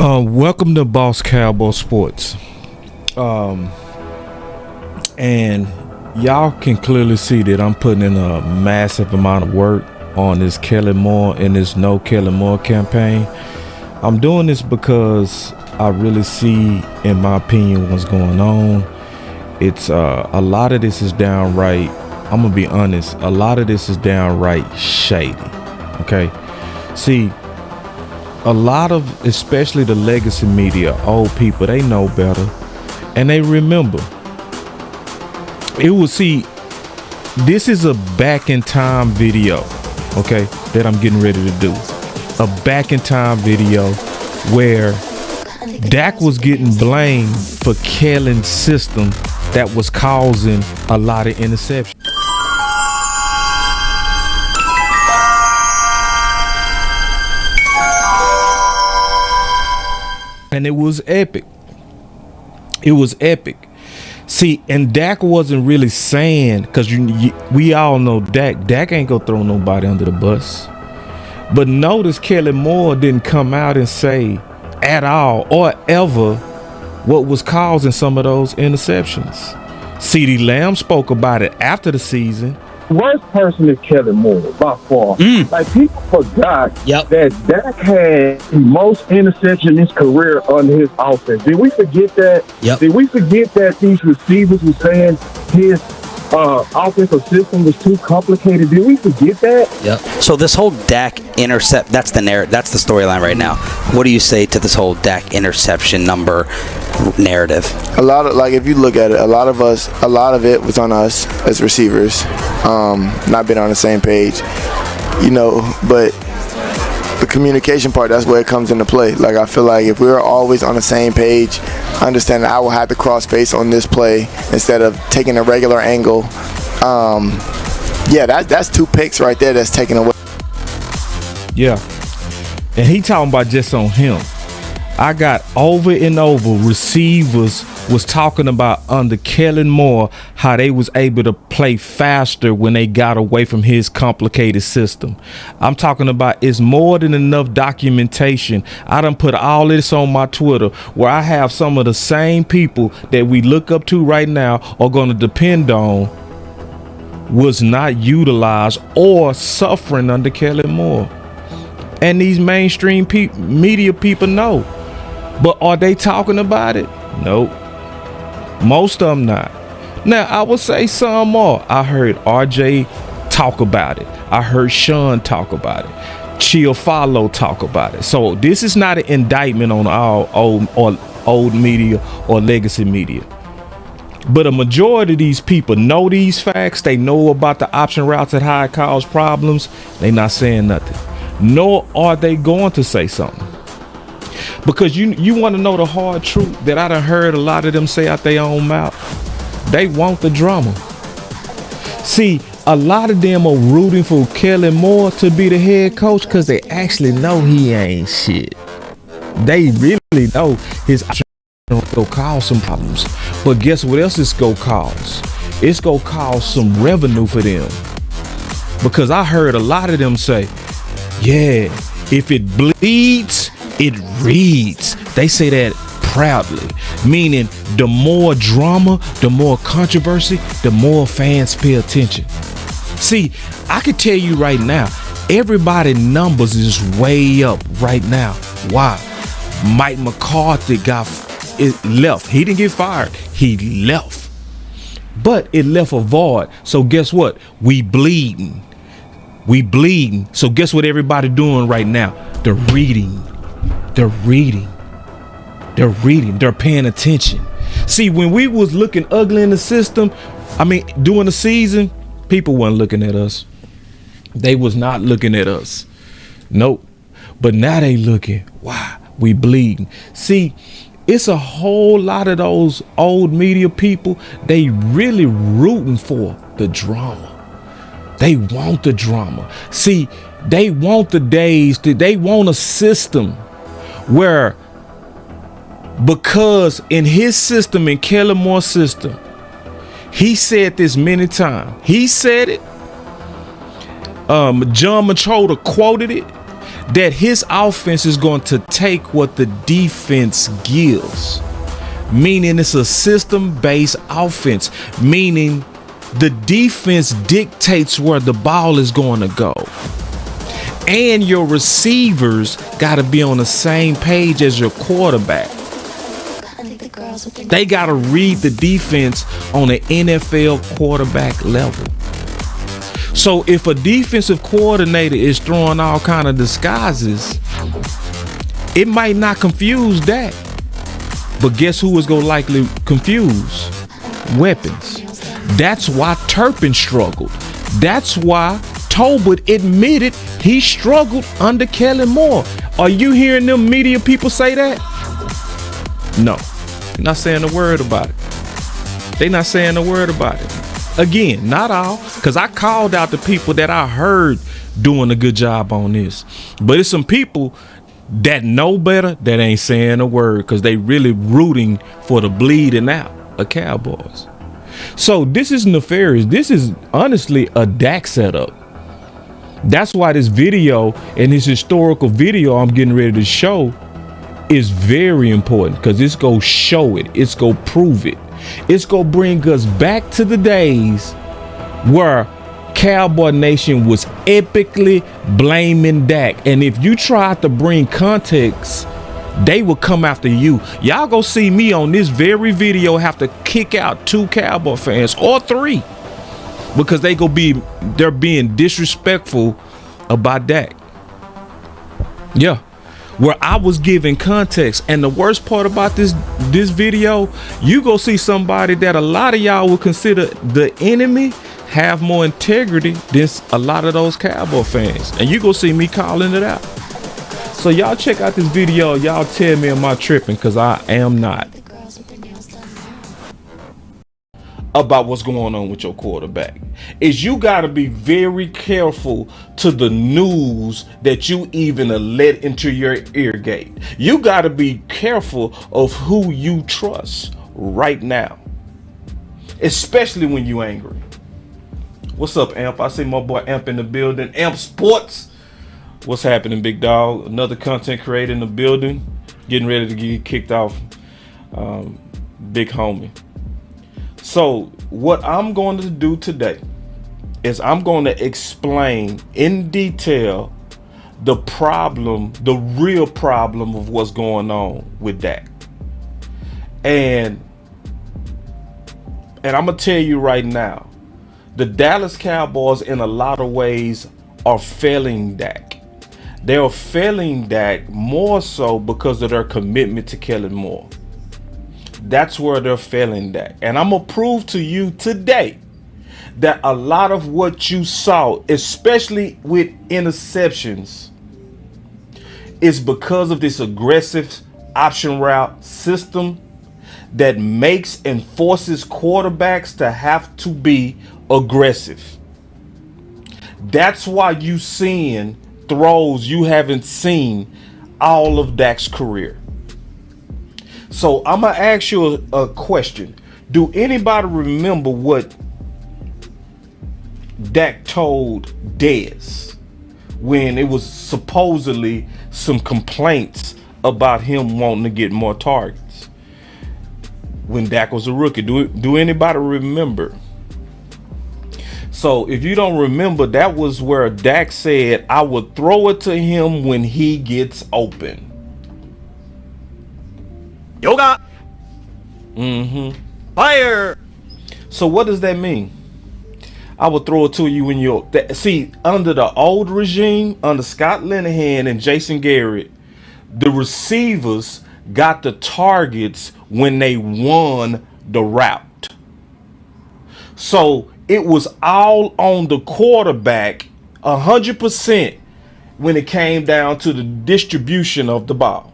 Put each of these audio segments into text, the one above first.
Welcome to BossCowboySports. And y'all can clearly see that I'm putting in a massive amount of work on this Kellen Moore and this No Kellen Moore campaign. I'm doing this because I really see, in my opinion, what's going on. It's a lot of this is downright, I'm gonna be honest, a lot of this is downright shady. Okay, see, a lot of, especially the legacy media, old people, they know better and they remember. This is a back in time video, okay, that I'm getting ready to do. A back in time video where Dak was getting blamed for Kellen's system that was causing a lot of interceptions. And it was epic. It was epic. See, and Dak wasn't really saying, because we all know Dak ain't gonna throw nobody under the bus. But notice Kellen Moore didn't come out and say at all or ever what was causing some of those interceptions. CeeDee Lamb spoke about it after the season. Worst person is Kellen Moore by far. Like, people forgot that Dak had the most interceptions in his career under his offense. Did we forget that? Did we forget that these receivers were saying his offensive system was too complicated? Did we forget that? So this whole Dak intercept, that's the storyline right now. What do you say to this whole Dak interception number narrative? A lot of, like, if you look at it, a lot of it was on us as receivers, not being on the same page, but the communication part, that's where it comes into play. Like, I feel like if we were always on the same page, understanding I will have to cross face on this play instead of taking a regular angle, that's two picks right there that's taken away. Yeah, and he talking about just on him. I got over and over receivers was talking about under Kellen Moore how they was able to play faster when they got away from his complicated system. I'm talking about it's more than enough documentation. I done put all this on my Twitter where I have some of the same people that we look up to right now are going to depend on was not utilized or suffering under Kellen Moore. And these mainstream media people know. But are they talking about it? Nope. Most of them not. Now, I would say some more. I heard RJ talk about it. I heard Sean talk about it. Chiafalo talk about it. So this is not an indictment on all old media or legacy media. But a majority of these people know these facts. They know about the option routes and how it cause problems. They not saying nothing. Nor are they going to say something. Because you want to know the hard truth that I done heard a lot of them say out their own mouth. They want the drama. See, a lot of them are rooting for Kellen Moore to be the head coach because they actually know he ain't shit. They really know his option will cause some problems. But guess what else it's going to cause? It's going to cause some revenue for them. Because I heard a lot of them say, yeah, if it bleeds, it reads. They say that proudly, meaning the more drama, the more controversy, the more fans pay attention. See, I can tell you right now, everybody numbers is way up right now. Why? Mike McCarthy left. He didn't get fired. He left. But it left a void. So guess what? We bleeding. So guess what everybody doing right now? They're reading. They're paying attention. See, when we was looking ugly in the system, during the season, people weren't looking at us. They was not looking at us. Nope. But now they looking. Wow, we bleeding. See, it's a whole lot of those old media people. They really rooting for the drama. They want the drama. See, they want the days, they want a system where, because in his system, in Kellen Moore's system, he said this many times. He said it. John Matrota quoted it, that his offense is going to take what the defense gives, meaning it's a system-based offense, meaning the defense dictates where the ball is going to go. And your receivers got to be on the same page as your quarterback. They got to read the defense on an NFL quarterback level. So if a defensive coordinator is throwing all kind of disguises, it might not confuse Dak. But guess who is going to likely confuse? Weapons. That's why Turpin struggled. That's why Tolbert admitted he struggled under Kellen Moore. Are you hearing them media people say that? No. They're not saying a word about it. They're not saying a word about it. Again, not all, because I called out the people that I heard doing a good job on this. But it's some people that know better that ain't saying a word because they really rooting for the bleeding out of Cowboys. So this is nefarious. This is honestly a Dak setup. That's why this video and this historical video I'm getting ready to show is very important, because it's going to show it. It's going to prove it. It's going to bring us back to the days where Cowboy Nation was epically blaming Dak. And if you try to bring context, they will come after you. Y'all go see me on this very video have to kick out 2 Cowboy fans or 3 because they're being disrespectful about Dak. Yeah, where I was giving context. And the worst part about this video, you go see somebody that a lot of y'all would consider the enemy have more integrity than a lot of those Cowboy fans, and you go see me calling it out. So y'all check out this video. Y'all tell me am I tripping, because I am not, about what's going on with your quarterback. Is you got to be very careful to the news that you even let into your ear gate. You got to be careful of who you trust right now, especially when you angry. What's up, Amp? I see my boy Amp in the building. Amp Sports. What's happening, big dog? Another content creator in the building, getting ready to get kicked off. Big homie. So what I'm going to do today is I'm going to explain in detail the problem, the real problem of what's going on with Dak. And I'm going to tell you right now, the Dallas Cowboys in a lot of ways are failing Dak. They are failing Dak more so because of their commitment to Kellen Moore. That's where they're failing Dak. And I'm going to prove to you today that a lot of what you saw, especially with interceptions, is because of this aggressive option route system that makes and forces quarterbacks to have to be aggressive. That's why you seeing throws you haven't seen all of Dak's career. So I'm gonna ask you a question. Do anybody remember what Dak told Dez when it was supposedly some complaints about him wanting to get more targets when Dak was a rookie? Do anybody remember? So if you don't remember, that was where Dak said, I would throw it to him when he gets open. Yoga. Fire. So what does that mean? I would throw it to you when you're... See, under the old regime, under Scott Linehan and Jason Garrett, the receivers got the targets when they won the route. So it was all on the quarterback 100% when it came down to the distribution of the ball.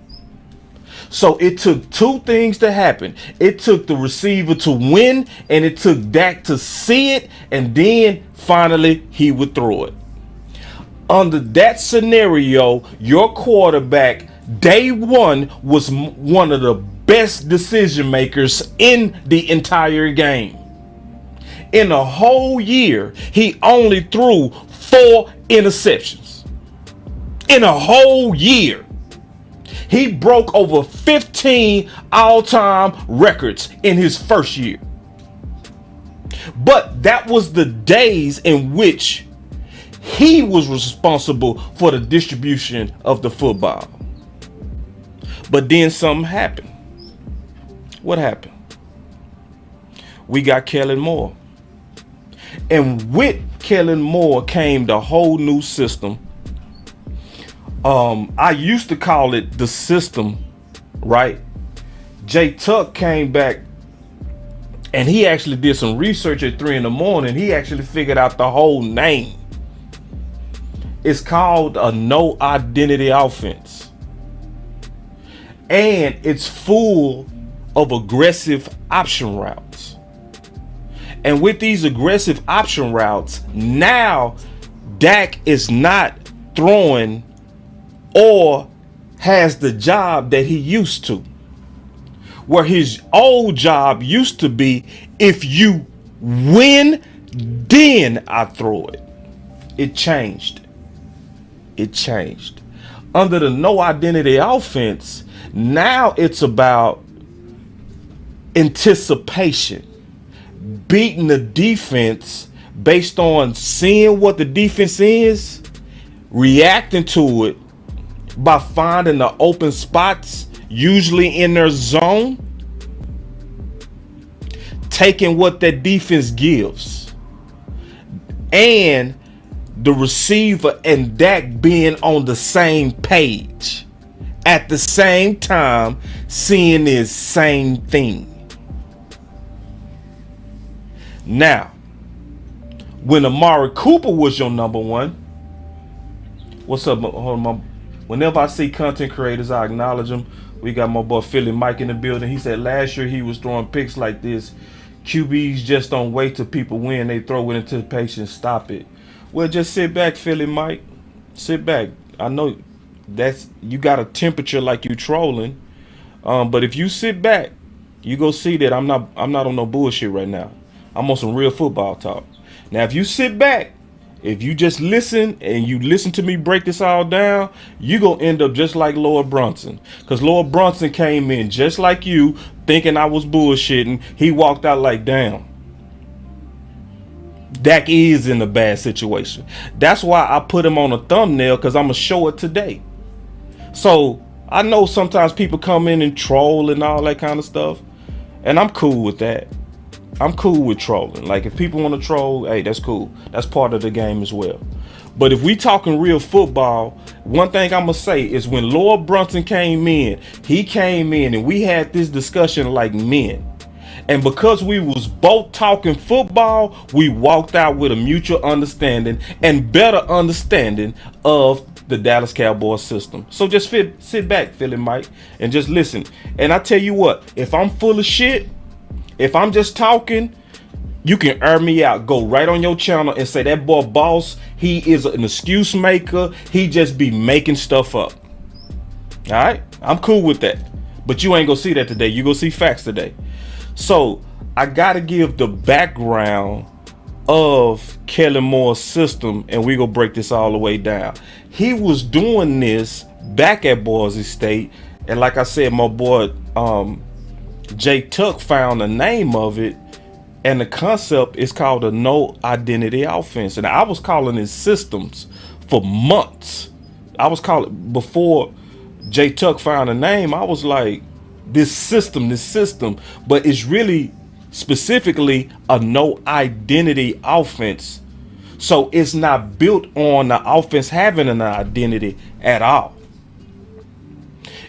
So it took 2 things to happen. It took the receiver to win, and it took Dak to see it, and then finally he would throw it. Under that scenario, your quarterback day one was one of the best decision makers in the entire game. In a whole year, he only threw 4 interceptions. in a whole year. He broke over 15 all-time records in his first year. But that was the days in which he was responsible for the distribution of the football. But then something happened. What happened? We got Kellen Moore. And with Kellen Moore came the whole new system. I used to call it the system, right? Jay Tuck came back and he actually did some research at 3 a.m. He actually figured out the whole name. It's called a no identity offense. And it's full of aggressive option routes. And with these aggressive option routes, now Dak is not throwing or has the job that he used to. Where his old job used to be, if you win, then I throw it. It changed. It changed. Under the no identity offense, now it's about anticipation. Beating the defense based on seeing what the defense is, reacting to it by finding the open spots, usually in their zone, taking what that defense gives, and the receiver and Dak being on the same page at the same time, seeing this same thing. Now, when Amari Cooper was your number one, what's up? Whenever I see content creators, I acknowledge them. We got my boy Philly Mike in the building. He said last year he was throwing picks like this. QBs just don't wait till people win. They throw with anticipation. Stop it. Well, just sit back, Philly Mike. Sit back. I know that's you got a temperature like you trolling. But if you sit back, you go see that I'm not on no bullshit right now. I'm on some real football talk. Now, if you sit back, if you just listen and you listen to me break this all down, you're going to end up just like Lord Brunson. Because Lord Brunson came in just like you, thinking I was bullshitting. He walked out like, damn. Dak is in a bad situation. That's why I put him on a thumbnail, because I'm going to show it today. So, I know sometimes people come in and troll and all that kind of stuff. And I'm cool with that. I'm cool with trolling. Like, if people want to troll, hey, that's cool. That's part of the game as well. But if we talking real football, one thing I'm going to say is when Lord Brunson came in, he came in and we had this discussion like men. And because we was both talking football, we walked out with a mutual understanding and better understanding of the Dallas Cowboys system. So just sit back, Philly Mike, and just listen. And I tell you what, if I'm full of shit, if I'm just talking, you can air me out. Go right on your channel and say that boy Boss, he is an excuse maker. He just be making stuff up. All right? I'm cool with that. But you ain't gonna see that today. You gonna see facts today. So I gotta give the background of Kellen Moore's system, and we gonna break this all the way down. He was doing this back at Boise State, and like I said, my boy Jay Tuck found the name of it, and the concept is called a no identity offense. And I was calling it systems for months. I was calling, before Jay Tuck found a name, I was like, this system, but it's really specifically a no identity offense. So it's not built on the offense having an identity at all.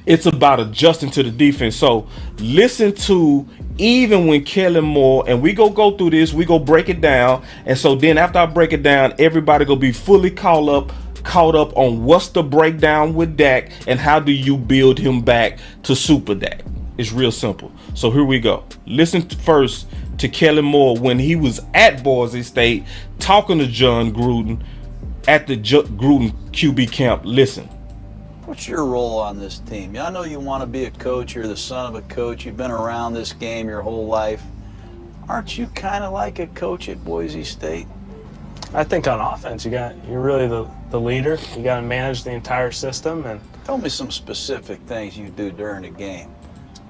It's about adjusting to the defense. So listen to, even when Kellen Moore, and we go through this, we go break it down. And so then after I break it down, everybody gonna be fully caught up on what's the breakdown with Dak and how do you build him back to Super Dak. It's real simple. So here we go. Listen first to Kellen Moore when he was at Boise State talking to John Gruden at the Gruden QB camp. Listen. What's your role on this team? I know you want to be a coach. You're the son of a coach. You've been around this game your whole life. Aren't you kind of like a coach at Boise State? I think on offense, you're really the leader. You got to manage the entire system. And tell me some specific things you do during the game,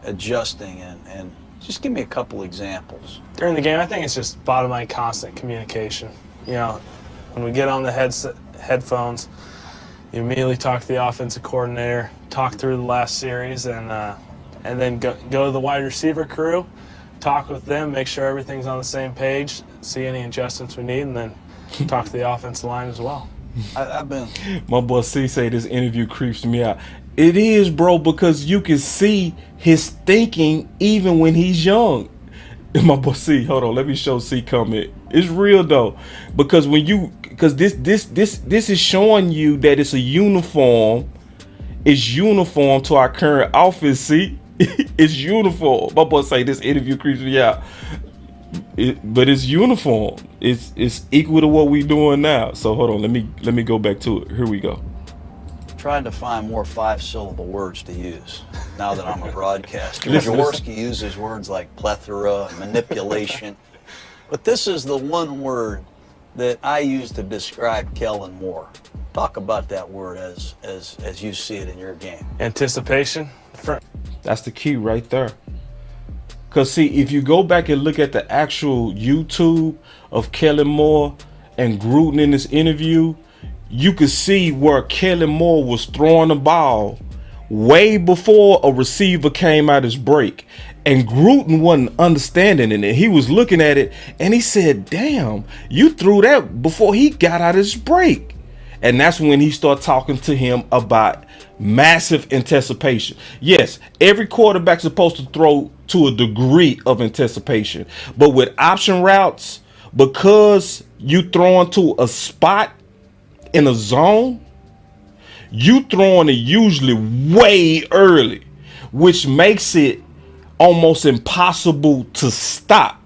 adjusting and just give me a couple examples. During the game, I think it's just bottom line constant communication. You know, when we get on the headphones, you immediately talk to the offensive coordinator, talk through the last series, and then go to the wide receiver crew, talk with them, make sure everything's on the same page, see any adjustments we need, and then talk to the offensive line as well. I've been. My boy C say this interview creeps me out. It is, bro, because you can see his thinking even when he's young. My boy C, hold on, let me show C comment. It's real though, because this is showing you that it's a uniform. It's uniform to our current outfit. See, it's uniform. My boy say this interview creeps me out. But it's uniform. It's equal to what we doing now. So hold on, let me go back to it. Here we go. Trying to find more 5-syllable words to use now that I'm a broadcaster. Jaworski uses words like plethora, manipulation, but this is the one word that I use to describe Kellen Moore. Talk about that word as you see it in your game. Anticipation. That's the key right there. Because, see, if you go back and look at the actual YouTube of Kellen Moore and Gruden in this interview, you could see where Kellen Moore was throwing the ball way before a receiver came out his break. And Gruden wasn't understanding it. And he was looking at it and he said, damn, you threw that before he got out his break. And that's when he started talking to him about massive anticipation. Yes, every quarterback's supposed to throw to a degree of anticipation. But with option routes, because you throwing to a spot in a zone, you throwing it usually way early, which makes it almost impossible to stop.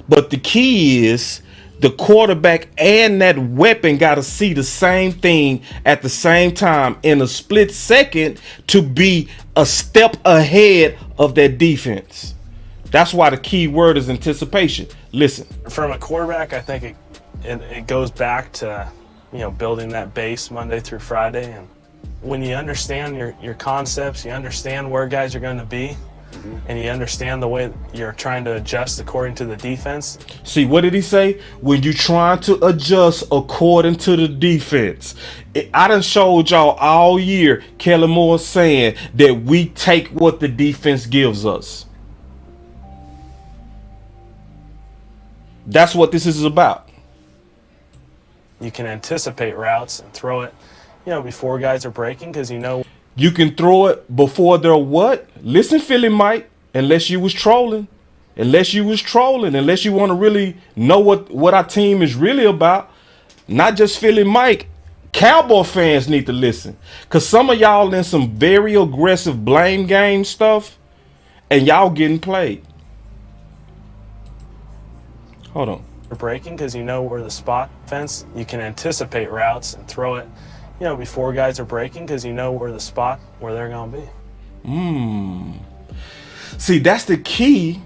But the key is the quarterback and that weapon got to see the same thing at the same time in a split second to be a step ahead of that defense. That's why the key word is anticipation. Listen, from a quarterback, I think it goes back to, you know, building that base Monday through Friday. And when you understand your concepts, you understand where guys are going to be, and you understand the way you're trying to adjust according to the defense. See, what did he say? When you're trying to adjust according to the defense. I done showed y'all all year Kellen Moore saying that we take what the defense gives us. That's what this is about. You can anticipate routes and throw it, you know, before guys are breaking, because you know. You can throw it before they're what? Listen, Philly Mike, unless you was trolling. Unless you want to really know what our team is really about. Not just Philly Mike. Cowboy fans need to listen. Because some of y'all in some very aggressive blame game stuff, and y'all getting played. Hold on. Breaking, because you know where the spot fence, you can anticipate routes and throw it, you know, before guys are breaking, because you know where the spot where they're going to be. See, that's the key.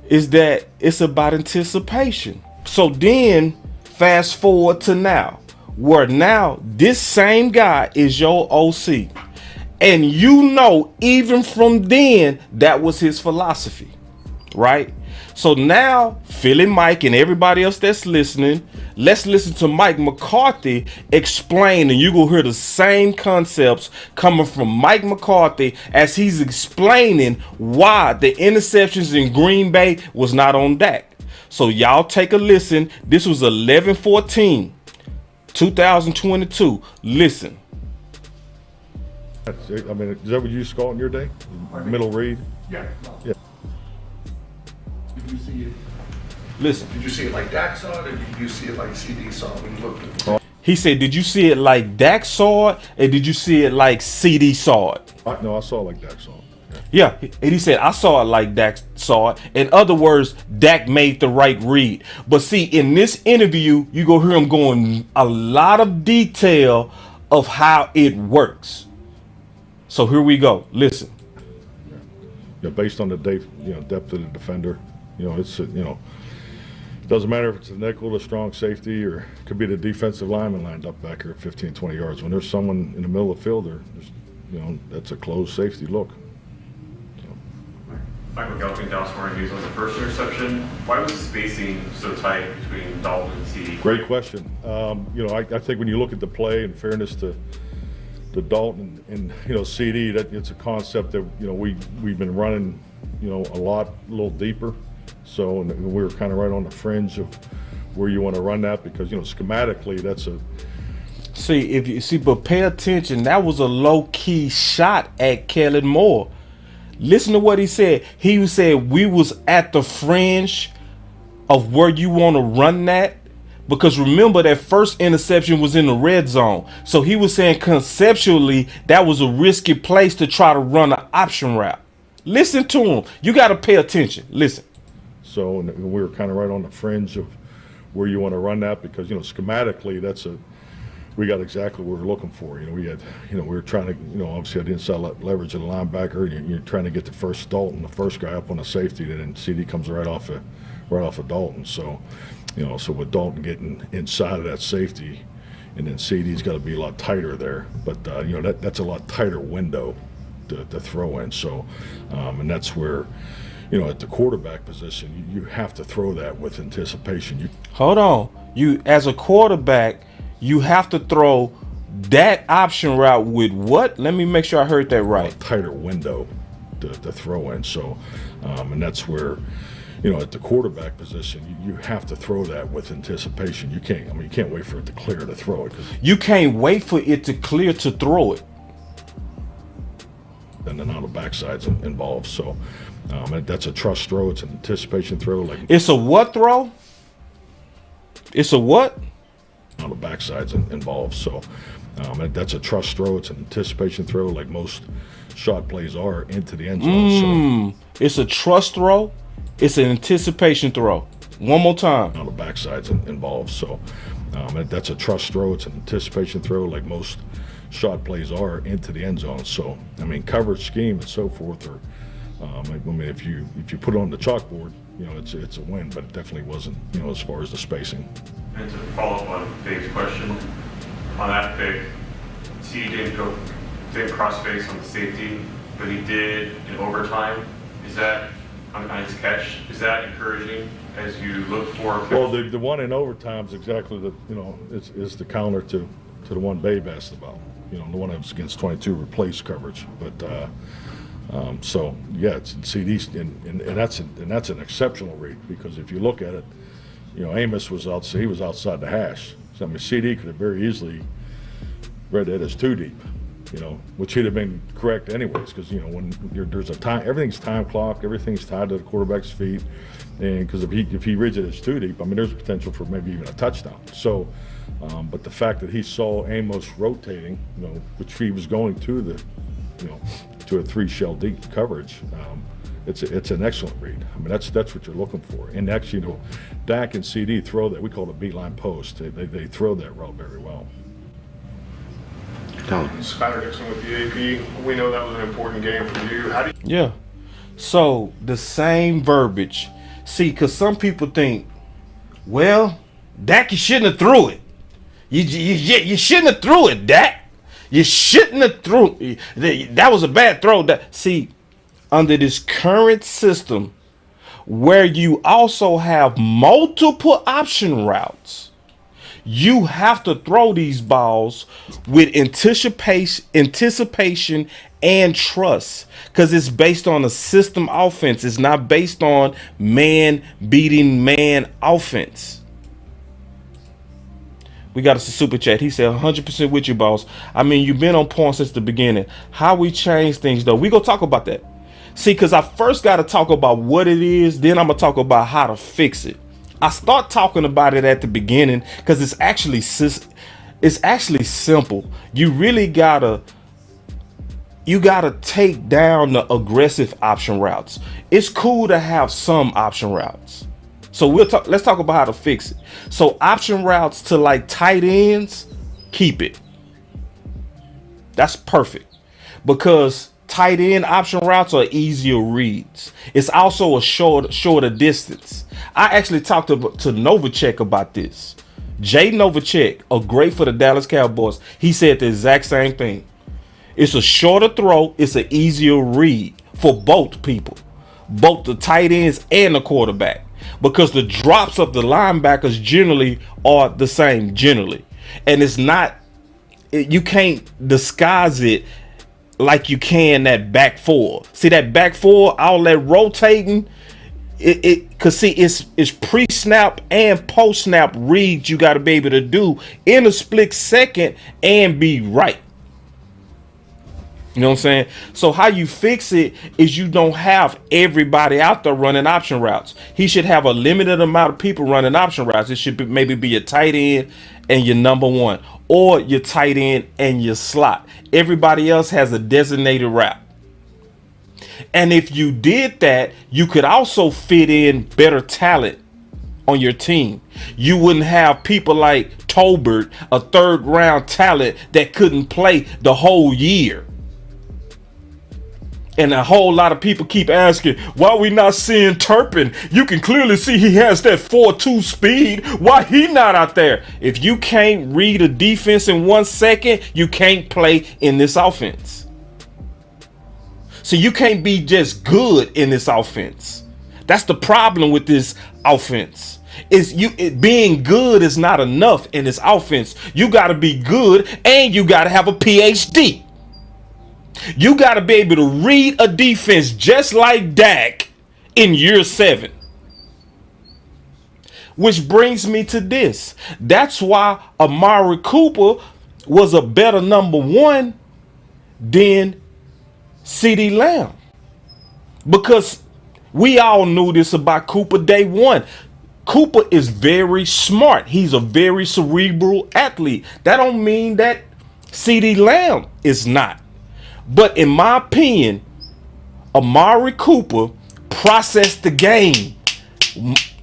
Is that it's about anticipation. So then fast forward to now, where now this same guy is your OC, and you know even from then that was his philosophy, right? So now, Philly Mike and everybody else that's listening, let's listen to Mike McCarthy explain, and you're going to hear the same concepts coming from Mike McCarthy as he's explaining why the interceptions in Green Bay was not on Dak. So y'all take a listen. This was 11/14, 2022. Listen. I mean, is that what you used to call it in your day? Middle read? Yeah. Yeah. Did you see it? Listen. Did you see it like Dak saw it, or did you see it like CD saw it when you looked at it? He said, did you see it like Dak saw it, or did you see it like CD saw it? No, I saw it like Dak saw it. Yeah, and he said, I saw it like Dak saw it. In other words, Dak made the right read. But see, in this interview, you go hear him going a lot of detail of how it works. So here we go. Listen. Yeah, based on the depth of the defender, it's Doesn't matter if it's a nickel, a strong safety, or it could be the defensive lineman lined up back here at 15, 20 yards. When there's someone in the middle of the field, that's a closed safety look. Michael Galpin, Dallas Cowboys on the first interception. Why was the spacing so tight between Dalton and CD? Great question. I think when you look at the play, in fairness to Dalton and CD, that it's a concept that we've been running a little deeper. So we were kind of right on the fringe of where you want to run that because schematically that's a. But pay attention. That was a low key shot at Kellen Moore. Listen to what he said. He said we was at the fringe of where you want to run that. Because remember that first interception was in the red zone. So he was saying conceptually that was a risky place to try to run an option route. Listen to him. You got to pay attention. Listen. So we were kind of right on the fringe of where you want to run that because schematically we got exactly what we were looking for. We were trying to obviously had the inside leverage of the linebacker. You're trying to get the first Dalton, the first guy up on the safety, and then CD comes right off of Dalton. So so with Dalton getting inside of that safety, and then CD's got to be a lot tighter there. But that's a lot tighter window to throw in. So and that's where. At the quarterback position, you have to throw that with anticipation. Hold on. You, as a quarterback, you have to throw that option route with what? Let me make sure I heard that right. A tighter window to throw in. So, and that's where, at the quarterback position, you have to throw that with anticipation. You can't wait for it to clear to throw it. You can't wait for it to clear to throw it. And then on the backside's involved. So, that's a trust throw. It's an anticipation throw. It's a what throw? It's a what? On the backside's involved. So that's a trust throw. It's an anticipation throw, like most shot plays are into the end zone. So it's a trust throw. It's an anticipation throw. One more time. On the backside's involved. So that's a trust throw. It's an anticipation throw, like most shot plays are into the end zone. So coverage scheme and so forth are. If you put it on the chalkboard, it's a win, but it definitely wasn't, as far as the spacing. And to follow up on Dave's question, on that pick, CD didn't cross face on the safety, but he did in overtime. Is that on his catch? Is that encouraging as you look for? Well, the one in overtime is exactly is the counter to the one Babe asked about. The one that was against 22 replace coverage, but. So yeah, it's CD's and that's an exceptional read because if you look at it, Amos was outside the hash. So CD could have very easily read it as too deep, which he'd have been correct anyways because when there's a time, everything's time clock, everything's tied to the quarterback's feet, and because if he reads it as too deep, there's potential for maybe even a touchdown. So, but the fact that he saw Amos rotating, which he was going to to a 3-shell deep coverage, it's an excellent read. That's what you're looking for. And actually, Dak and CD throw that. We call it a beeline post. They throw that route very well. Skylar Dixon with the AP. We know that was an important game for you. How do you? Yeah. So the same verbiage. See, because some people think, well, Dak, you shouldn't have threw it. You shouldn't have threw it, Dak. You shouldn't have threw. That was a bad throw. See, under this current system, where you also have multiple option routes, you have to throw these balls with anticipation and trust, because it's based on a system offense. It's not based on man beating man offense. We got a super chat. He said 100% with you, boss. You've been on point since the beginning. How we change things, though. We gonna talk about that. See, because I first got to talk about what it is. Then I'm going to talk about how to fix it. I start talking about it at the beginning because it's actually simple. You really gotta take down the aggressive option routes. It's cool to have some option routes. So let's talk about how to fix it. So option routes to like tight ends, keep it. That's perfect. Because tight end option routes are easier reads. It's also a shorter distance. I actually talked to Novacek about this. Jay Novacek, great for the Dallas Cowboys. He said the exact same thing. It's a shorter throw. It's an easier read for both people, both the tight ends and the quarterback, because the drops of the linebackers generally are the same generally. And it's not, you can't disguise it like you can that back four. See that back four, all that rotating, cause see it's pre-snap and post-snap reads you got to be able to do in a split second and be right. You know what I'm saying? So how you fix it is you don't have everybody out there running option routes. He should have a limited amount of people running option routes. It should maybe be your tight end and your number one, or your tight end and your slot. Everybody else has a designated route. And if you did that, you could also fit in better talent on your team. You wouldn't have people like Tolbert, a third round talent that couldn't play the whole year. And a whole lot of people keep asking, why we not seeing Turpin? You can clearly see he has that 4.2 speed. Why he not out there? If you can't read a defense in 1 second, you can't play in this offense. So you can't be just good in this offense. That's the problem with this offense. Being good is not enough in this offense. You got to be good and you got to have a PhD. You got to be able to read a defense just like Dak in year 7. Which brings me to this. That's why Amari Cooper was a better number one than CeeDee Lamb. Because we all knew this about Cooper day one. Cooper is very smart. He's a very cerebral athlete. That don't mean that CeeDee Lamb is not. But in my opinion, Amari Cooper processed the game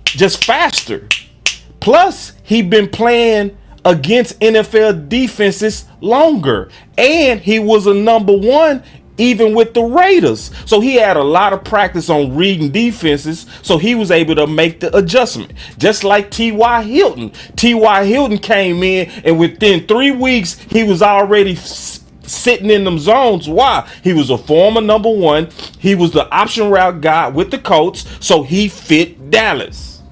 just faster. Plus, he been playing against NFL defenses longer. And he was a number one even with the Raiders. So he had a lot of practice on reading defenses. So he was able to make the adjustment. Just like T.Y. Hilton. T.Y. Hilton came in and within 3 weeks, he was already sitting in them zones. Why? He was a former number one. He was the option route guy with the Colts, so he fit Dallas.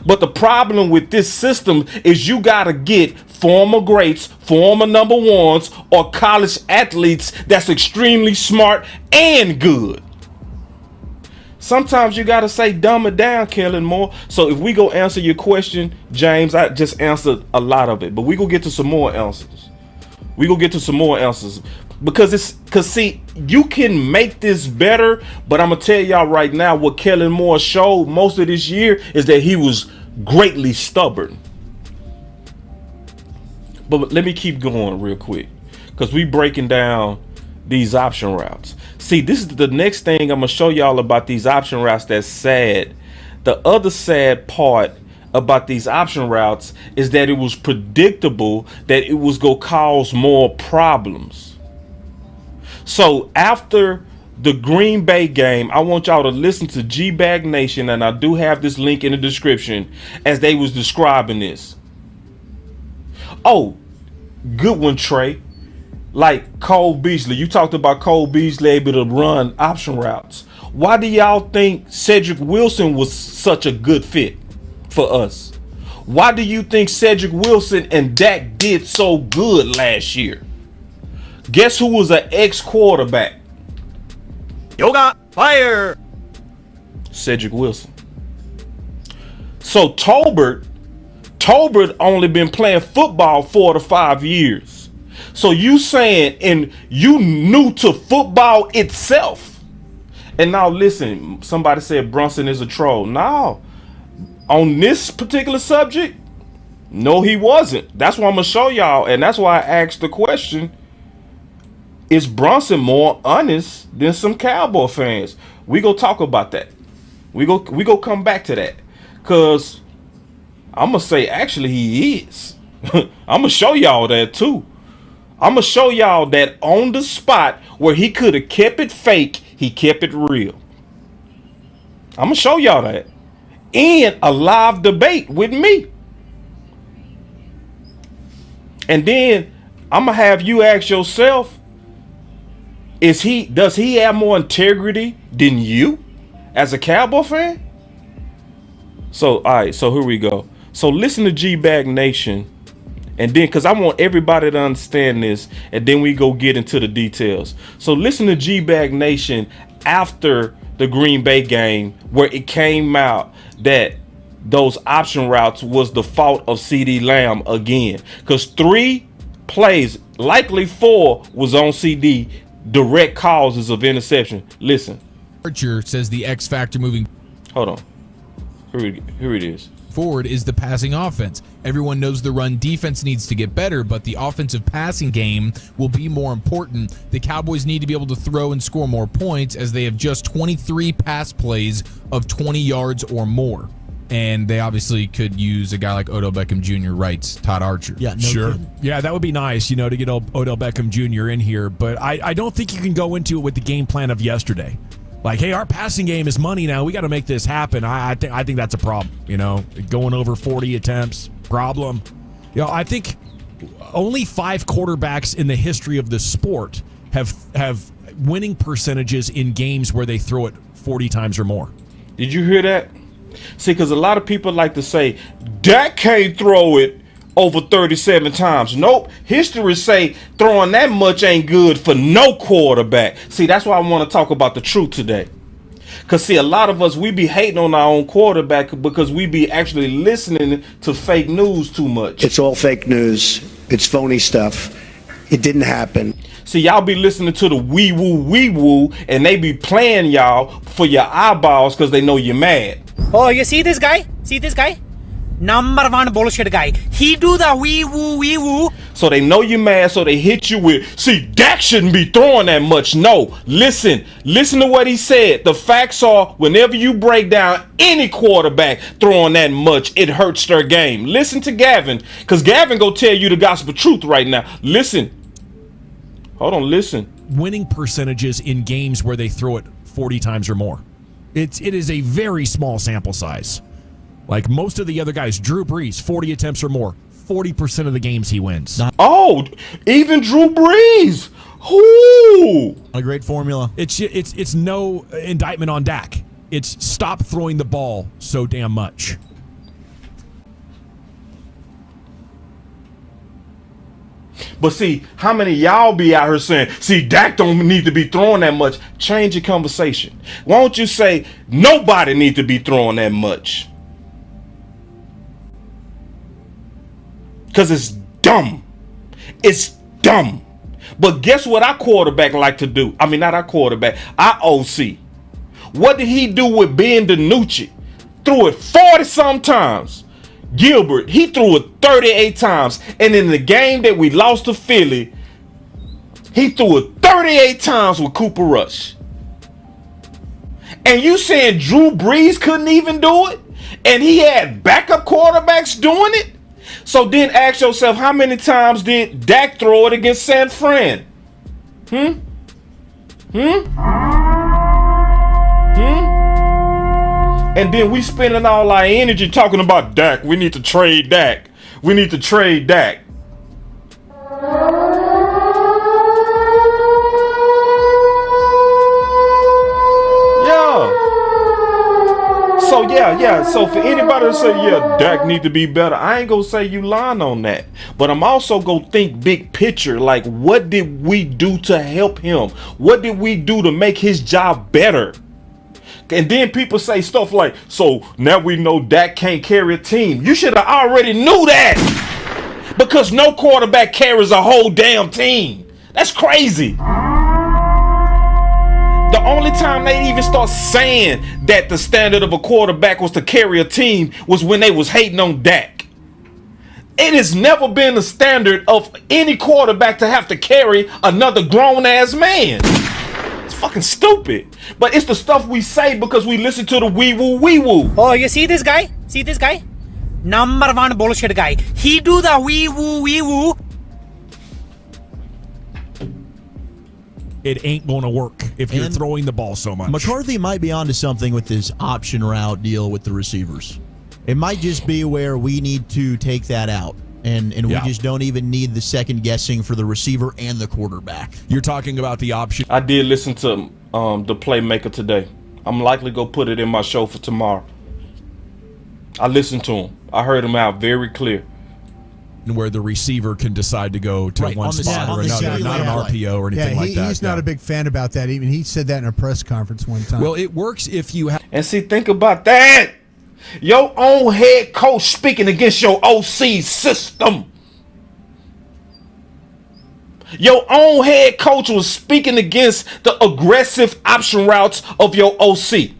But the problem with this system is you got to get former greats, former number ones, or college athletes that's extremely smart and good. Sometimes you got to say dumb it down, Kellen Moore. So if we go answer your question, James, I just answered a lot of it, but we go get to some more answers. Because see, you can make this better, but I'm gonna tell y'all right now what Kellen Moore showed most of this year is that he was greatly stubborn. But let me keep going real quick, because we breaking down these option routes. See, this is the next thing I'm gonna show y'all about these option routes that's sad. The other sad part about these option routes is that it was predictable that it was going to cause more problems. So after the Green Bay game, I want y'all to listen to G-Bag Nation, and I do have this link in the description as they was describing this. Oh, good one, Trey. Like Cole Beasley. You talked about Cole Beasley able to run option routes. Why do y'all think Cedric Wilson was such a good fit for us? Why do you think Cedric Wilson and Dak did so good last year? Guess who was an ex-quarterback? Yoga fire. Cedric Wilson. So Tolbert only been playing football 4 to 5 years. So you saying, and you new to football itself. And now listen, somebody said Brunson is a troll. No. On this particular subject, no, he wasn't. That's why I'm going to show y'all. And that's why I asked the question, is Brunson more honest than some Cowboy fans? We go talk about that. We go come back to that. Because I'm going to say, actually, he is. I'm going to show y'all that, too. I'm going to show y'all that on the spot where he could have kept it fake, he kept it real. I'm going to show y'all that. In a live debate with me. And then I'm going to have you ask yourself, does he have more integrity than you as a Cowboy fan? So, all right, so here we go. So listen to G-Bag Nation. And then, because I want everybody to understand this, and then we go get into the details. So listen to G-Bag Nation after the Green Bay game, where it came out that those option routes was the fault of CeeDee Lamb again. Because 3 plays, likely 4, was on CD, direct causes of interception. Listen. Archer says the X factor moving. Hold on. Here it is. Forward is the passing offense. Everyone knows the run defense needs to get better, but the offensive passing game will be more important. The Cowboys need to be able to throw and score more points, as they have just 23 pass plays of 20 yards or more. And they obviously could use a guy like Odell Beckham Jr., writes Todd Archer. Yeah, sure. Yeah, that would be nice, to get Odell Beckham Jr. in here. But I don't think you can go into it with the game plan of yesterday. Like, hey, our passing game is money now. We got to make this happen. I think that's a problem. Going over 40 attempts, problem. I think only 5 quarterbacks in the history of the sport have winning percentages in games where they throw it 40 times or more. Did you hear that? See, because a lot of people like to say Dak can't throw it over 37 times. Nope. History say throwing that much ain't good for no quarterback. See, that's why I want to talk about the truth today. Because, see, a lot of us, we be hating on our own quarterback because we be actually listening to fake news too much. It's all fake news. It's phony stuff. It didn't happen. See, y'all be listening to the wee-woo, and they be playing y'all for your eyeballs because they know you're mad. Oh, you see this guy? See this guy? Number 1 bullshit guy. He do the wee-woo. So they know you're mad, so they hit you with, see, Dak shouldn't be throwing that much. No, listen to what he said. The facts are, whenever you break down any quarterback throwing that much, it hurts their game. Listen to Gavin, because Gavin go tell you the gospel truth right now. Listen. Hold on, listen. Winning percentages in games where they throw it 40 times or more. It is a very small sample size. Like most of the other guys, Drew Brees, 40 attempts or more, 40% of the games he wins. Oh, even Drew Brees. Ooh. A great formula. It's no indictment on Dak. It's stop throwing the ball so damn much. But see, how many of y'all be out here saying, see, Dak don't need to be throwing that much? Change your conversation. Why don't you say nobody need to be throwing that much? Because it's dumb. It's dumb. But guess what our quarterback like to do? I mean, not our quarterback, our OC. What did he do with Ben DiNucci? Threw it 40-some times. Gilbert, he threw it 38 times. And in the game that we lost to Philly, he threw it 38 times with Cooper Rush. And you saying Drew Brees couldn't even do it? And he had backup quarterbacks doing it? So then ask yourself, how many times did Dak throw it against San Fran? And then we spending all our energy talking about Dak. We need to trade Dak. We need to trade Dak. So for anybody to say, yeah, Dak need to be better, I ain't gonna say you lying on that. But I'm also gonna think big picture. Like, what did we do to help him? What did we do to make his job better? And then people say stuff like, so now we know Dak can't carry a team. You should have already knew that. Because no quarterback carries a whole damn team. That's crazy. The only time they even start saying that the standard of a quarterback was to carry a team was when they was hating on Dak. It has never been the standard of any quarterback to have to carry another grown-ass man. It's fucking stupid. But it's the stuff we say because we listen to the wee-woo. Oh, you see this guy? See this guy? Number 1 bullshit guy. He do the wee-woo. it ain't going to work if you're throwing the ball so much. McCarthy might be onto something with this option route deal with the receivers. It might just be where we need to take that out. And we just don't even need the second guessing for the receiver and the quarterback. You're talking about the option. I did listen to the Playmaker today. I'm likely going to put it in my show for tomorrow. I listened to him. I heard him out very clear. Where the receiver can decide to go to one spot or another, not an RPO or anything like that. He's not a big fan about that. Even he said that in a press conference one time. Well, it works if you have. And see, think about that. Your own head coach speaking against your OC system. Your own head coach was speaking against the aggressive option routes of your OC.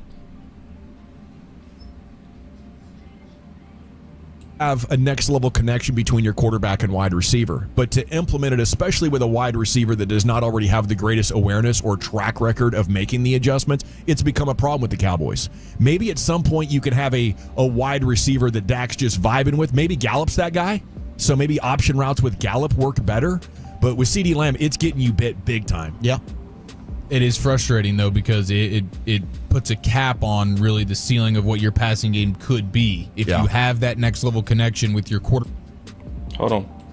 Have a next level connection between your quarterback and wide receiver, but to implement it, especially with a wide receiver that does not already have the greatest awareness or track record of making the adjustments, it's become a problem with the Cowboys. Maybe at some point you could have a wide receiver that Dak's just vibing with. Maybe Gallup's that guy, so maybe option routes with Gallup work better. But with CeeDee Lamb, it's getting you bit big time. Yeah. It is frustrating, though, because it puts a cap on really the ceiling of what your passing game could be. If you have that next level connection with your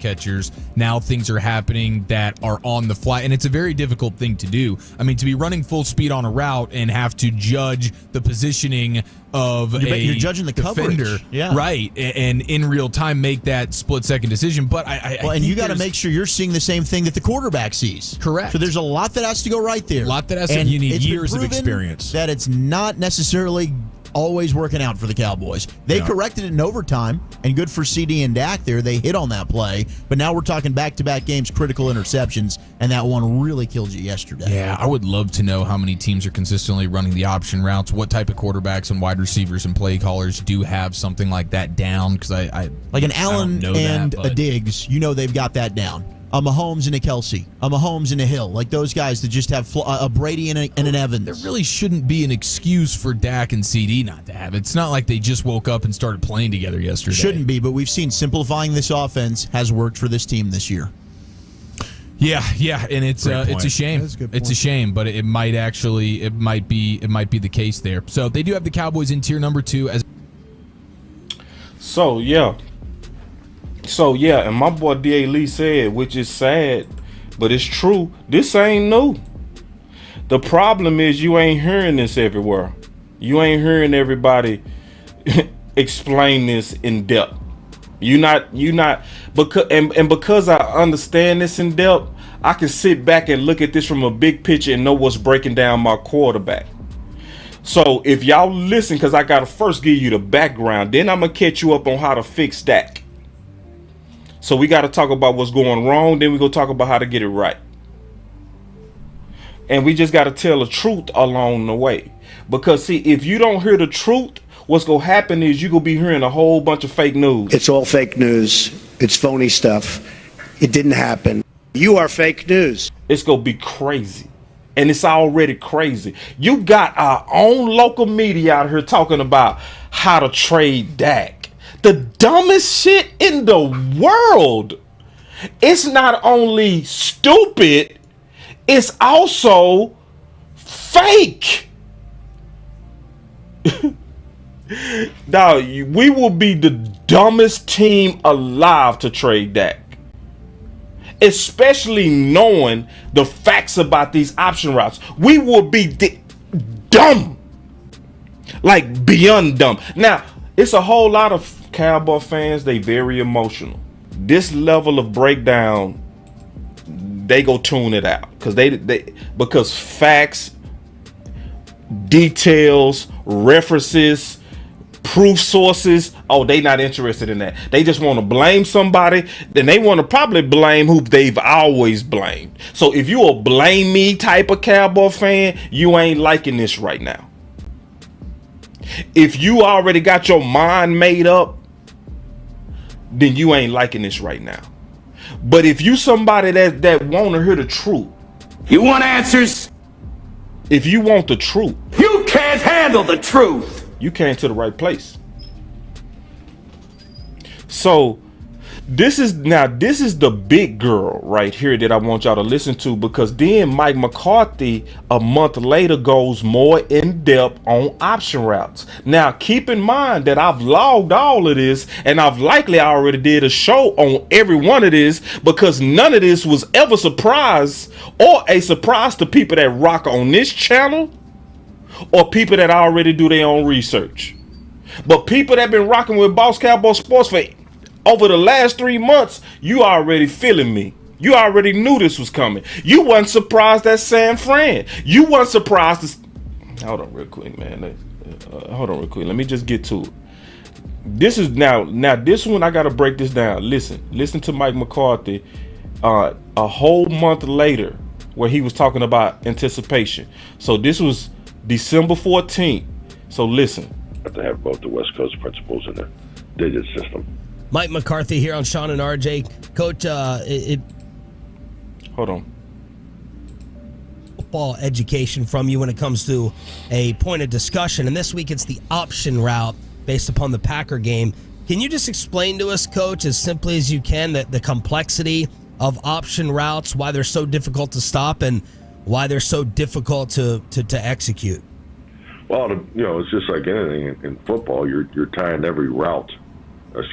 catchers, now things are happening that are on the fly, and it's a very difficult thing to do. I mean, to be running full speed on a route and have to judge the positioning of you're judging the defender, coverage. right, and in real time make that split-second decision. But and you got to make sure you're seeing the same thing that the quarterback sees. Correct. So there's a lot that has to go right there. A lot that has to. You need years of experience. That it's not necessarily always working out for the Cowboys. They corrected it in overtime, and good for CD and Dak there. They hit on that play, but now we're talking back-to-back games, critical interceptions, and that one really killed you yesterday. Yeah, I would love to know how many teams are consistently running the option routes, what type of quarterbacks and wide receivers and play callers do have something like that down, because I like an Allen and a Diggs, they've got that down. A Mahomes and a Kelsey, a Mahomes and a Hill, like those guys that just have a Brady and an Evans. There really shouldn't be an excuse for Dak and CD not to have it. It's not like they just woke up and started playing together yesterday. Shouldn't be, but we've seen simplifying this offense has worked for this team this year. Yeah, and it's a shame. It's a shame, but it might be the case there. So they do have the Cowboys in tier number 2 as. So yeah, and my boy D.A. Lee said, which is sad, but it's true, this ain't new. The problem is you ain't hearing this everywhere. You ain't hearing everybody explain this in depth. You not because I understand this in depth, I can sit back and look at this from a big picture and know what's breaking down my quarterback. So if y'all listen, because I gotta first give you the background, then I'm gonna catch you up on how to fix Dak. So we got to talk about what's going wrong. Then we go talk about how to get it right. And we just got to tell the truth along the way. Because, see, if you don't hear the truth, what's going to happen is you're going to be hearing a whole bunch of fake news. It's all fake news. It's phony stuff. It didn't happen. You are fake news. It's going to be crazy. And it's already crazy. You got our own local media out here talking about how to trade Dak. The dumbest shit in the world. It's not only stupid, it's also fake. Now, we will be the dumbest team alive to trade Dak. Especially knowing the facts about these option routes. We will be dumb. Like beyond dumb. Now, it's a whole lot of Cowboy fans, they very emotional. This level of breakdown, they go tune it out because facts, details, references, proof sources, they not interested in that. They just want to blame somebody, then they want to probably blame who they've always blamed. So if you a blame me type of Cowboy fan, you ain't liking this right now. If you already got your mind made up, then you ain't liking this right now. But if you somebody that want to hear the truth, you want answers? If you want the truth, you can't handle the truth. You came to the right place. So This is the big girl right here that I want y'all to listen to, because then Mike McCarthy a month later goes more in depth on option routes. Now keep in mind that I've logged all of this, and I've likely already did a show on every one of this, because none of this was ever a surprise to people that rock on this channel or people that already do their own research. But people that been rocking with Boss Cowboy Sports for over the last 3 months, you already feeling me. You already knew this was coming. You wasn't surprised at San Fran. You wasn't surprised. Hold on real quick, man. Hold on real quick. Let me just get to it. This is now this one, I got to break this down. Listen to Mike McCarthy a whole month later where he was talking about anticipation. So this was December 14th. So listen. Have to have both the West Coast principles and the digit system. Mike McCarthy here on Sean and RJ. Coach, hold on. Football education from you when it comes to a point of discussion. And this week it's the option route based upon the Packer game. Can you just explain to us, Coach, as simply as you can, that the complexity of option routes, why they're so difficult to stop and why they're so difficult to execute? Well, it's just like anything in football. You're tying every route.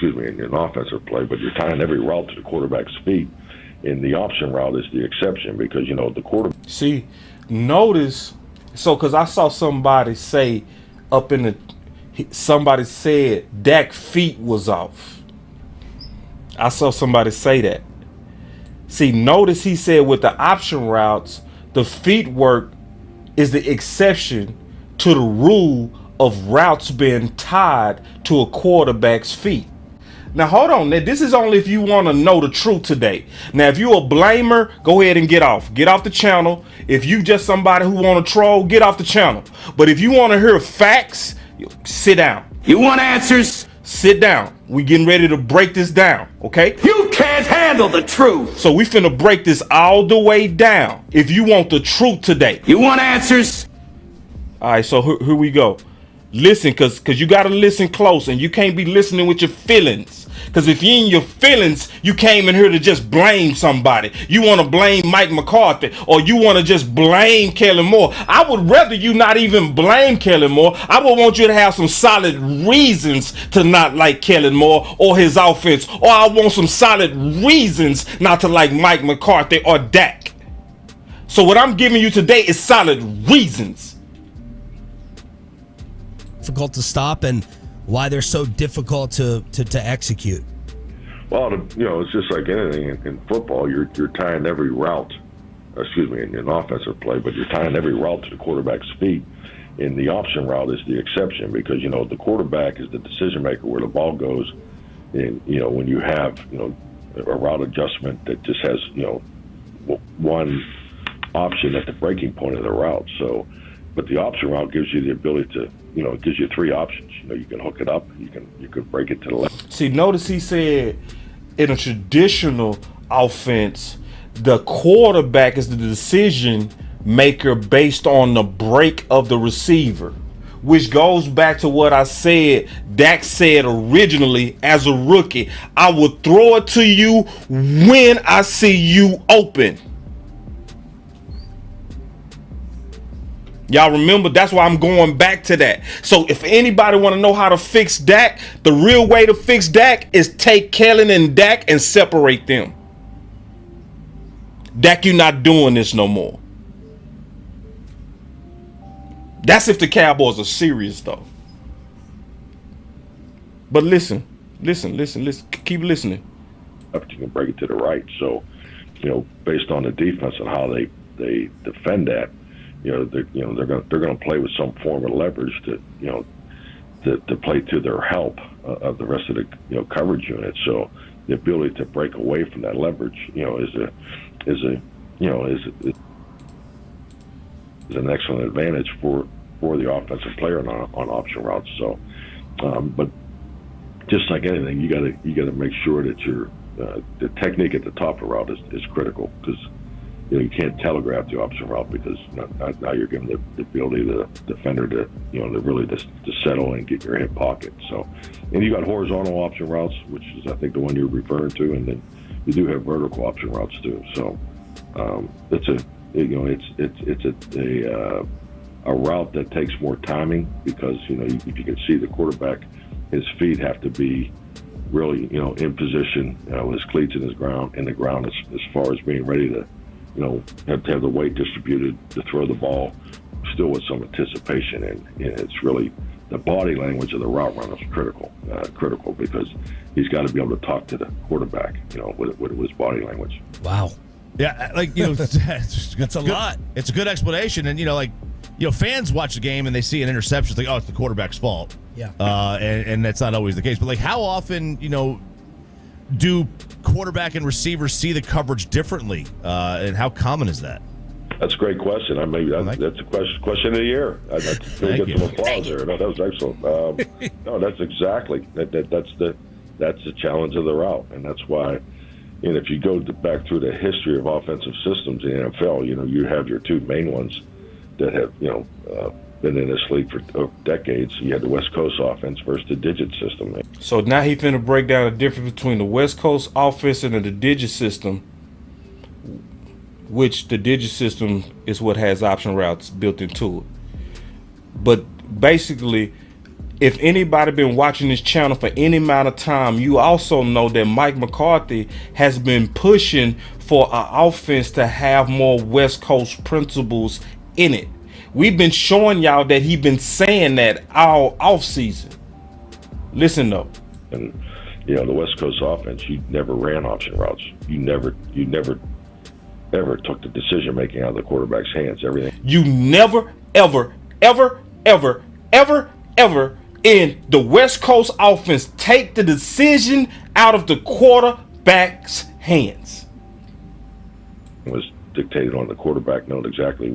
In an offensive play, but you're tying every route to the quarterback's feet. And the option route is the exception because, the quarterback. See, notice, because I saw somebody say somebody said Dak's feet was off. I saw somebody say that. See, notice he said with the option routes, the feet work is the exception to the rule of routes being tied to a quarterback's feet. Now hold on, this is only if you want to know the truth today. Now if you're a blamer, go ahead and get off the channel. If you just somebody who want to troll, get off the channel. But if you want to hear facts, sit down. You want answers? Sit down. We getting ready to break this down, okay? You can't handle the truth. So we finna break this all the way down. If you want the truth today. You want answers? All right, so here we go. Listen, because you got to listen close, and you can't be listening with your feelings. Because if you're in your feelings, you came in here to just blame somebody. You want to blame Mike McCarthy, or you want to just blame Kellen Moore. I would rather you not even blame Kellen Moore. I would want you to have some solid reasons to not like Kellen Moore or his offense. Or I want some solid reasons not to like Mike McCarthy or Dak. So what I'm giving you today is solid reasons. Difficult to stop and why they're so difficult to execute. Well, it's just like anything in football. You're tying every route, in an offensive play, but you're tying every route to the quarterback's feet. And the option route is the exception because, the quarterback is the decision maker where the ball goes. And, when you have, a route adjustment that just has, one option at the breaking point of the route. So, but the option route gives you the ability to, it gives you three options. You can hook it up, you can break it to the left. See, notice he said in a traditional offense, the quarterback is the decision maker based on the break of the receiver, which goes back to what I said. Dak said originally as a rookie, I will throw it to you when I see you open. Y'all remember? That's why I'm going back to that. So if anybody want to know how to fix Dak, the real way to fix Dak is take Kellen and Dak and separate them. Dak, you're not doing this no more. That's if the Cowboys are serious, though. But listen. Keep listening. You can break it to the right. So, based on the defense and how they defend that, they're going to play with some form of leverage to play to their help of the rest of the coverage unit. So the ability to break away from that leverage, is an excellent advantage for the offensive player on option routes. So, but just like anything, you got to make sure that the technique at the top of the route is critical because you can't telegraph the option route because now you're giving the ability to the defender to really settle and get your hip pocket. So, and you got horizontal option routes, which is I think the one you're referring to, and then you do have vertical option routes too. So it's a route that takes more timing because if you can see the quarterback, his feet have to be really in position with his cleats in the ground as far as being ready to have to have the weight distributed to throw the ball still with some anticipation, and it's really the body language of the route runner is critical because he's got to be able to talk to the quarterback with his body language. Wow. Yeah, that's a lot. It's a good explanation, and fans watch the game and they see an interception, think, oh, it's the quarterback's fault. Yeah. And that's not always the case. But how often, do quarterback and receivers see the coverage differently? And how common is that? That's a great question. That's a question of the year. That's get some applause there. No, that was excellent. No, that's exactly that's the challenge of the route, and that's why. And if you go back through the history of offensive systems in the NFL, you have your two main ones that have been in this league for decades. You had the West Coast offense versus the digit system. So now he finna break down the difference between the West Coast offense and the digit system, which the digit system is what has option routes built into it. But basically, if anybody been watching this channel for any amount of time, you also know that Mike McCarthy has been pushing for an offense to have more West Coast principles in it. We've been showing y'all that he's been saying that all off season. Listen though. And the West Coast offense, you never ran option routes. You never ever took the decision making out of the quarterback's hands. Everything. You never, ever in the West Coast offense take the decision out of the quarterback's hands. It was dictated on the quarterback knowing exactly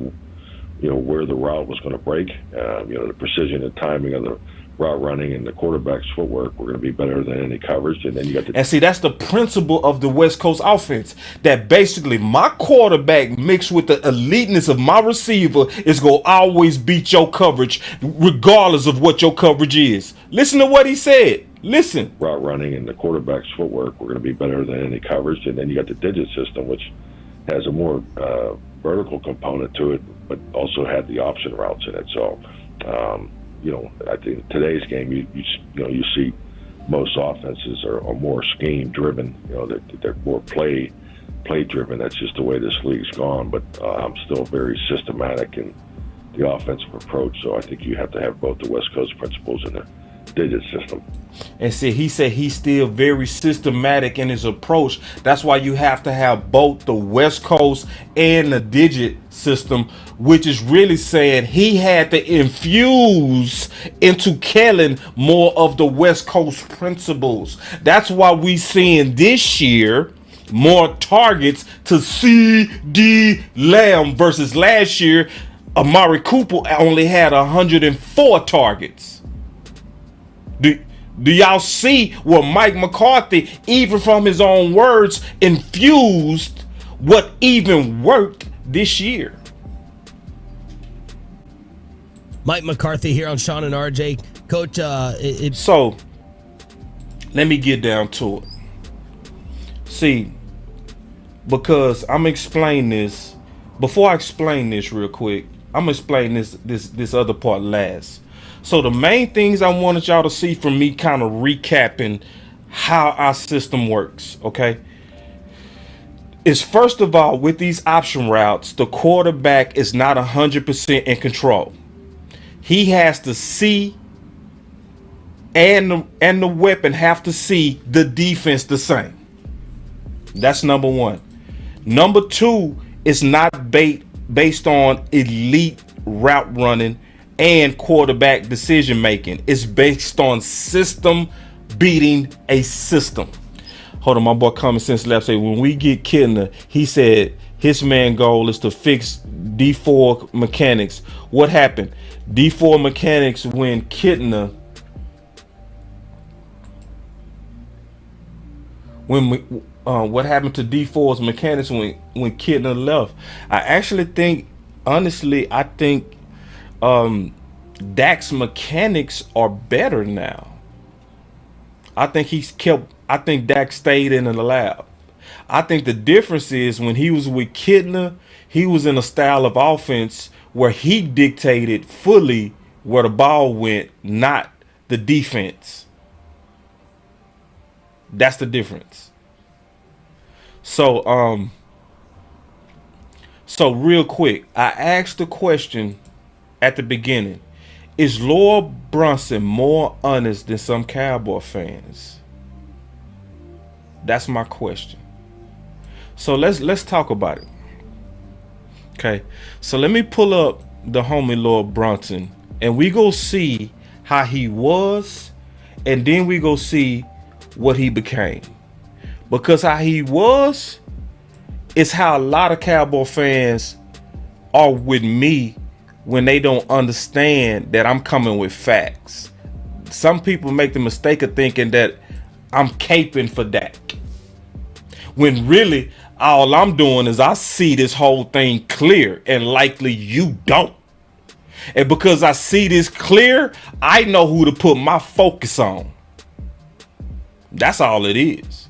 where the route was going to break. The precision and timing of the route running and the quarterback's footwork were going to be better than any coverage. And then you got and see, that's the principle of the West Coast offense, that basically my quarterback mixed with the eliteness of my receiver is going to always beat your coverage regardless of what your coverage is. Listen to what he said. Listen. Route running and the quarterback's footwork were going to be better than any coverage. And then you got the digit system, which has a more vertical component to it, but also had the option routes in it. So, I think today's game, you see most offenses are more scheme driven. They're more play driven. That's just the way this league's gone. But I'm still very systematic in the offensive approach. So I think you have to have both the West Coast principles and the digit system. And see, he said he's still very systematic in his approach. That's why you have to have both the West Coast and the digit system, which is really saying he had to infuse into Kellen more of the West Coast principles. That's why we seeing this year more targets to C.D. Lamb versus last year Amari Cooper only had 104 targets. Do y'all see where Mike McCarthy, even from his own words, infused what even worked this year? Mike McCarthy here on Sean and RJ. Coach, so let me get down to it. See, because I'm explaining this. Before I explain this real quick, I'm gonna explain this other part last. So the main things I wanted y'all to see from me kind of recapping how our system works, okay, is first of all, with these option routes, the quarterback is not 100% in control. He has to see, and the weapon have to see the defense the same. That's number one. Number two, it's not based on elite route running and quarterback decision making. It's based on system beating a system. Hold on, my boy Common Sense Lab say when we get Kittner, he said his main goal is to fix D4 mechanics. What happened? D4 mechanics when Kittner, what happened to D4's mechanics when Kittner left. I actually think, honestly, I think Dak's mechanics are better now. I think Dak stayed in the lab. I think the difference is when he was with Kittner, he was in a style of offense where he dictated fully where the ball went, not the defense. That's the difference. So real quick, I asked the question at the beginning: is Lord Brunson more honest than some Cowboy fans? That's my question. So let's talk about it. Okay, so let me pull up the homie Lord Brunson, and we go see how he was, and then we go see what he became. Because how he was is how a lot of Cowboy fans are with me when they don't understand that I'm coming with facts. Some people make the mistake of thinking that I'm caping for Dak, when really all I'm doing is I see this whole thing clear, and likely you don't. And because I see this clear, I know who to put my focus on. That's all it is.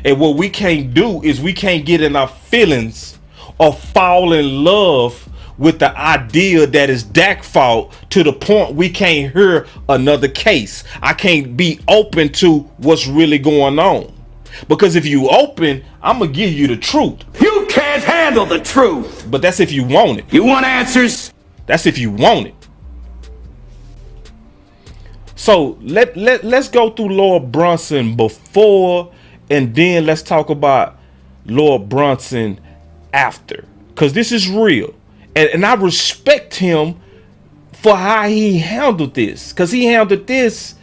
And what we can't do is we can't get in our feelings or fall in love with the idea that it's Dak's fault to the point we can't hear another case. I can't be open to what's really going on. Because if you open, I'm going to give you the truth. You can't handle the truth. But that's if you want it. You want answers? That's if you want it. So let's go through Lord Brunson before, and then let's talk about Lord Brunson after. Because this is real. And I respect him for how he handled this. Because he handled this,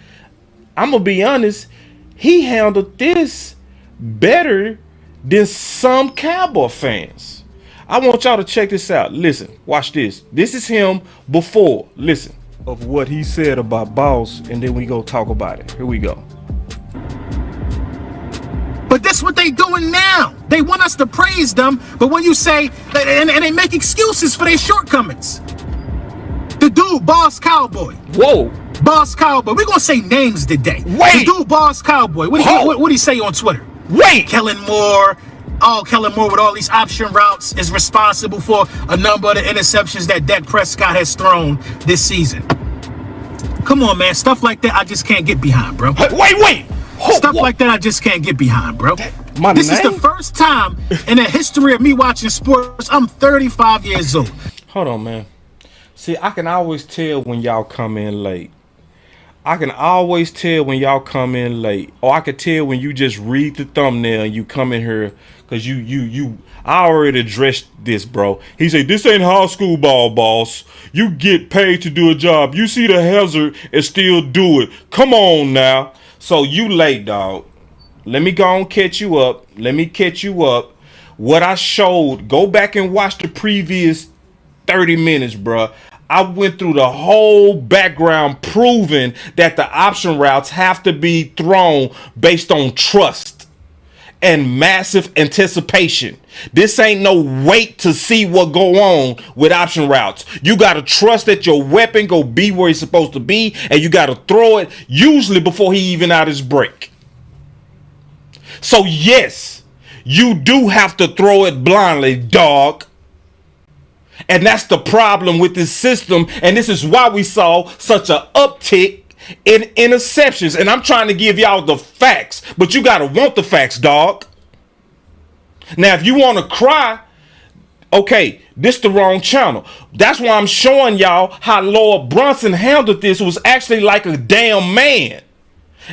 I'm going to be honest, he handled this better than some Cowboy fans. I want y'all to check this out. Listen, watch this. This is him before. Listen. Of what he said about Boss, and then we go talk about it. Here we go. But that's what they doing now. They want us to praise them, but when you say, and they make excuses for their shortcomings. The dude, Boss Cowboy. Whoa. Boss Cowboy. We're going to say names today. Wait. The dude, Boss Cowboy. What do he say on Twitter? Wait. Kellen Moore. Oh, Kellen Moore with all these option routes is responsible for a number of the interceptions that Dak Prescott has thrown this season. Come on, man. Stuff like that I just can't get behind, bro. Wait. Stuff like that I just can't get behind, bro. This is the first time in the history of me watching sports. I'm 35 years old. Hold on, man. See, I can always tell when y'all come in late. I can always tell when y'all come in late. Or I can tell when you just read the thumbnail and you come in here. Because I already addressed this, bro. He said, this ain't high school ball, boss. You get paid to do a job. You see the hazard and still do it. Come on now. So you late, dog. Let me go and catch you up. What I showed, go back and watch the previous 30 minutes, bro. I went through the whole background proving that the option routes have to be thrown based on trust and massive anticipation. This ain't no wait to see what go on with option routes. You got to trust that your weapon go be where it's supposed to be, and you got to throw it usually before he even out his break. So yes, you do have to throw it blindly, dog. And that's the problem with this system, and this is why we saw such an uptick in interceptions. And I'm trying to give y'all the facts, but you gotta want the facts, dog. Now, if you want to cry, okay, this the wrong channel. That's why I'm showing y'all how Lord Brunson handled this. Was actually like a damn man.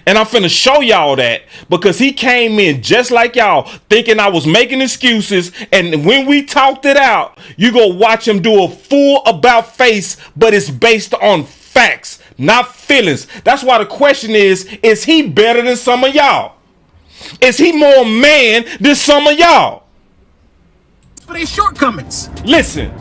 And I'm finna show y'all that, because he came in just like y'all, thinking I was making excuses. And when we talked it out, you go watch him do a full about face, but it's based on facts, not feelings. That's why the question is he better than some of y'all? Is he more man than some of y'all? For their shortcomings. Listen.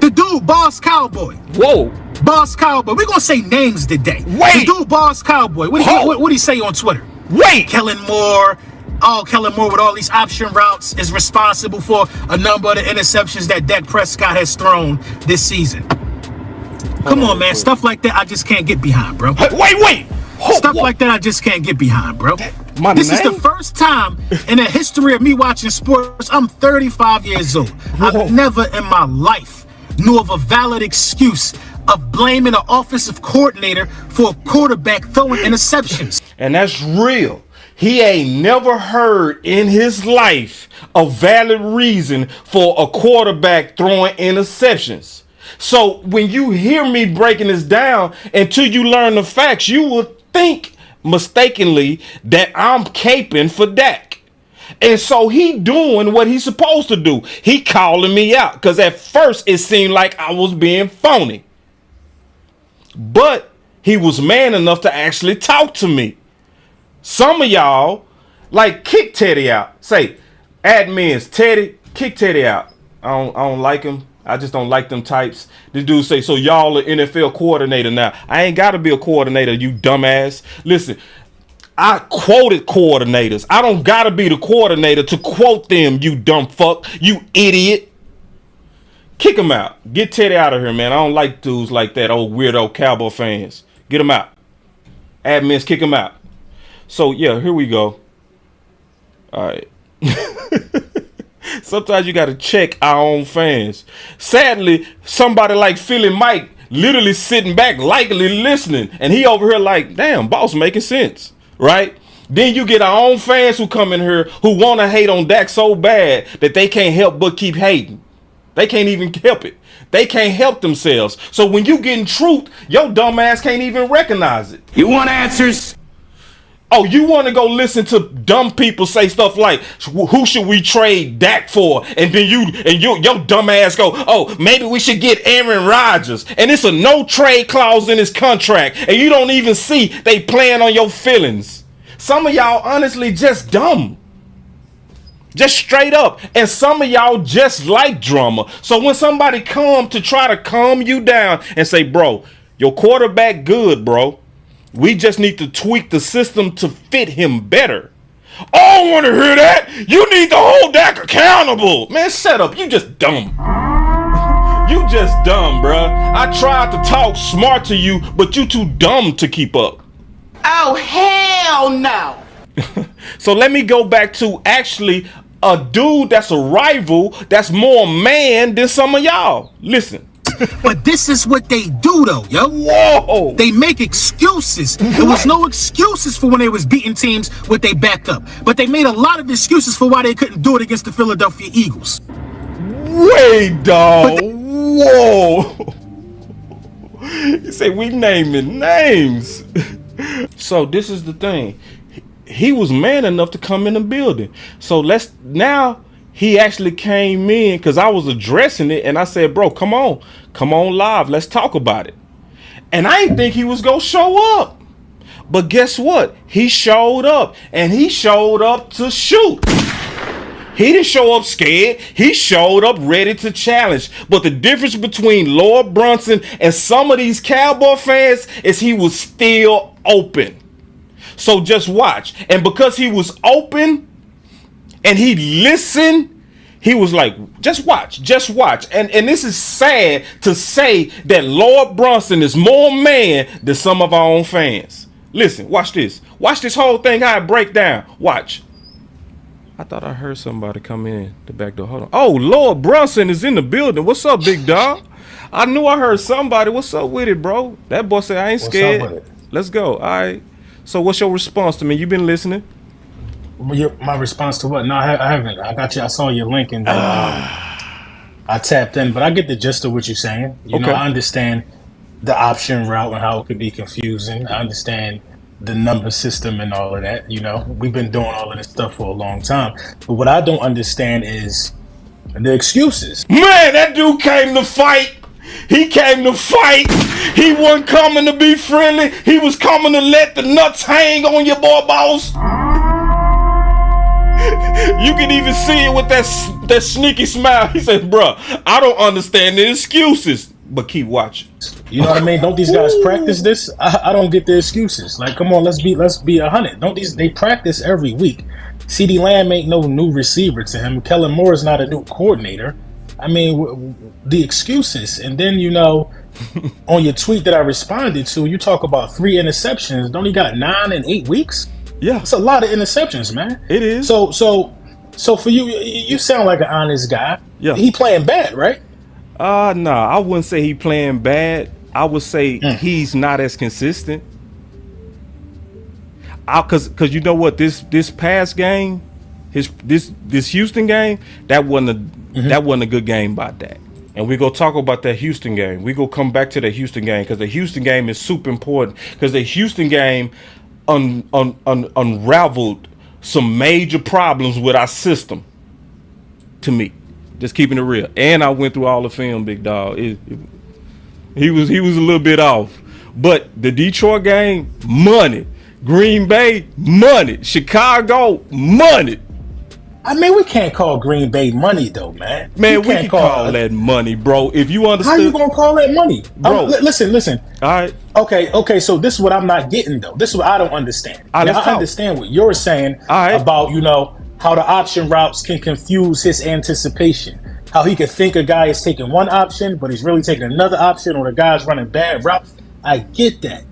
The dude, Boss Cowboy. Whoa. Boss Cowboy. We're going to say names today. Wait. The dude, Boss Cowboy. What do he say on Twitter? Wait. Kellen Moore. Kellen Moore with all these option routes is responsible for a number of the interceptions that Dak Prescott has thrown this season. Come on, man. Stuff like that I just can't get behind, bro. Wait. Stuff like that I just can't get behind, bro. This is the first time in the history of me watching sports. I'm 35 years old. I've never in my life knew of a valid excuse of blaming an offensive coordinator for a quarterback throwing interceptions. And that's real. He ain't never heard in his life a valid reason for a quarterback throwing interceptions. So when you hear me breaking this down, until you learn the facts, you will think mistakenly that I'm caping for Dak. And so he doing what he's supposed to do. He calling me out because at first it seemed like I was being phony. But he was man enough to actually talk to me. Some of y'all, like, kick Teddy out. Say, admins, Teddy, kick Teddy out. I don't like him. I just don't like them types. This dude say, so y'all are NFL coordinator now. I ain't got to be a coordinator, you dumbass. Listen, I quoted coordinators. I don't got to be the coordinator to quote them, you dumb fuck, you idiot. Kick him out. Get Teddy out of here, man. I don't like dudes like that, old weirdo Cowboy fans. Get him out. Admins, kick him out. So, yeah, here we go. All right. Sometimes you got to check our own fans. Sadly, somebody like Philly Mike literally sitting back, likely listening. And he over here like, damn, boss making sense, right? Then you get our own fans who come in here who want to hate on Dak so bad that they can't help but keep hating. They can't even help it. They can't help themselves. So when you getting truth, your dumb ass can't even recognize it. You want answers? Oh, you want to go listen to dumb people say stuff like, who should we trade Dak for? And then your dumb ass go, oh, maybe we should get Aaron Rodgers. And it's a no trade clause in his contract. And you don't even see they playing on your feelings. Some of y'all honestly just dumb. Just straight up. And some of y'all just like drama. So when somebody come to try to calm you down and say, bro, your quarterback good, bro. We just need to tweak the system to fit him better. I don't want to hear that. You need to hold Dak accountable. Man, shut up. You just dumb. You just dumb, bruh. I tried to talk smart to you, but you too dumb to keep up. Oh, hell no. So let me go back to actually a dude that's a rival that's more man than some of y'all. Listen. But this is what they do, though, yo. Whoa. They make excuses. There was no excuses for when they was beating teams with their backup. But they made a lot of excuses for why they couldn't do it against the Philadelphia Eagles. Wait, dog. Whoa. You say we naming names. So this is the thing. He was man enough to come in the building. So now he actually came in because I was addressing it and I said, bro, come on live. Let's talk about it. And I didn't think he was going to show up. But guess what? He showed up and he showed up to shoot. He didn't show up scared. He showed up ready to challenge. But the difference between Lord Brunson and some of these Cowboy fans is he was still open. So just watch. And because he was open and he listened, he was like, just watch. And this is sad to say that Lord Brunson is more man than some of our own fans. Listen, watch this. Watch this whole thing, how it break down. Watch. I thought I heard somebody come in the back door. Hold on. Oh, Lord Brunson is in the building. What's up, big dog? I knew I heard somebody. What's up with it, bro? That boy said, I ain't scared. What's up with it? Let's go. All right. So what's your response to me? You been listening? My response to what? No, I haven't. I got you. I saw your link and I tapped in, but I get the gist of what you're saying. You know, I understand the option route and how it could be confusing. I understand the number system and all of that. You know, we've been doing all of this stuff for a long time. But what I don't understand is the excuses. Man, that dude came to fight. He came to fight. He wasn't coming to be friendly. He was coming to let the nuts hang on your boy, boss. You can even see it with that sneaky smile. He said, bro, I don't understand the excuses. But keep watching. You know what I mean? Don't these guys practice this? I don't get the excuses. Like, come on, let's be 100. Don't they practice every week? CeeDee Lamb ain't no new receiver to him. Kellen Moore is not a new coordinator. I mean, the excuses. And then, on your tweet that I responded to, you talk about 3 interceptions. Don't he got 9 in 8 weeks? Yeah. It's a lot of interceptions, man. It is. So for you sound like an honest guy. Yeah. He playing bad, right? No, I wouldn't say he playing bad. I would say he's not as consistent. Cause you know what, this past game, this Houston game, that wasn't a good game by Dak. And we go talk about that Houston game. We go come back to the Houston game because the Houston game is super important because the Houston game unraveled some major problems with our system. To me, just keeping it real. And I went through all the film, big dog. He was a little bit off, but the Detroit game, money. Green Bay, money. Chicago, money. I mean, we can't call Green Bay money, though, man. Man, we can call that money, bro. If you understand. How you going to call that money? Bro. Listen. All right. Okay, so this is what I'm not getting, though. This is what I don't understand. I understand what you're saying about, how the option routes can confuse his anticipation. How he could think a guy is taking one option, but he's really taking another option, or the guy's running bad routes. I get that.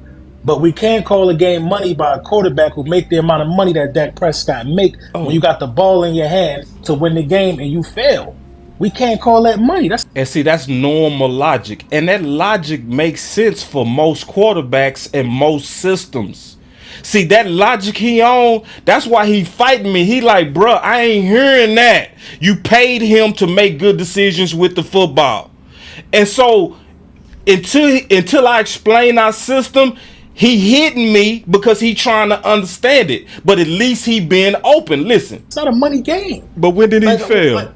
But we can't call a game money by a quarterback who make the amount of money that Dak Prescott make when you got the ball in your hand to win the game and you fail. We can't call that money. That's normal logic. And that logic makes sense for most quarterbacks and most systems. See, that logic he on, that's why he fighting me. He like, bruh, I ain't hearing that. You paid him to make good decisions with the football. And so until I explain our system, he hitting me because he trying to understand it. But at least he been open. Listen. It's not a money game. But when did he fail?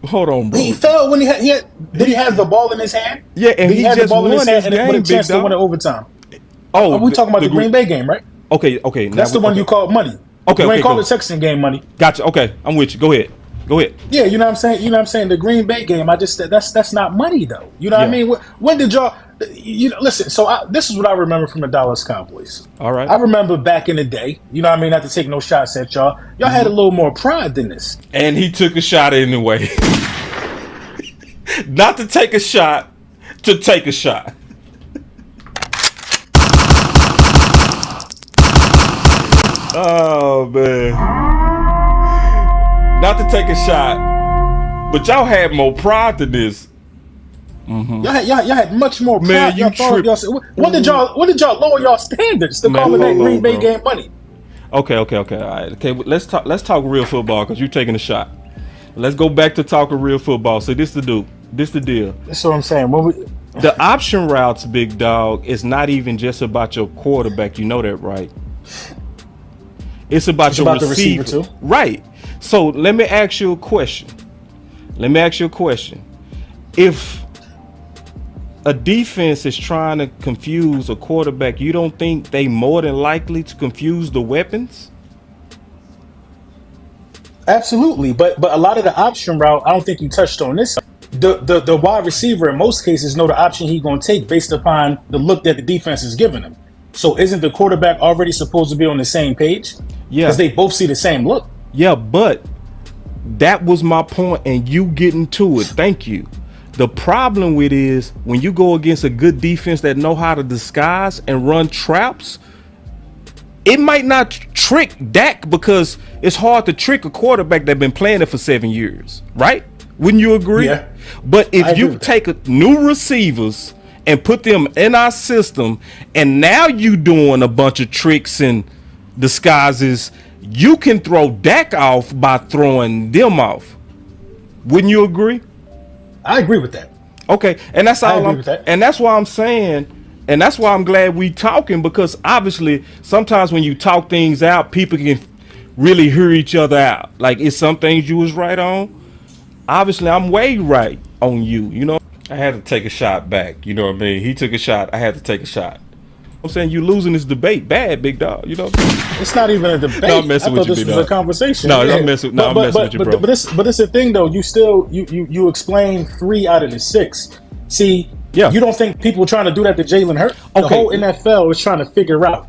Hold on, bro. He fell when did he have the ball in his hand? Yeah, and he had just the ball in his won hand this and put a chance to win it overtime. Oh, we talking about the Green Bay game, right? Okay. That's the one you called money. Okay, you ain't call the Texan game money. Gotcha. Okay, I'm with you. Go ahead. Yeah, you know what I'm saying. The Green Bay game, that's not money though. You know what I mean? When did y'all? Listen. So this is what I remember from the Dallas Cowboys. All right. I remember back in the day. You know what I mean? Not to take no shots at y'all. Y'all had a little more pride than this. And he took a shot anyway. Not to take a shot, to take a shot. Oh man. Not to take a shot, but y'all had more pride than this. Mm-hmm. Y'all had much more pride. Man, you tripped. When did y'all lower y'all standards to call it that Green Bay game money? Okay. All right. Okay, let's talk real football because you're taking a shot. Let's go back to talking real football. So this the deal. That's what I'm saying. The option routes, big dog, is not even just about your quarterback. You know that, right? It's about your receiver too. Right. So let me ask you a question. If a defense is trying to confuse a quarterback, you don't think they more than likely to confuse the weapons? Absolutely, but a lot of the option route, I don't think you touched on this. The wide receiver in most cases know the option he's going to take based upon the look that the defense is giving him. So isn't the quarterback already supposed to be on the same page? Yeah, because they both see the same look. Yeah, but that was my point, and you getting to it. Thank you. The problem with it is when you go against a good defense that know how to disguise and run traps, it might not trick Dak because it's hard to trick a quarterback that's been playing it for 7 years, right? Wouldn't you agree? Yeah. But if you take new receivers and put them in our system, and now you doing a bunch of tricks and disguises, you can throw Dak off by throwing them off. Wouldn't you agree? I agree with that. Okay, and that's all. And that's why I'm saying, and that's why I'm glad we talking, because obviously sometimes when you talk things out, people can really hear each other out. Like, it's some things you was right on. Obviously, I'm way right on you. You know, I had to take a shot back. You know what I mean? He took a shot. I had to take a shot. I'm saying you losing this debate bad, big dog. You know, it's not even a debate. No, I'm messing with you, this was a conversation. No, I'm messing with you, bro. But it's the thing, though. You still you explain 3 out of the 6. See, you don't think people trying to do that to Jalen Hurts? The whole NFL is trying to figure out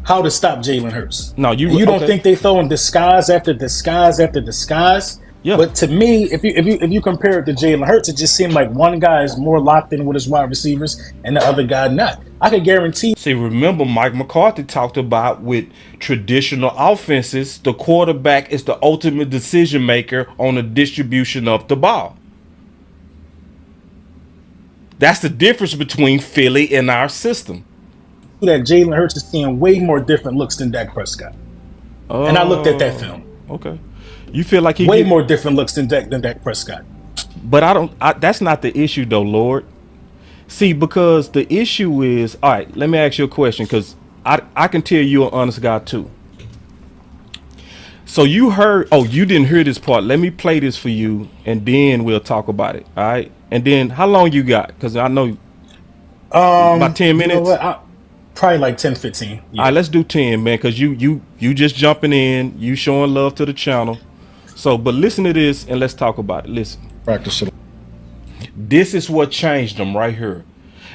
how to stop Jalen Hurts. No, you don't think they throwing disguise after disguise after disguise? Yeah. But to me, if you compare it to Jalen Hurts, it just seemed like one guy is more locked in with his wide receivers and the other guy not. I can guarantee. See, remember Mike McCarthy talked about with traditional offenses, the quarterback is the ultimate decision maker on the distribution of the ball. That's the difference between Philly and our system. That Jalen Hurts is seeing way more different looks than Dak Prescott. And I looked at that film. Okay. You feel like he way more different looks than Dak Prescott. But that's not the issue though, Lord. See, because the issue is, all right, let me ask you a question, because I can tell you're an honest guy too. So you didn't hear this part. Let me play this for you and then we'll talk about it. All right. And then how long you got? Because I know about 10 minutes. You know what? Probably like 10, 15. Yeah. All right, let's do 10, man, because you just jumping in, you showing love to the channel. So, but listen to this and let's talk about it. Listen. Practice it. This is what changed them right here.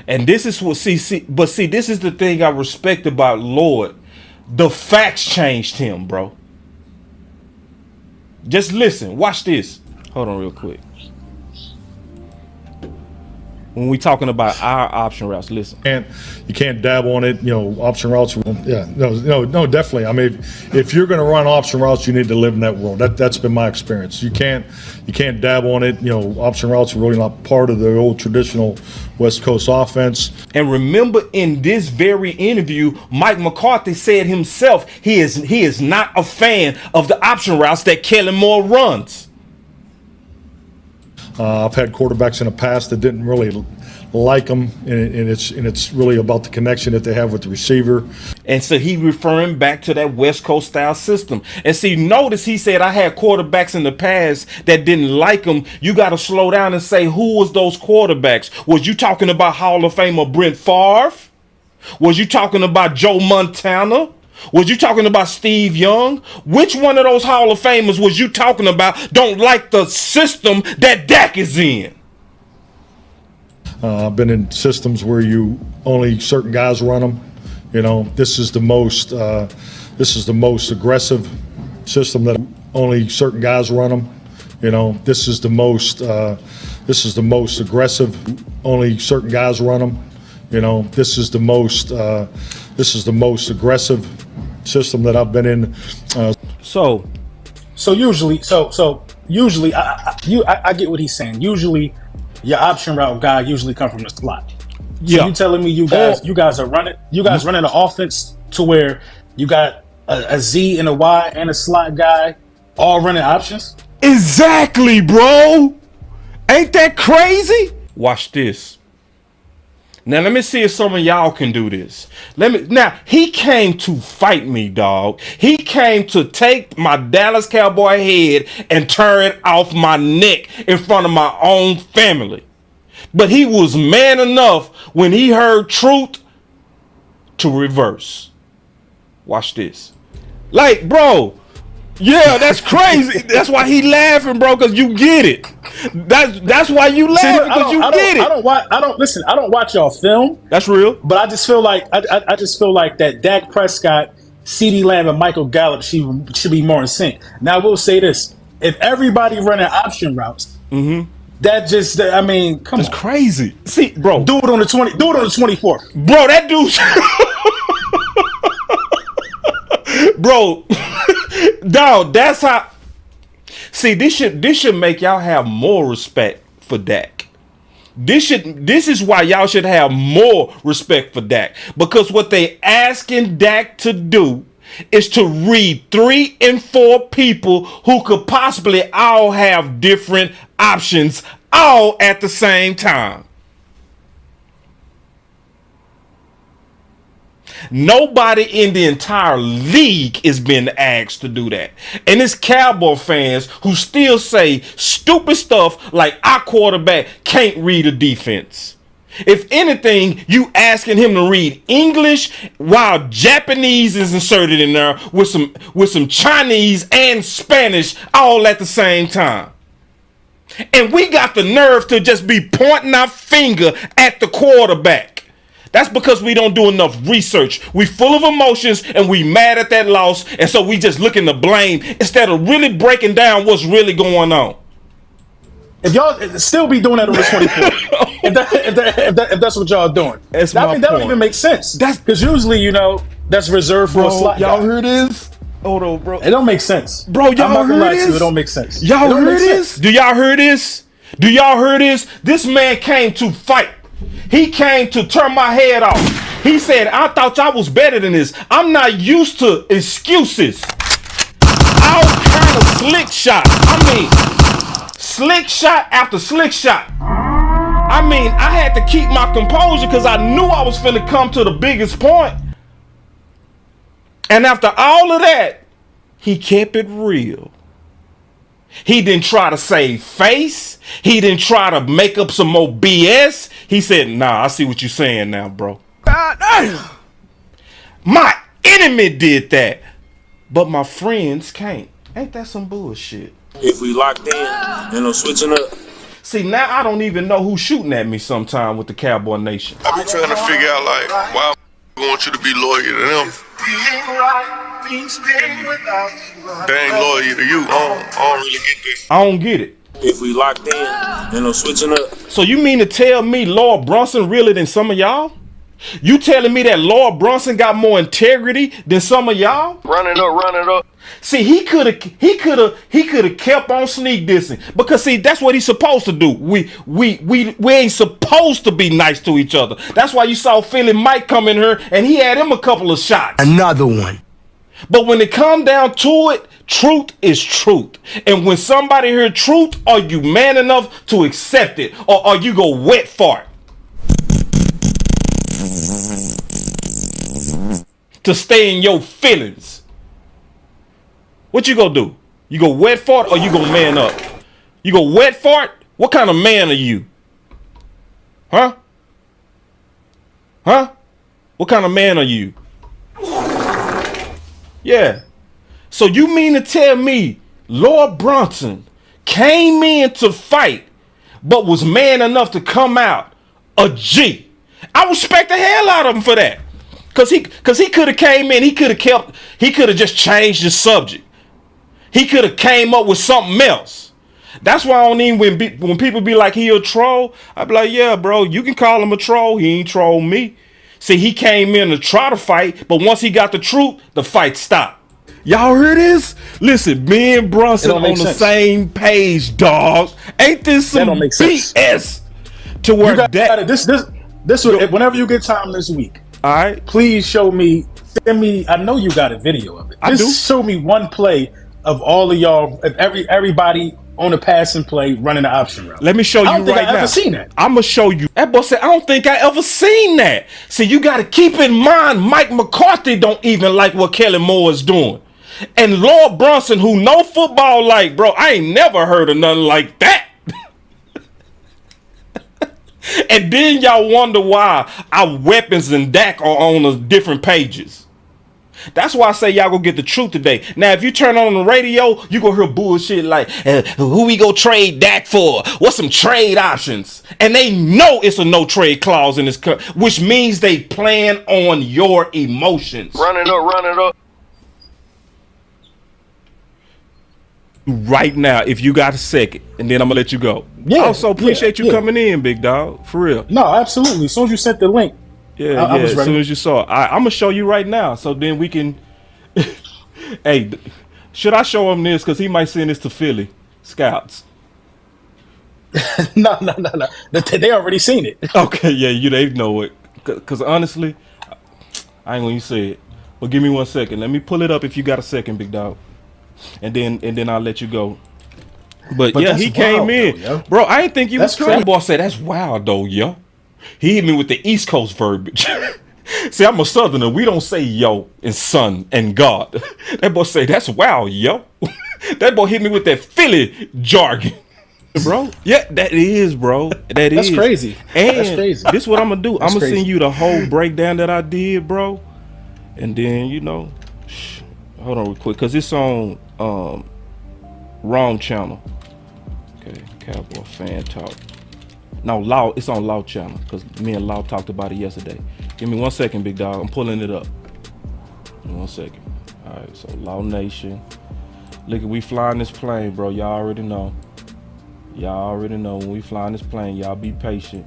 And this is what, see, this is the thing I respect about Lord. The facts changed him, bro. Just listen. Watch this. Hold on real quick. When we talking about our option routes, listen. You can't dab on it, option routes. Yeah, no, definitely. I mean, if you're going to run option routes, you need to live in that world. That's been my experience. You can't dab on it. Option routes are really not part of the old traditional West Coast offense. And remember, in this very interview, Mike McCarthy said himself he is not a fan of the option routes that Kellen Moore runs. I've had quarterbacks in the past that didn't really like them, and it's really about the connection that they have with the receiver. And so he referring back to that West Coast style system. And see, notice he said I had quarterbacks in the past that didn't like them. You got to slow down and say, who was those quarterbacks? Was you talking about Hall of Famer Brent Favre? Was you talking about Joe Montana? Was you talking about Steve Young? Which one of those Hall of Famers was you talking about don't like the system that Dak is in? I've been in systems where only certain guys run them. This is the most aggressive system that only certain guys run them. This is the most aggressive. Only certain guys run them. This is the most aggressive system that I've been in. So usually I get what he's saying. Usually your option route guy usually come from the slot. So you telling me you guys are running an offense to where you got a Z and a Y and a slot guy all running options? Exactly, bro. Ain't that crazy? Watch this. Now, let me see if some of y'all can do this. Now, he came to fight me, dog. He came to take my Dallas Cowboy head and turn it off my neck in front of my own family. But he was man enough when he heard truth to reverse. Watch this. Like, bro, yeah, that's crazy. That's why he laughing, bro, because you get it. That's why you laughing, because you get it. I don't watch y'all film. That's real. But I just feel like that Dak Prescott, CeeDee Lamb, and Michael Gallup should be more in sync. Now I will say this: if everybody running option routes, that just come on. That's crazy. See, bro, do it on the 24th. Bro, that dude bro, dog, that's how. See, this should make y'all have more respect for Dak. This is why y'all should have more respect for Dak, because what they asking Dak to do is to read 3 and 4 people who could possibly all have different options all at the same time. Nobody in the entire league is being asked to do that. And it's Cowboy fans who still say stupid stuff like our quarterback can't read a defense. If anything, you asking him to read English while Japanese is inserted in there with some Chinese and Spanish all at the same time. And we got the nerve to just be pointing our finger at the quarterback. That's because we don't do enough research. We full of emotions and we mad at that loss, and so we just looking to blame instead of really breaking down what's really going on. If y'all still be doing that over 24, if that's what y'all doing, that don't even make sense. That's because usually, that's reserved for a slot. Y'all guy. hear this? Hold on, bro. It don't make sense, bro. Y'all heard this? It don't make sense. Y'all heard this? Do y'all hear this? Do y'all hear this? This man came to fight. He came to turn my head off. He said, I thought y'all was better than this. I'm not used to excuses. All kind of slick shot. Slick shot after slick shot. I had to keep my composure because I knew I was finna come to the biggest point. And after all of that, he kept it real. He didn't try to save face. He didn't try to make up some more BS. He said, nah, I see what you're saying now, bro. My enemy did that, but my friends can't. Ain't that some bullshit? If we locked in, no switching up. See, now I don't even know who's shooting at me sometime with the Cowboy Nation. I be trying to figure out, why I want you to be loyal to them. They ain't loyal to you. I don't really get this. I don't get it. If we locked in, no switching up. So you mean to tell me Lord Brunson realer than some of y'all? You telling me that Lord Brunson got more integrity than some of y'all? Run it up. See, he could have kept on sneak dissing because see, that's what he's supposed to do. We ain't supposed to be nice to each other. That's why you saw Philly Mike come in here and he had him a couple of shots. Another one. But when it come down to it, truth is truth. And when somebody hear truth, are you man enough to accept it, or are you go wet fart? To stay in your feelings. What you gonna do? You go wet fart or you gonna man up? You go wet fart? What kind of man are you? Huh? What kind of man are you? Yeah. So you mean to tell me Lord Brunson came in to fight but was man enough to come out a G? I respect the hell out of him for that. Cause he could have came in, he could have just changed the subject. He could have came up with something else. That's why I don't even when people be like he a troll, I be like, yeah, bro, you can call him a troll. He ain't troll me. See, he came in to try to fight, but once he got the truth, the fight stopped. Y'all hear this? Listen, me and Brunson on the same page, dog. Ain't this some BS? To where this whenever you get time this week. All right. Please send me. I know you got a video of it. Just show me one play of all of y'all, of everybody on a passing play running the option route. Let me show you right now. I don't think I ever seen that. I'm gonna show you. That boy said, I don't think I ever seen that. See, you got to keep in mind, Mike McCarthy don't even like what Kellen Moore is doing, and Lord Brunson, who know football, like, bro, I ain't never heard of nothing like that. And then y'all wonder why our weapons and Dak are on the different pages. That's why I say y'all go get the truth today. Now, if you turn on the radio, you gonna hear bullshit like, who we go trade Dak for? What's some trade options? And they know it's a no trade clause in this, which means they plan on your emotions. Run it up. Right now, if you got a second, and then I'm gonna let you go. Yeah, I also appreciate you coming in, big dog, for real. No, absolutely. As soon as you sent the link, I was ready. As soon as you saw it, I'm gonna show you right now, so then we can. Hey, should I show him this? Because he might send this to Philly scouts. No. They already seen it. Okay, yeah, they know it. Because honestly, I ain't gonna say it. But give me 1 second. Let me pull it up if you got a second, big dog. And then I'll let you go. But yeah, he came in. Though, bro, I didn't think you was crazy. Boy said, that's wild though, yo. He hit me with the East Coast verbiage. See, I'm a Southerner. We don't say yo and son and God. That boy say, that's wild, yo. That boy hit me with that Philly jargon. Bro, yeah, that is, bro. That's crazy. And that's crazy. This is what I'm gonna do. I'm gonna send you the whole breakdown that I did, bro. And then, hold on real quick, because it's on wrong channel. Okay, Cowboy fan talk. No, Law. It's on Law channel because me and Law talked about it yesterday. Give me 1 second, big dog. I'm pulling it up. 1 second. All right, so Law Nation. Look, we flying this plane, bro. Y'all already know. Y'all already know when we flying this plane. Y'all be patient.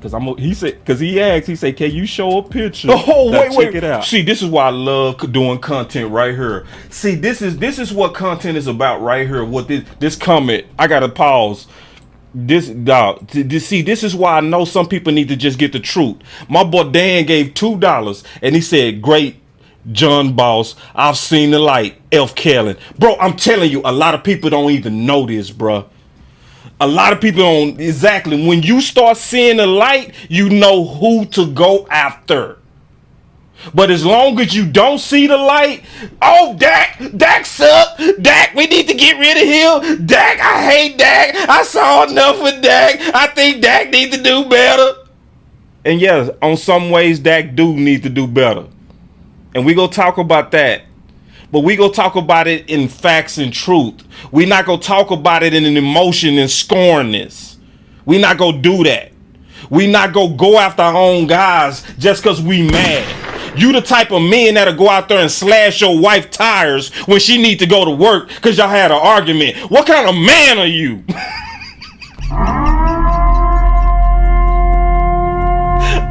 He said, can you show a picture? Oh, now, wait. Check it out. See, this is why I love doing content right here. See, this is what content is about right here. What this comment, I gotta pause. This is why I know some people need to just get the truth. My boy Dan gave $2 and he said, "Great, John Boss. I've seen the light, F. Kellen." Bro, I'm telling you, a lot of people don't even know this, bro. A lot of people don't. Exactly. When you start seeing the light, you know who to go after. But as long as you don't see the light, oh, Dak's up. Dak, we need to get rid of him. Dak, I hate Dak. I saw enough of Dak. I think Dak needs to do better. And yes, on some ways, Dak do need to do better. And we gonna talk about that. But we gonna talk about it in facts and truth. We not gonna talk about it in an emotion and scornness. We not gonna do that. We not gonna go after our own guys just because we mad. You the type of men that'll go out there and slash your wife tires when she need to go to work because y'all had an argument. What kind of man are you?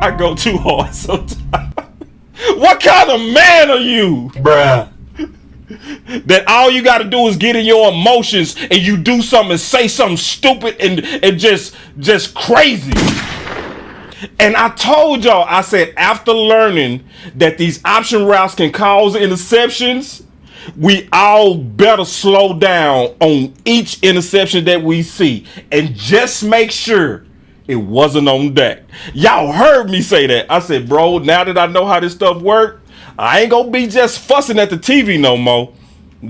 I go too hard sometimes. What kind of man are you? Bruh. That all you got to do is get in your emotions and you do something and say something stupid and just crazy. And I told y'all, I said, after learning that these option routes can cause interceptions, we all better slow down on each interception that we see and just make sure it wasn't on Dak. Y'all heard me say that. I said, bro, now that I know how this stuff works, I ain't gonna be just fussing at the TV no more.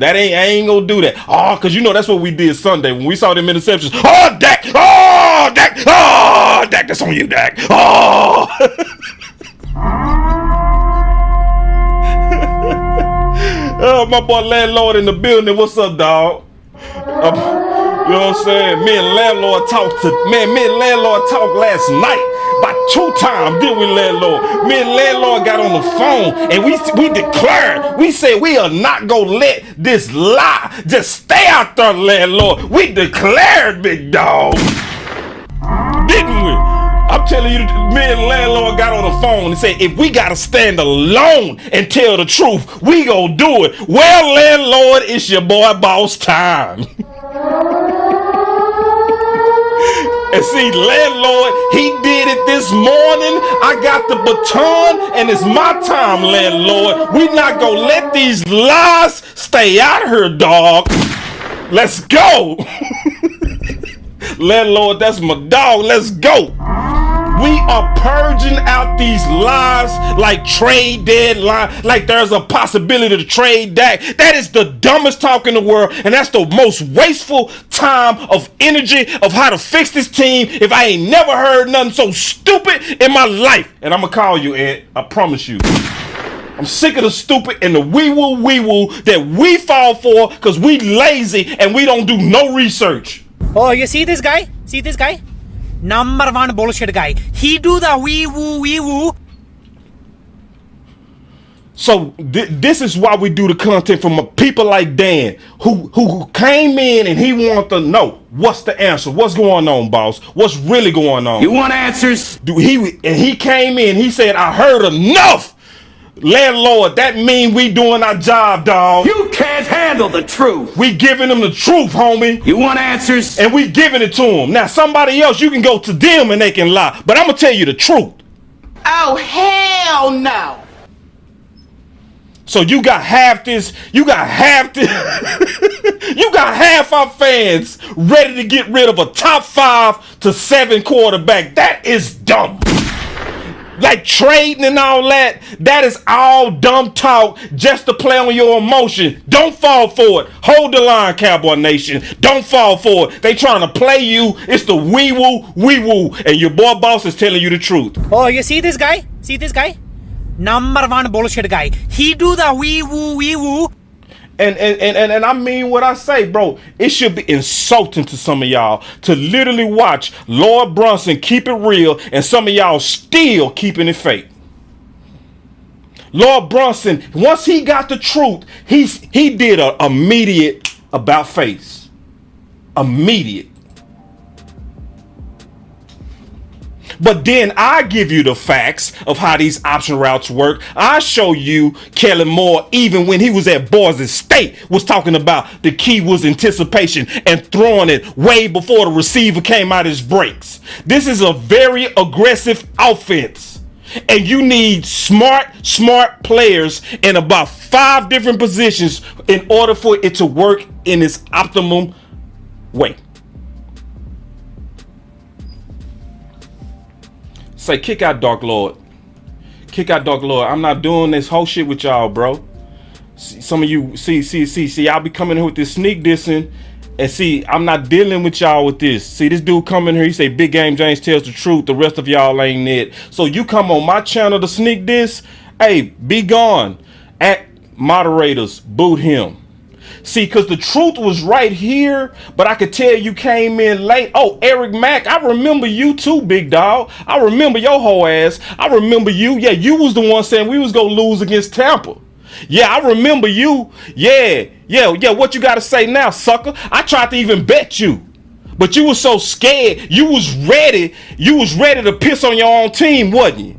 I ain't gonna do that. Oh, cause you know that's what we did Sunday when we saw them interceptions. Oh, Dak! Oh, Dak! Oh, Dak! That's on you, Dak! Oh! Oh, my boy Landlord in the building. What's up, dog? You know what I'm saying? Me and Landlord talked last night. About 2 times, didn't we, Landlord? Me and Landlord got on the phone and we declared. We said we are not gonna let this lie just stay out there, Landlord. We declared, big dog. Didn't we? I'm telling you, me and Landlord got on the phone and said, if we gotta stand alone and tell the truth, we gonna do it. Well, Landlord, it's your boy Boss time. And see, Landlord, he did it this morning. I got the baton, and it's my time, Landlord. We not gonna let these lies stay out here, dog. Let's go. Landlord, that's my dog. Let's go. We are purging out these lies like trade deadline, like there's a possibility to trade Dak. That is the dumbest talk in the world, and that's the most wasteful time of energy of how to fix this team if I ain't never heard nothing so stupid in my life. And I'm going to call you, Ed. I promise you. I'm sick of the stupid and the wee-woo that we fall for because we lazy and we don't do no research. Oh, you see this guy? See this guy? Number 1 bullshit guy. He do the wee woo. So this is why we do the content from people like Dan, who came in and he wanted to know what's the answer, what's going on, boss, what's really going on. You want answers? He came in, he said, I heard enough. Landlord, that mean we doing our job, dog. You can't handle the truth. We giving them the truth, homie. You want answers? And we giving it to them. Now, somebody else, you can go to them and they can lie. But I'm going to tell you the truth. Oh, hell no. So you got half this, you got half our fans ready to get rid of a top 5 to 7 quarterback. That is dumb. Like trading and all that, that is all dumb talk just to play on your emotion. Don't fall for it. Hold the line, Cowboy Nation. Don't fall for it. They trying to play you. It's the wee woo. And your boy Boss is telling you the truth. Oh, you see this guy? See this guy? Number 1 bullshit guy. He do the wee woo. And I mean what I say, bro. It should be insulting to some of y'all to literally watch Lord Brunson keep it real and some of y'all still keeping it fake. Lord Brunson, once he got the truth, he did a immediate about face. Immediate. But then I give you the facts of how these option routes work. I show you Kellen Moore, even when he was at Boise State, was talking about the key was anticipation and throwing it way before the receiver came out his breaks. This is a very aggressive offense. And you need smart players in about 5 different positions in order for it to work in its optimum way. Say, kick out Dark Lord. Kick out Dark Lord. I'm not doing this whole shit with y'all, bro. Some of you, see, y'all be coming here with this sneak dissing. And see, I'm not dealing with y'all with this. See, this dude come in here, he say, Big Game James tells the truth. The rest of y'all ain't it. So you come on my channel to sneak this. Hey, be gone. At moderators, boot him. See, because the truth was right here, but I could tell you came in late. Oh, Eric Mack, I remember you too, big dog. I remember your whole ass. I remember you. Yeah, you was the one saying we was going to lose against Tampa. Yeah, I remember you. Yeah. What you got to say now, sucker? I tried to even bet you, but you was so scared. You was ready. You was ready to piss on your own team, wasn't you?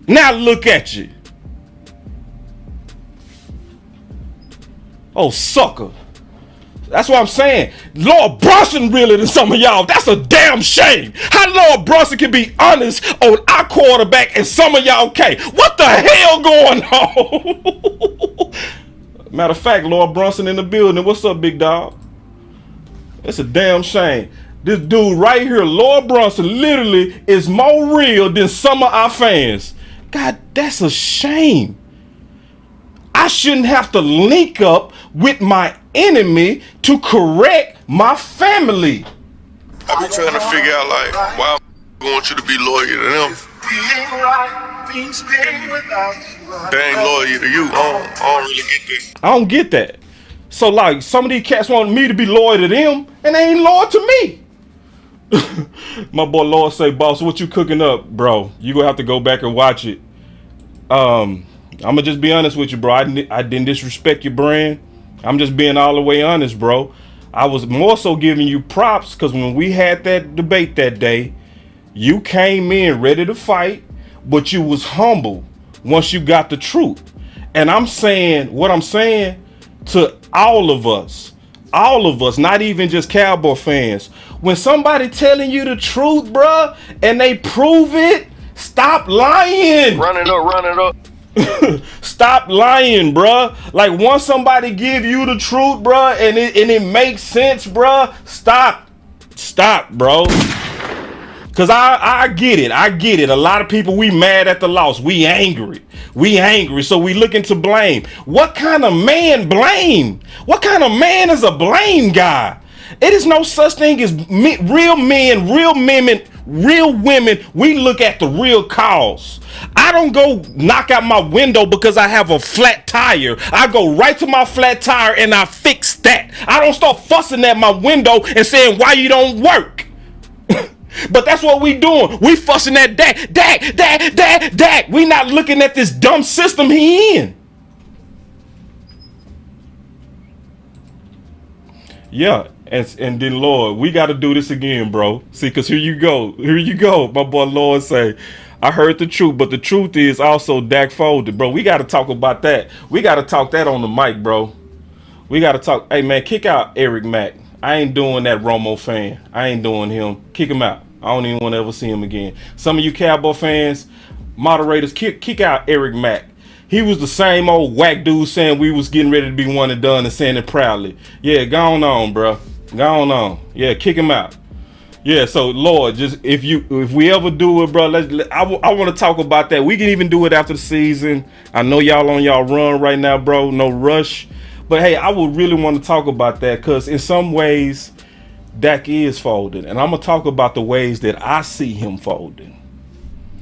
Now look at you. Oh, sucker. That's what I'm saying. Lord Brunson realer than some of y'all. That's a damn shame. How Lord Brunson can be honest on our quarterback and some of y'all can't. What the hell going on? Matter of fact, Lord Brunson in the building. What's up, big dog? It's a damn shame. This dude right here, Lord Brunson, literally is more real than some of our fans. God, that's a shame. I shouldn't have to link up with my enemy to correct my family. I've been trying to figure out, like, why I want you to be loyal to them. They ain't loyal to you. I don't really get that. I don't get that. So, like, some of these cats want me to be loyal to them, and they ain't loyal to me. My boy Lord say, boss, what you cooking up, bro? You gonna have to go back and watch it. I'm gonna just be honest with you, bro. I didn't disrespect your brand. I'm just being all the way honest, bro. I was more so giving you props because when we had that debate that day, you came in ready to fight, but you was humble once you got the truth. And I'm saying what I'm saying to all of us, not even just Cowboy fans. When somebody telling you the truth, bro, and they prove it, stop lying. Run it up. Stop lying, bruh. Like, once somebody give you the truth, bruh, and it makes sense, bruh, stop, bro. Cause I get it. A lot of people, we mad at the loss. We angry. So we looking to blame. What kind of man blame? What kind of man is a blame guy? It is no such thing as real men, real women. We look at the real cause. I don't go knock out my window because I have a flat tire. I go right to my flat tire and I fix that. I don't start fussing at my window and saying why you don't work. But that's what we doing. We fussing at Dak. We not looking at this dumb system he in. Yeah. And then, Lord, we got to do this again, bro. See, because here you go. My boy Lord say, I heard the truth, but the truth is also Dak folded, bro. We got to talk about that. We got to talk that on the mic, bro. We got to talk. Hey, man, kick out Eric Mack. I ain't doing that Romo fan. I ain't doing him. Kick him out. I don't even want to ever see him again. Some of you Cowboy fans, moderators, kick out Eric Mack. He was the same old whack dude saying we was getting ready to be one and done and saying it proudly. Yeah, go on, bro. Go on. Yeah, kick him out. Yeah, so Lord, just if we ever do it, bro, I want to talk about that. We can even do it after the season. I know y'all on y'all run right now, bro. No rush. But hey, I would really want to talk about that because in some ways, Dak is folding. And I'm going to talk about the ways that I see him folding.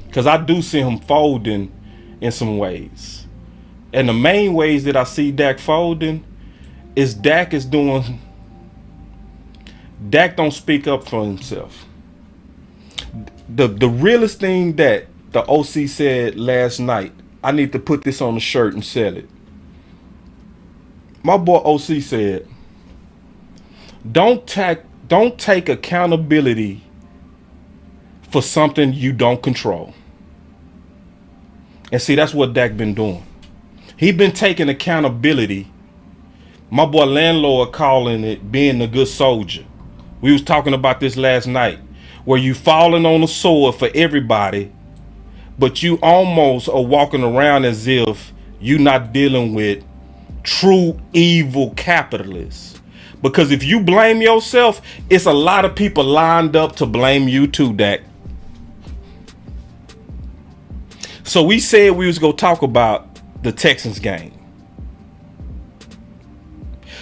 Because I do see him folding in some ways. And the main ways that I see Dak folding is Dak don't speak up for himself. The realest thing that the OC said last night. I need to put this on a shirt and sell it. My boy OC said, don't take accountability for something you don't control. And see, that's what Dak been doing. He been taking accountability. My boy Landlord calling it being a good soldier. We was talking about this last night, where you falling on the sword for everybody, but you almost are walking around as if you not dealing with true evil capitalists. Because if you blame yourself, it's a lot of people lined up to blame you too, Dak. So we said we was going to talk about the Texans game.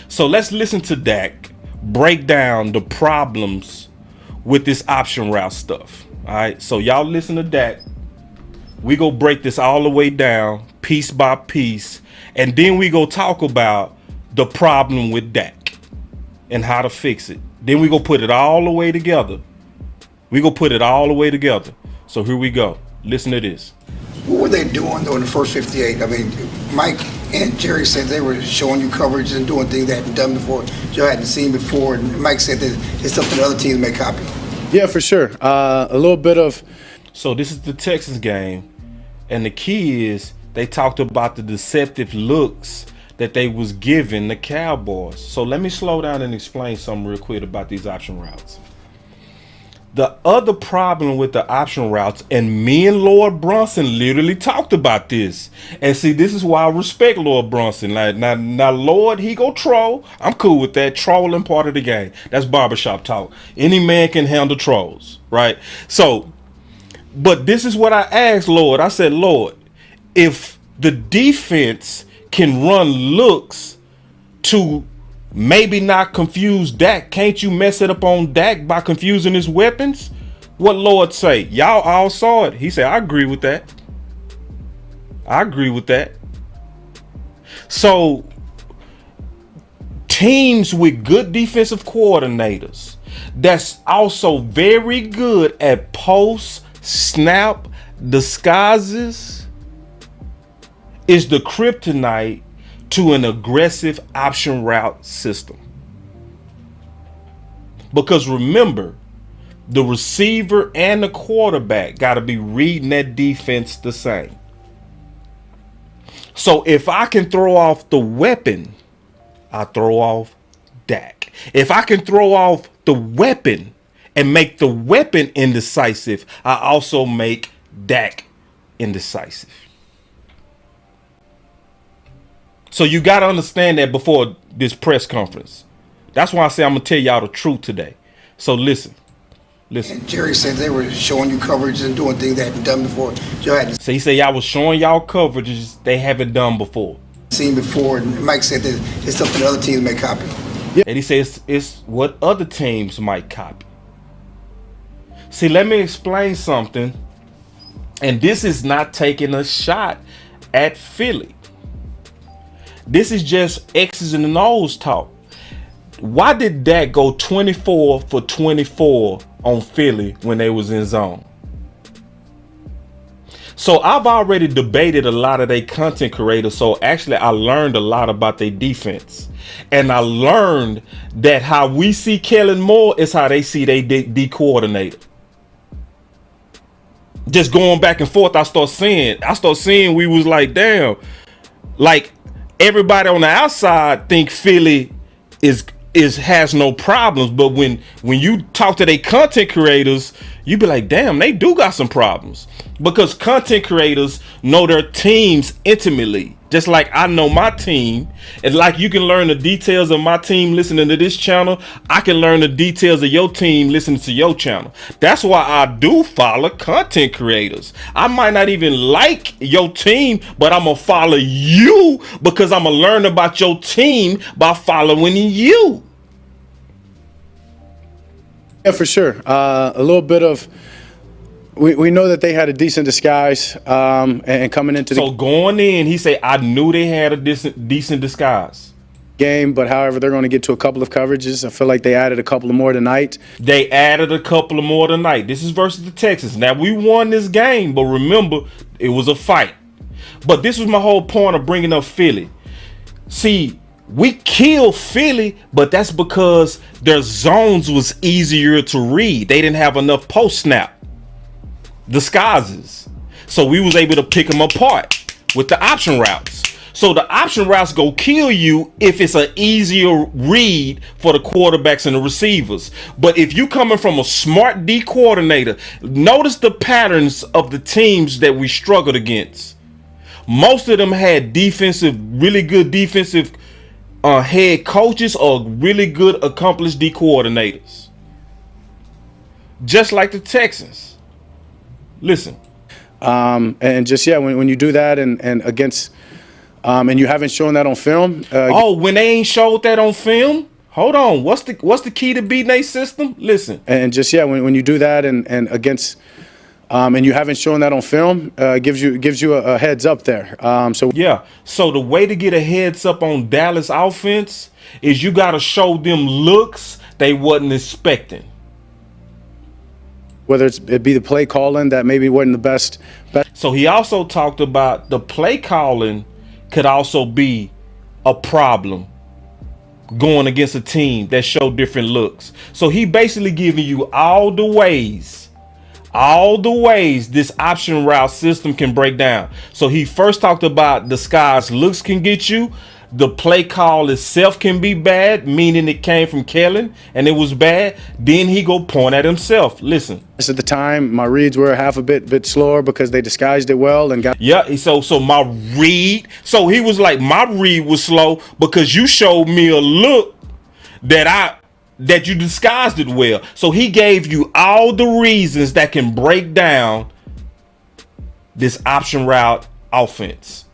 So let's listen to Dak break down the problems with this option route stuff. All right, so y'all listen to Dak. We go break this all the way down, piece by piece, and then we go talk about the problem with Dak and how to fix it. Then we go put it all the way together. So here we go. Listen to this. What were they doing during the first 58? I mean, Mike and Jerry said they were showing you coverage and doing things they hadn't done before, Joe hadn't seen before, and Mike said that it's something other teams may copy. Yeah, for sure. A little bit of... So this is the Texans game, and the key is they talked about the deceptive looks that they was giving the Cowboys. So let me slow down and explain something real quick about these option routes. The other problem with the option routes, and me and Lord Brunson literally talked about this. And see, this is why I respect Lord Brunson. Like, now Lord, he go troll. I'm cool with that. Trolling part of the game. That's barbershop talk. Any man can handle trolls, right? So, but this is what I asked Lord. I said, Lord, if the defense can run looks to maybe not confuse Dak, can't you mess it up on Dak by confusing his weapons? What Lord say? Y'all all saw it. He said, I agree with that. So teams with good defensive coordinators that's also very good at post snap disguises is the kryptonite to an aggressive option route system. Because remember, the receiver and the quarterback got to be reading that defense the same. So if I can throw off the weapon, I throw off Dak. If I can throw off the weapon and make the weapon indecisive, I also make Dak indecisive. So you got to understand that before this press conference. That's why I say I'm going to tell y'all the truth today. So listen. And Jerry said they were showing you coverage and doing things they hadn't done before, Joe hadn't So he said y'all was showing y'all coverages they haven't done before. seen before, and Mike said that it's something other teams may copy. And he says it's what other teams might copy. See, let me explain something. And this is not taking a shot at Philly. This is just X's and O's talk. Why did Dak go 24 for 24 on Philly when they was in zone? So I've already debated a lot of their content creators. So actually I learned a lot about their defense. And I learned that how we see Kellen Moore is how they see their D coordinator. Just going back and forth, I start seeing we was like, damn, like everybody on the outside think Philly has no problems, but when you talk to their content creators, you be like, damn, they do got some problems. Because content creators know their teams intimately, just like I know my team. And like you can learn the details of my team listening to this channel, I can learn the details of your team listening to your channel. That's why I do follow content creators. I might not even like your team, but I'm gonna follow you because I'm gonna learn about your team by following you. Yeah, for sure. A little bit of... We know that they had a decent disguise and coming into the... So going in, he said, I knew they had a decent disguise. game, but however, they're going to get to a couple of coverages. I feel like they added a couple of more tonight. They added a couple of more tonight. This is versus the Texans. Now, we won this game, but remember, it was a fight. But this was my whole point of bringing up Philly. See, we killed Philly, but that's because their zones was easier to read. They didn't have enough post-snap disguises. So we was able to pick them apart with the option routes. So the option routes go kill you if it's an easier read for the quarterbacks and the receivers. But if you coming from a smart D coordinator, notice the patterns of the teams that we struggled against. Most of them had really good defensive head coaches or really good accomplished D coordinators. Just like the Texans. Listen. And just, when you do that and against... and you haven't shown that on film. When they ain't showed that on film, hold on. What's the key to beating a system? Listen. And just when you do that and against, and you haven't shown that on film, gives you a heads up there. So the way to get a heads up on Dallas offense is you got to show them looks they wasn't expecting. Whether it be the play calling that maybe wasn't the best. So he also talked about the play calling could also be a problem going against a team that show different looks. So he basically giving you all the ways this option route system can break down. So he first talked about disguised looks can get you. The play call itself can be bad, meaning it came from Kellen and it was bad. Then he go point at himself. Listen. At the time, my reads were half a bit slower because they disguised it well and got. Yeah. So my read. So he was like, my read was slow because you showed me a look that you disguised it well. So he gave you all the reasons that can break down this option route offense.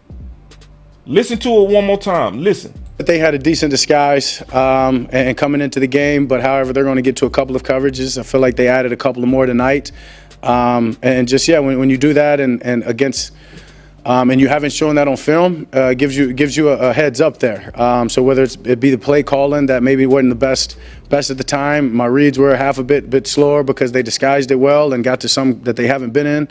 Listen to it one more time. Listen. But they had a decent disguise and coming into the game, but however, they're going to get to a couple of coverages. I feel like they added a couple of more tonight. And just, when you do that and against, and you haven't shown that on film, gives you a heads up there. So whether it be the play calling that maybe wasn't the best at the time, my reads were half a bit slower because they disguised it well and got to some that they haven't been in.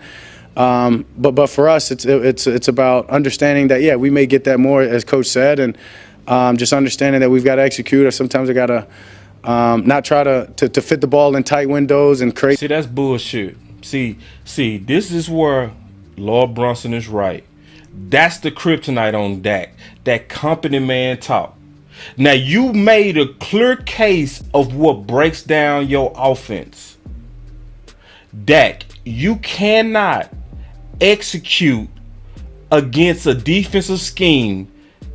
But for us, it's about understanding that we may get that more, as Coach said, and just understanding that we've got to execute. Or sometimes we got to not try to fit the ball in tight windows and create. See, that's bullshit. See, this is where Lord Brunson is right. That's the kryptonite on Dak. That company man talk. Now you made a clear case of what breaks down your offense. Dak, you cannot execute against a defensive scheme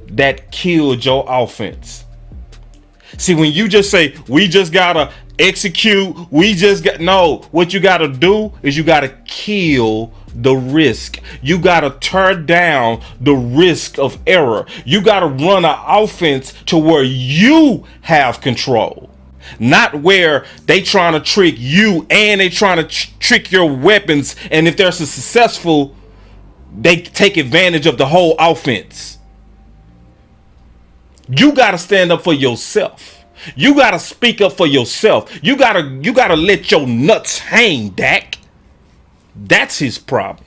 that killed your offense. See, when you just say we just gotta execute, what you gotta do is you gotta kill the risk. You gotta tear down the risk of error. You gotta run an offense to where you have control. Not where they trying to trick you and they trying to trick your weapons, and if they're successful, they take advantage of the whole offense. You got to stand up for yourself. You got to speak up for yourself. You got to let your nuts hang, Dak. That's his problem.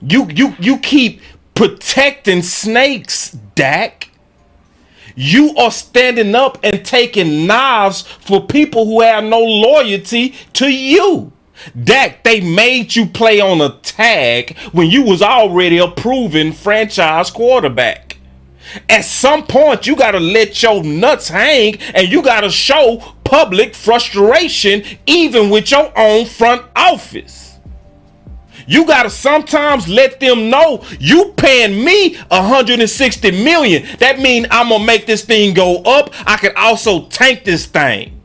You keep protecting snakes, Dak. You are standing up and taking knives for people who have no loyalty to you. Dak, they made you play on a tag when you was already a proven franchise quarterback. At some point, you got to let your nuts hang and you got to show public frustration even with your own front office. You gotta sometimes let them know you paying me $160 million. That means I'm gonna make this thing go up. I can also tank this thing.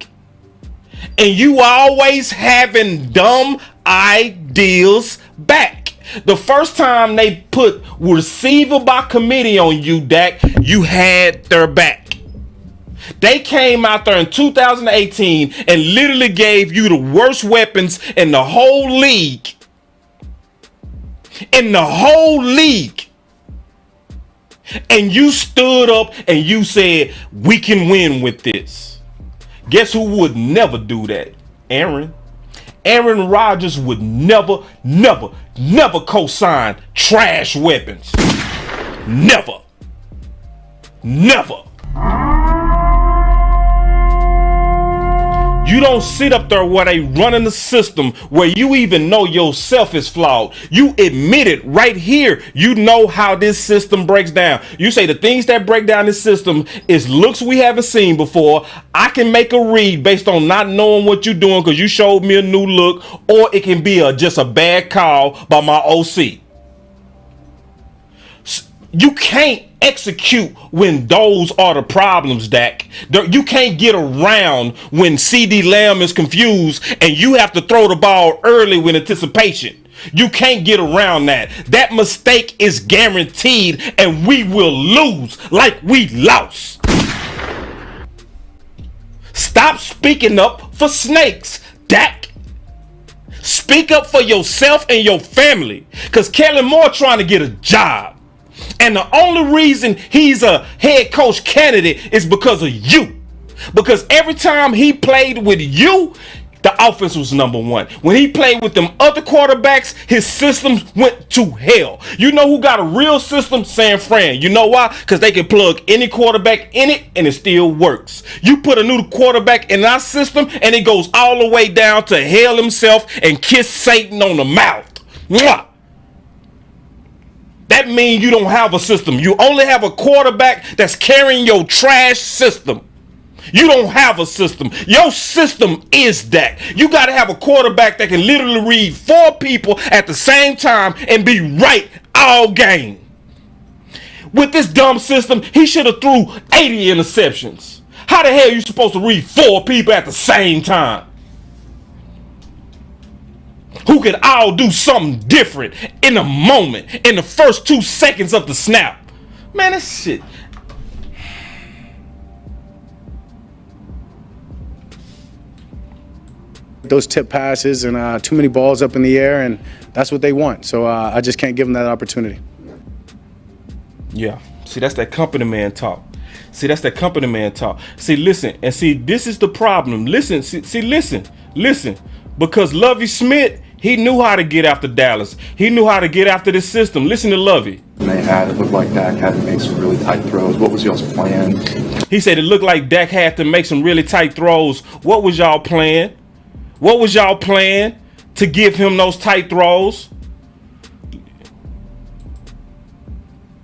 And you always having dumb ideas back. The first time they put receiver by committee on you, Dak, you had their back. They came out there in 2018 and literally gave you the worst weapons in the whole league. And you stood up and you said, we can win with this. Guess who would never do that? Aaron. Aaron Rodgers would never co-sign trash weapons. Never. You don't sit up there where they running the system where you even know yourself is flawed. You admit it right here. You know how this system breaks down. You say the things that break down this system is looks we haven't seen before. I can make a read based on not knowing what you're doing because you showed me a new look, or it can be just a bad call by my OC. You can't execute when those are the problems, Dak. You can't get around when CD Lamb is confused and you have to throw the ball early with anticipation. You can't get around that. That mistake is guaranteed and we will lose like we lost. Stop speaking up for snakes, Dak. Speak up for yourself and your family because Kellen Moore trying to get a job. And the only reason he's a head coach candidate is because of you. Because every time he played with you, the offense was number one. When he played with them other quarterbacks, his systems went to hell. You know who got a real system? San Fran. You know why? Because they can plug any quarterback in it and it still works. You put a new quarterback in our system and it goes all the way down to hell himself and kiss Satan on the mouth. Mwah! That means you don't have a system. You only have a quarterback that's carrying your trash system. You don't have a system. Your system is Dak. You got to have a quarterback that can literally read 4 people at the same time and be right all game. With this dumb system, he should have threw 80 interceptions. How the hell are you supposed to read 4 people at the same time? Who could all do something different in a moment, in the first 2 seconds of the snap. Man, that shit. Those tip passes and too many balls up in the air, and that's what they want. So I just can't give them that opportunity. Yeah. See, that's that company man talk. See, this is the problem. Listen. Because Lovie Smith, he knew how to get after Dallas. He knew how to get after this system. Listen to Lovie. When they had, it looked like Dak had to make some really tight throws. What was y'all's plan? He said it looked like Dak had to make some really tight throws. What was y'all plan? What was y'all plan to give him those tight throws?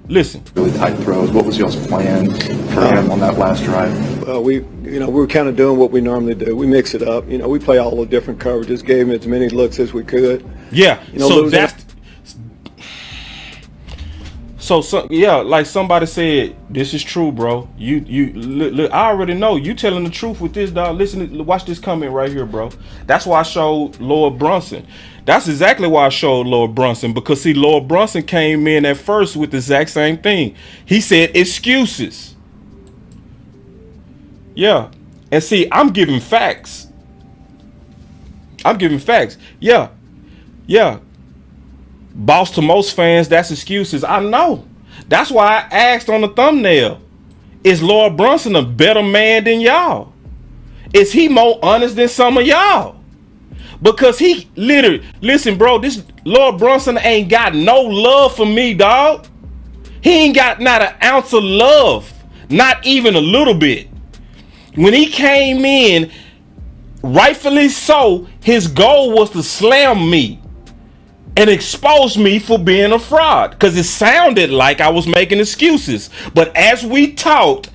Listen. Really tight throws. What was y'all's plan for him on that last drive? Well, we were kind of doing what we normally do. We mix it up. We play all the different coverages, gave him as many looks as we could. Yeah. Like somebody said, this is true, bro. You look, I already know you telling the truth with this, dog. Listen, watch this comment right here, bro. That's why I showed Lord Brunson. That's exactly why I showed Lord Brunson, because see, Lord Brunson came in at first with the exact same thing. He said excuses. Yeah. And see, I'm giving facts. Yeah. Boss, to most fans, that's excuses. I know. That's why I asked on the thumbnail, is Lord Brunson a better man than y'all? Is he more honest than some of y'all? Because he literally, listen, bro, this Lord Brunson ain't got no love for me, dog. He ain't got not an ounce of love. Not even a little bit. When he came in, rightfully so, his goal was to slam me and expose me for being a fraud, because it sounded like I was making excuses. But as we talked,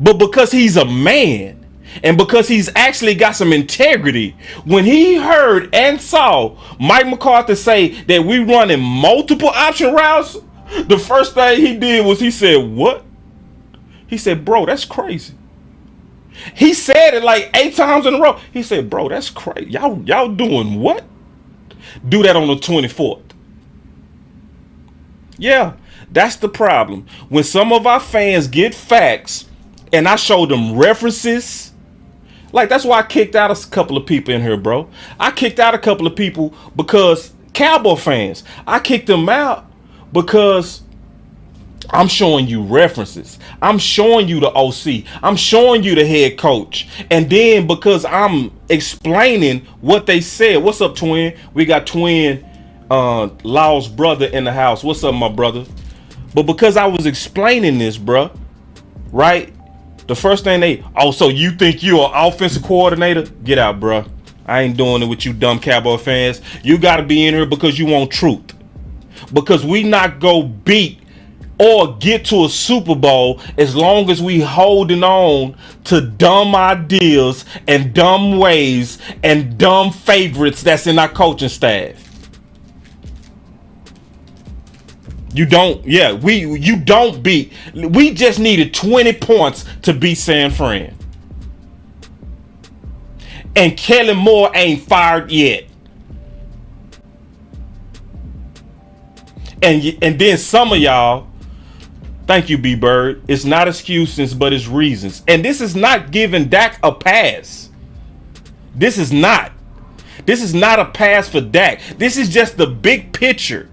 but because he's a man and because he's actually got some integrity, when he heard and saw Mike McCarthy say that we running multiple option routes, the first thing he did was he said, what? He said, bro, that's crazy. He said it like 8 times in a row. He said, bro, that's crazy. Y'all doing what? Do that on the 24th. Yeah, that's the problem. When some of our fans get facts and I show them references, like that's why I kicked out a couple of people in here, bro. I kicked out a couple of people because Cowboy fans. I kicked them out because I'm showing you references. I'm showing you the OC. I'm showing you the head coach. And then because I'm explaining what they said. What's up, Twin? We got Twin Law's brother in the house. What's up, my brother? But because I was explaining this, bruh, right? The first thing so you think you're an offensive coordinator? Get out, bruh. I ain't doing it with you dumb Cowboy fans. You got to be in here because you want truth. Because we not go beat or get to a Super Bowl as long as we holding on to dumb ideas and dumb ways and dumb favorites that's in our coaching staff. You don't beat. We just needed 20 points to beat San Fran. And Kellen Moore ain't fired yet. And then some of y'all, thank you, B Bird. It's not excuses, but it's reasons. And this is not giving Dak a pass. This is not a pass for Dak. This is just the big picture.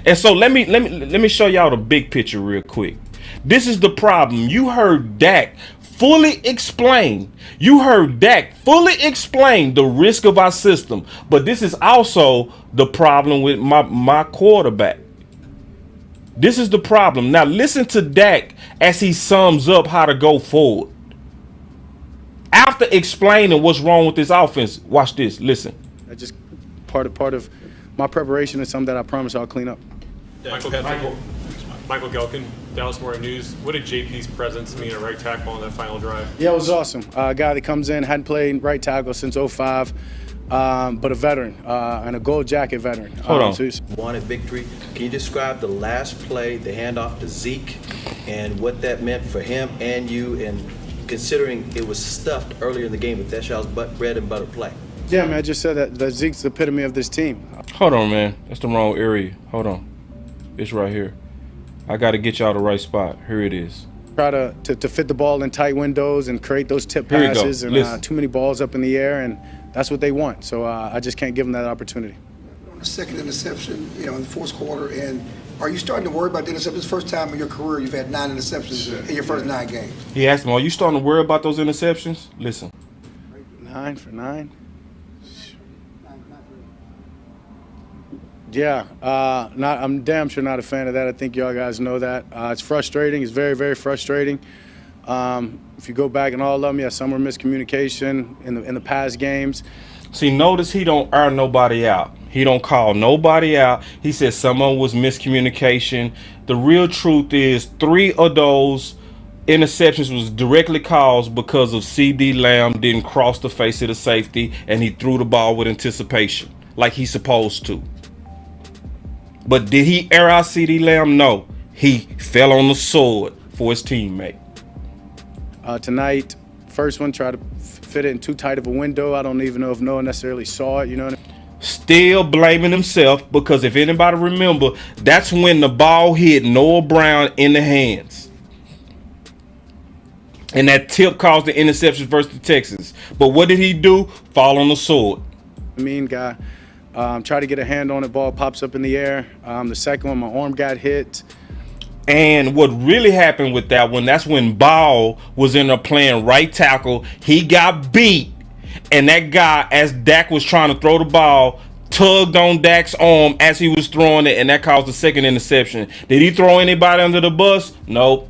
And so let me show y'all the big picture real quick. This is the problem. You heard Dak fully explain. The risk of our system. But this is also the problem with my quarterback. This is the problem. Now listen to Dak as he sums up how to go forward. After explaining what's wrong with this offense, watch this. Listen. I just part of my preparation is something that I promise I'll clean up. Michael Gelkin, Dallas Morning News. What did JP's presence mean at right tackle on that final drive? Yeah, it was awesome. A guy that comes in, hadn't played right tackle since 05, but a veteran and a gold jacket veteran. Hold on. Wanted victory. Can you describe the last play, the handoff to Zeke, and what that meant for him and you, and considering it was stuffed earlier in the game, but that show's bread and butter play? Yeah, man, I just said that Zeke's the epitome of this team. Hold on, man. That's the wrong area. Hold on. It's right here. I got to get y'all the right spot. Here it is. Try to fit the ball in tight windows and create those tip passes and too many balls up in the air, and that's what they want. So I just can't give them that opportunity. On the second interception, in the fourth quarter, and are you starting to worry about the interceptions? It's the first time in your career you've had 9 interceptions in your first 9 games. He asked him, are you starting to worry about those interceptions? Listen. 9 for 9? Yeah, I'm damn sure not a fan of that. I think y'all guys know that. It's frustrating. It's very, very frustrating. If you go back and all of them, some were miscommunication in the past games. See, notice he don't air nobody out. He don't call nobody out. He said some of them was miscommunication. The real truth is 3 of those interceptions was directly caused because of CD Lamb didn't cross the face of the safety and he threw the ball with anticipation like he's supposed to. But did he air out CD Lamb? No. He fell on the sword for his teammate. Tonight, first one, tried to fit it in too tight of a window. I don't even know if Noah necessarily saw it, you know what I mean? Still blaming himself because if anybody remember, that's when the ball hit Noah Brown in the hands. And that tip caused the interception versus the Texans. But what did he do? Fall on the sword. Mean guy. Try to get a hand on it, ball pops up in the air. The second one, my arm got hit. And what really happened with that one, that's when Ball was in there playing right tackle. He got beat. And that guy, as Dak was trying to throw the ball, tugged on Dak's arm as he was throwing it, and that caused the second interception. Did he throw anybody under the bus? Nope.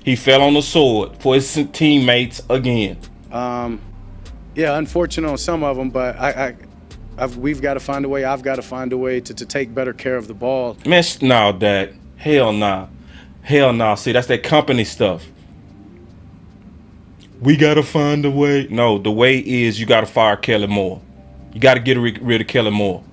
He fell on the sword for his teammates again. Yeah, unfortunate on some of them, but we've got to find a way. I've got to find a way to take better care of the ball. Man, no, Dak. Hell nah. Hell nah. See, that's that company stuff. We got to find a way. No, the way is you got to fire Kellen Moore. You got to get rid of Kellen Moore.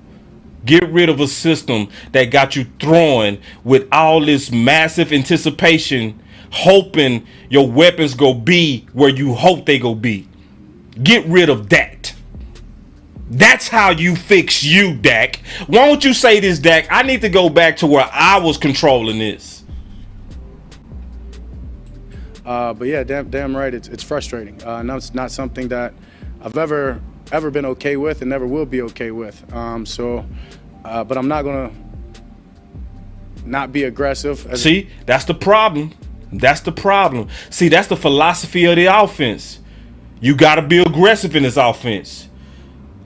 Get rid of a system that got you throwing with all this massive anticipation, hoping your weapons go be where you hope they go be. Get rid of that. That's how you fix you, Dak. Why don't you say this, Dak? I need to go back to where I was controlling this. But yeah, damn right, it's frustrating. No, it's not something that I've ever been okay with and never will be okay with. But I'm not gonna not be aggressive. See, that's the problem. That's the problem. See, that's the philosophy of the offense. You got to be aggressive in this offense.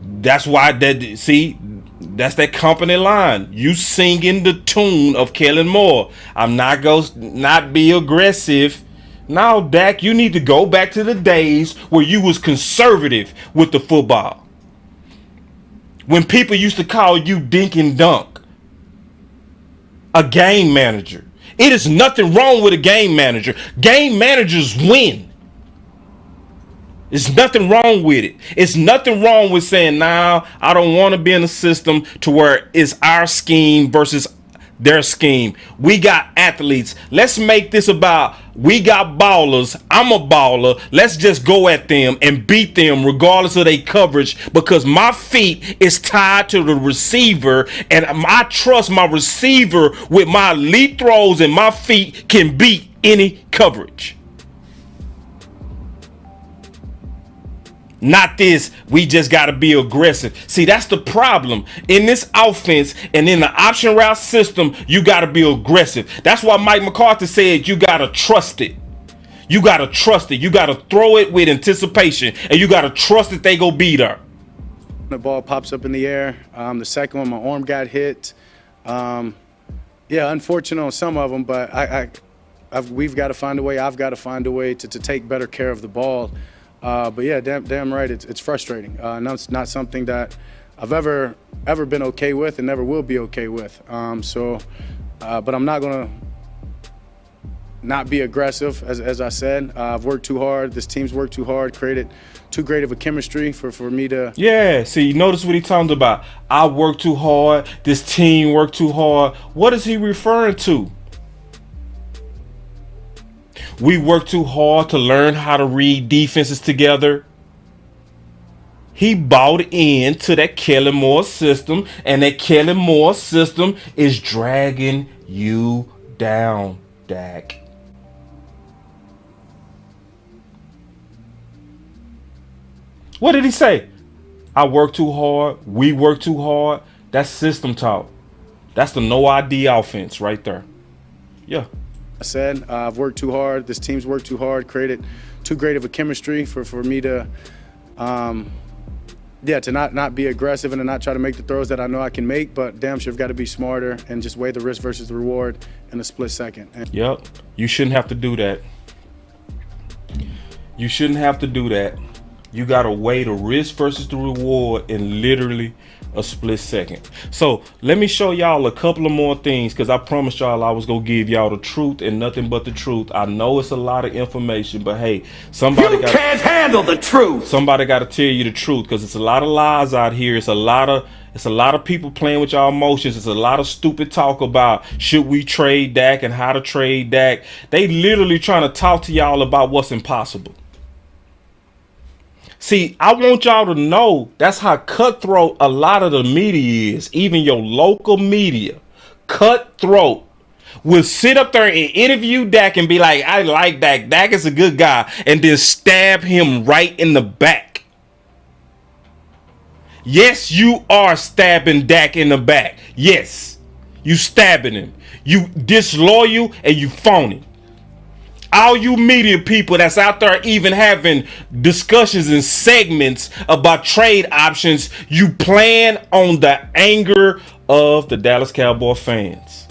That's why that's that company line. You singing the tune of Kellen Moore. I'm not going to not be aggressive. Now, Dak, you need to go back to the days where you was conservative with the football. When people used to call you dink and dunk. A game manager. It is nothing wrong with a game manager. Game managers win. There's nothing wrong with it. It's nothing wrong with saying, nah, I don't want to be in a system to where it's our scheme versus their scheme. We got athletes. Let's make this about we got ballers. I'm a baller. Let's just go at them and beat them regardless of their coverage, because my feet is tied to the receiver and I trust my receiver with my elite throws, and my feet can beat any coverage. Not this, we just got to be aggressive. See, that's the problem. In this offense and in the option route system, you got to be aggressive. That's why Mike McCarthy said you got to trust it. You got to trust it. You got to throw it with anticipation, and you got to trust that they go beat her. The ball pops up in the air. The second one, my arm got hit. Yeah, unfortunate on some of them, but we've got to find a way. I've got to find a way to take better care of the ball. But yeah, damn right, it's frustrating. No, it's not something that I've ever been okay with and never will be okay with. But I'm not gonna not be aggressive, as I said. I've worked too hard. This team's worked too hard, created too great of a chemistry for me to. Yeah, see, notice what he talking about. I worked too hard. This team worked too hard. What is he referring to? We work too hard to learn how to read defenses together. He bought into that Kellen Moore system, and that Kellen Moore system is dragging you down, Dak. What did he say? I work too hard. We work too hard. That's system talk. That's the no ID offense right there. Yeah. I said, I've worked too hard. This team's worked too hard, created too great of a chemistry for me to, to not be aggressive and to not try to make the throws that I know I can make, but damn sure I've got to be smarter and just weigh the risk versus the reward in a split second. Yep. You shouldn't have to do that. You shouldn't have to do that. You got to weigh the risk versus the reward in literally a split second. So let me show y'all a couple of more things, because I promised y'all I was gonna give y'all the truth and nothing but the truth. I know it's a lot of information, but hey, somebody can't handle the truth. Somebody got to tell you the truth, because it's a lot of lies out here. It's a lot of people playing with y'all emotions. It's a lot of stupid talk about should we trade Dak and how to trade Dak. They literally trying to talk to y'all about what's impossible. See, I want y'all to know that's how cutthroat a lot of the media is. Even your local media, cutthroat, will sit up there and interview Dak and be like, I like Dak. Dak is a good guy. And then stab him right in the back. Yes, you are stabbing Dak in the back. Yes, you stabbing him. You disloyal and you phony. All you media people that's out there even having discussions and segments about trade options, you plan on the anger of the Dallas Cowboy fans.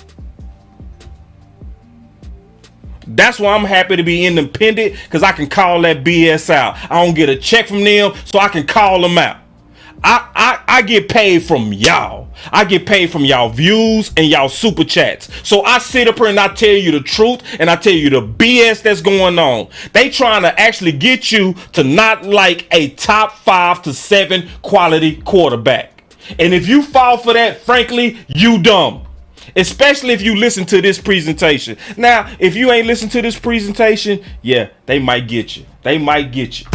That's why I'm happy to be independent, because I can call that BS out. I don't get a check from them, so I can call them out. I get paid from y'all. I get paid from y'all views and y'all super chats. So I sit up here and I tell you the truth, and I tell you the BS that's going on. They trying to actually get you to not like a top 5 to 7 quality quarterback. And if you fall for that, frankly, you dumb. Especially if you listen to this presentation. Now, if you ain't listen to this presentation, yeah, they might get you. They might get you.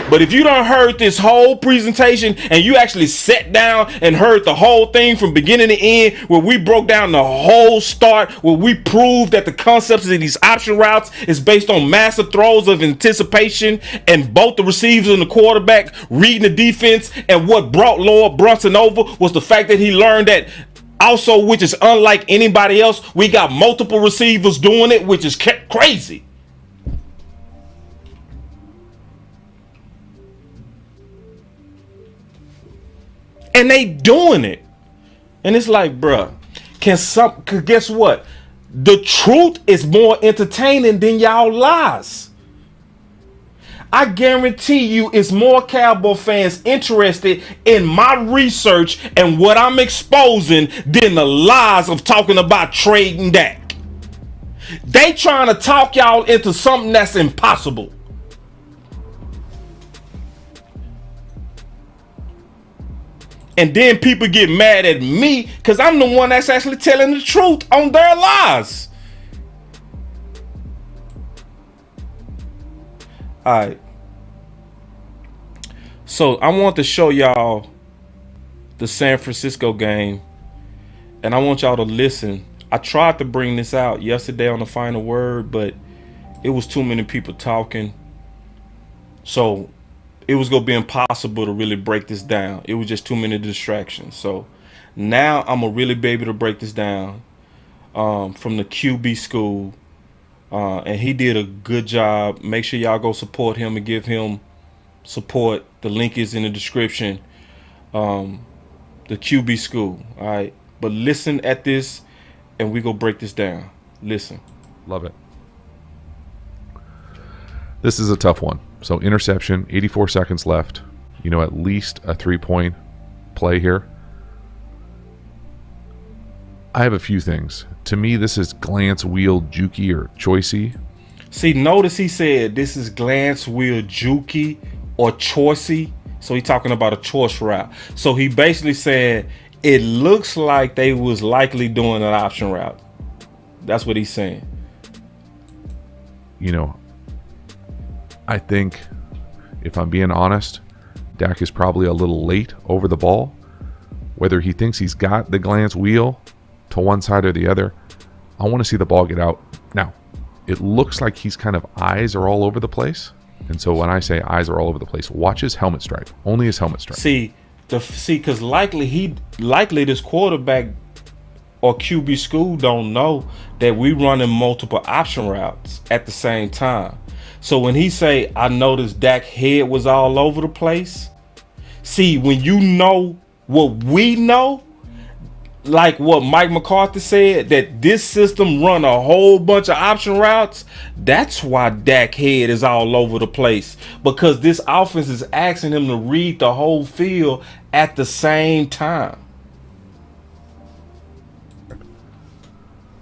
But if you done heard this whole presentation and you actually sat down and heard the whole thing from beginning to end, where we broke down the whole start, where we proved that the concepts of these option routes is based on massive throws of anticipation and both the receivers and the quarterback reading the defense, and what brought Lord Brunson over was the fact that he learned that Also, which is unlike anybody else. We got multiple receivers doing it, which is crazy. And they doing it. And it's like, bruh, guess what? The truth is more entertaining than y'all lies. I guarantee you it's more Cowboy fans interested in my research and what I'm exposing than the lies of talking about trading Dak. They trying to talk y'all into something that's impossible. And then people get mad at me because I'm the one that's actually telling the truth on their lies. All right. So I want to show y'all the San Francisco game. And I want y'all to listen. I tried to bring this out yesterday on the Final Word, but it was too many people talking. So it was going to be impossible to really break this down. It was just too many distractions. So now I'm going to really be able to break this down from the QB school. And he did a good job. Make sure y'all go support him and give him support. The link is in the description. The QB school. All right. But listen at this and we go break this down. Listen. Love it. This is a tough one. So interception, 84 seconds left. You know, at least a 3-point play here. I have a few things. To me, this is glance, wheel, jukey, or choicey. See, notice he said this is glance, wheel, jukey, or choicey. So he talking about a choice route. So he basically said it looks like they was likely doing an option route. That's what he's saying. You know, I think, if I'm being honest, Dak is probably a little late over the ball. Whether he thinks he's got the glance wheel to one side or the other, I want to see the ball get out. Now, it looks like he's kind of eyes are all over the place. And so when I say eyes are all over the place, watch his helmet stripe. Only his helmet stripe. See, because likely this quarterback or QB school don't know that we running multiple option routes at the same time. So when he say, I noticed Dak head was all over the place. See, when you know what we know, like what Mike McCarthy said, that this system run a whole bunch of option routes, that's why Dak head is all over the place. Because this offense is asking him to read the whole field at the same time.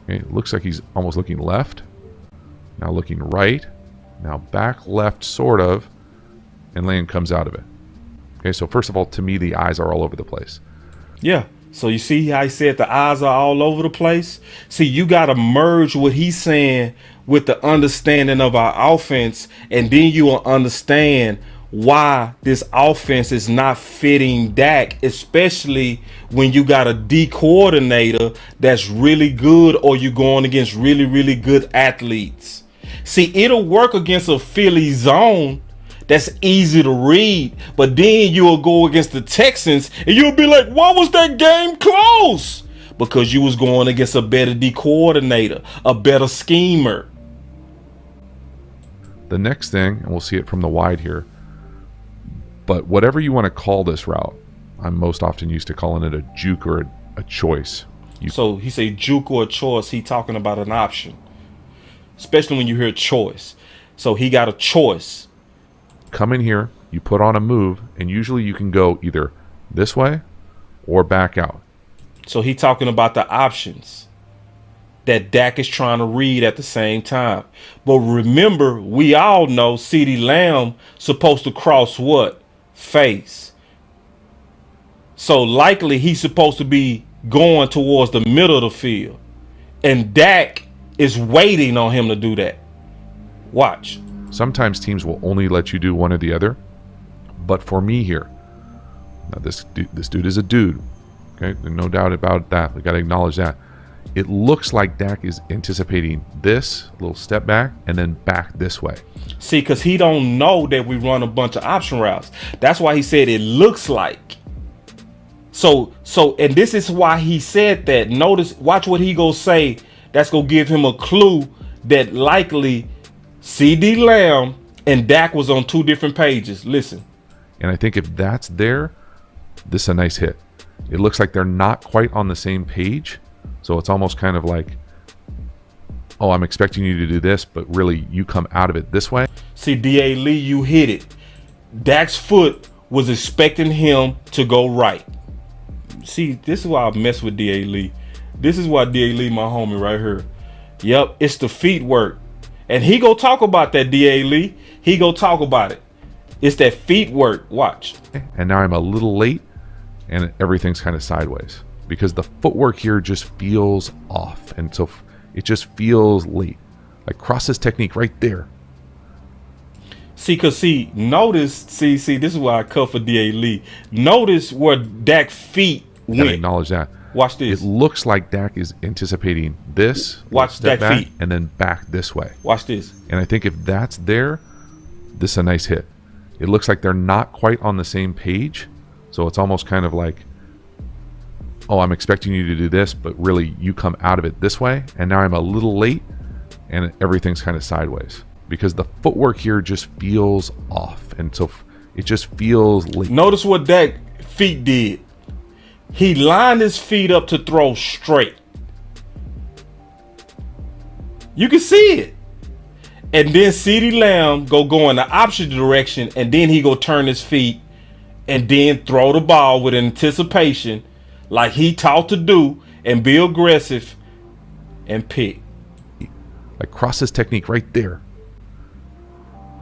Okay, it looks like he's almost looking left. Now looking right. Now back left, sort of. And Land comes out of it. Okay, so first of all, to me, the eyes are all over the place. Yeah. So you see how he said the eyes are all over the place? See, you got to merge what he's saying with the understanding of our offense, and then you will understand why this offense is not fitting Dak, especially when you got a D coordinator that's really good or you're going against really, really good athletes. See, it'll work against a Philly zone that's easy to read, but then you'll go against the Texans and you'll be like, why was that game close? Because you was going against a better D coordinator, a better schemer. The next thing, and we'll see it from the wide here, but whatever you want to call this route, I'm most often used to calling it a juke or a choice. So he say juke or a choice, he talking about an option, especially when you hear choice. So he got a choice. Come in here, you put on a move, and usually you can go either this way or back out. So he talking about the options that Dak is trying to read at the same time. But remember, we all know CeeDee Lamb supposed to cross what? Face. So likely he's supposed to be going towards the middle of the field. And Dak is waiting on him to do that. Watch. Sometimes teams will only let you do one or the other. But for me here, now this dude is a dude. Okay, no doubt about that. We got to acknowledge that. It looks like Dak is anticipating this little step back and then back this way. See, because he don't know that we run a bunch of option routes. That's why he said it looks like. So, and this is why he said that. Notice, watch what he go say. That's gonna give him a clue that likely CD Lamb and Dak was on two different pages. Listen. And I think if that's there, this is a nice hit. It looks like they're not quite on the same page. So it's almost kind of like, oh, I'm expecting you to do this, but really you come out of it this way. See, D.A. Lee, you hit it. Dak's foot was expecting him to go right. See, this is why I mess with D.A. Lee. This is why D.A. Lee, my homie right here. Yep, it's the feet work. And he go talk about that, D.A. Lee. He go talk about it. It's that feet work. Watch. And now I'm a little late and everything's kind of sideways because the footwork here just feels off. And so it just feels late. Like Cross's technique right there. Notice, this is why I cut for D.A. Lee. Notice where Dak's feet went. Gotta acknowledge that. Watch this. It looks like Dak is anticipating this. Watch step Dak back, feet. and then back this way. Watch this. And I think if that's there, this is a nice hit. It looks like they're not quite on the same page. So it's almost kind of like, oh, I'm expecting you to do this, but really you come out of it this way. And now I'm a little late and everything's kind of sideways because the footwork here just feels off. And so it just feels late. Notice what Dak feet did. He lined his feet up to throw straight. You can see it. And then CeeDee Lamb go in the opposite direction, and then he go turn his feet and then throw the ball with anticipation like he taught to do and be aggressive and pick. Like Cross's technique right there.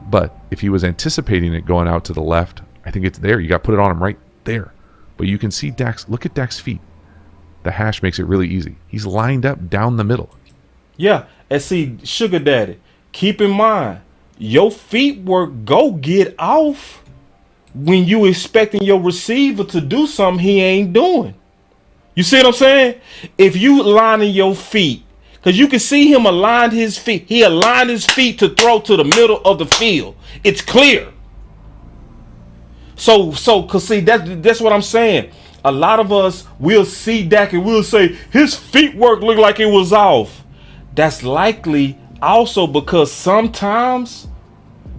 But if he was anticipating it going out to the left, I think it's there. You got to put it on him right there. But you can see look at Dak's feet. The hash makes it really easy. He's lined up down the middle. Yeah, and see, Sugar Daddy, keep in mind, your feet work go get off when you expecting your receiver to do something he ain't doing. You see what I'm saying? If you lining your feet, because you can see him align his feet. He aligned his feet to throw to the middle of the field. It's clear. So, cause see, that's what I'm saying. A lot of us will see Dak and we'll say his feet work looked like it was off. That's likely also because sometimes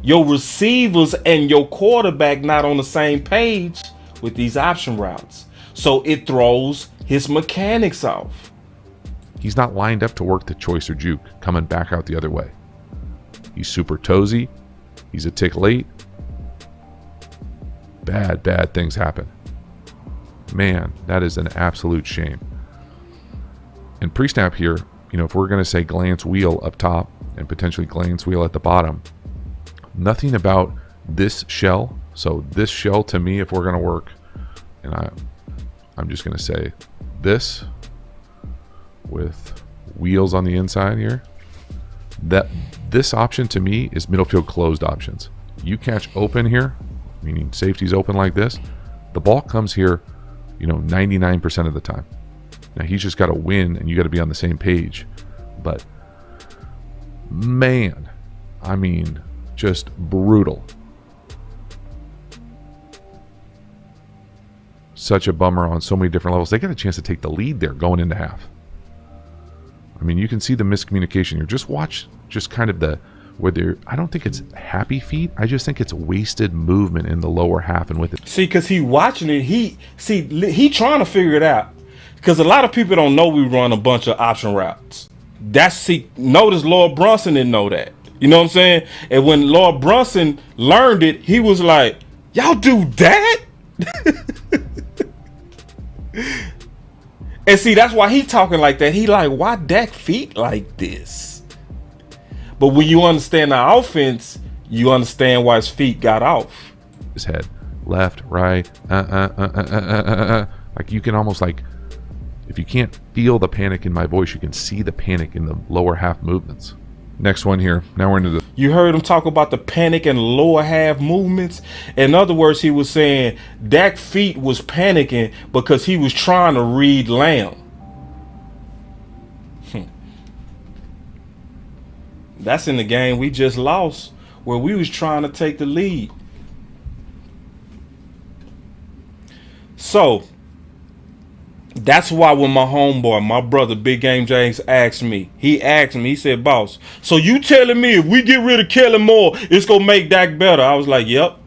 your receivers and your quarterback not on the same page with these option routes. So it throws his mechanics off. He's not lined up to work the choice or juke coming back out the other way. He's super toesy. He's a tick late. Bad things happen. Man, that is an absolute shame. And pre-snap here, if we're going to say glance wheel up top and potentially glance wheel at the bottom, nothing about this shell. So this shell to me, if we're going to work, and I'm just going to say this with wheels on the inside here, that this option to me is middle field closed options. You catch open here, meaning safety's open like this, the ball comes here, 99% of the time. Now he's just got to win and you got to be on the same page. But man, I mean, just brutal. Such a bummer on so many different levels. They got a chance to take the lead there going into half. I mean, you can see the miscommunication here. Just watch kind of I don't think it's happy feet. I just think it's wasted movement in the lower half and with it. See, because he watching it, he trying to figure it out. Because a lot of people don't know we run a bunch of option routes. Notice Lord Brunson didn't know that. You know what I'm saying? And when Lord Brunson learned it, he was like, y'all do that? And see, that's why he talking like that. He like, why Dak feet like this? But when you understand the offense, you understand why his feet got off. His head, left, right, like you can almost if you can't feel the panic in my voice, you can see the panic in the lower half movements. Next one here. Now we're into the... You heard him talk about the panic and lower half movements. In other words, he was saying Dak feet was panicking because he was trying to read Lamb. That's in the game we just lost where we was trying to take the lead. So That's why when my homeboy, my brother, Big Game James, he said, boss, so you telling me if we get rid of Kellen Moore, it's going to make Dak better? I was like, yep.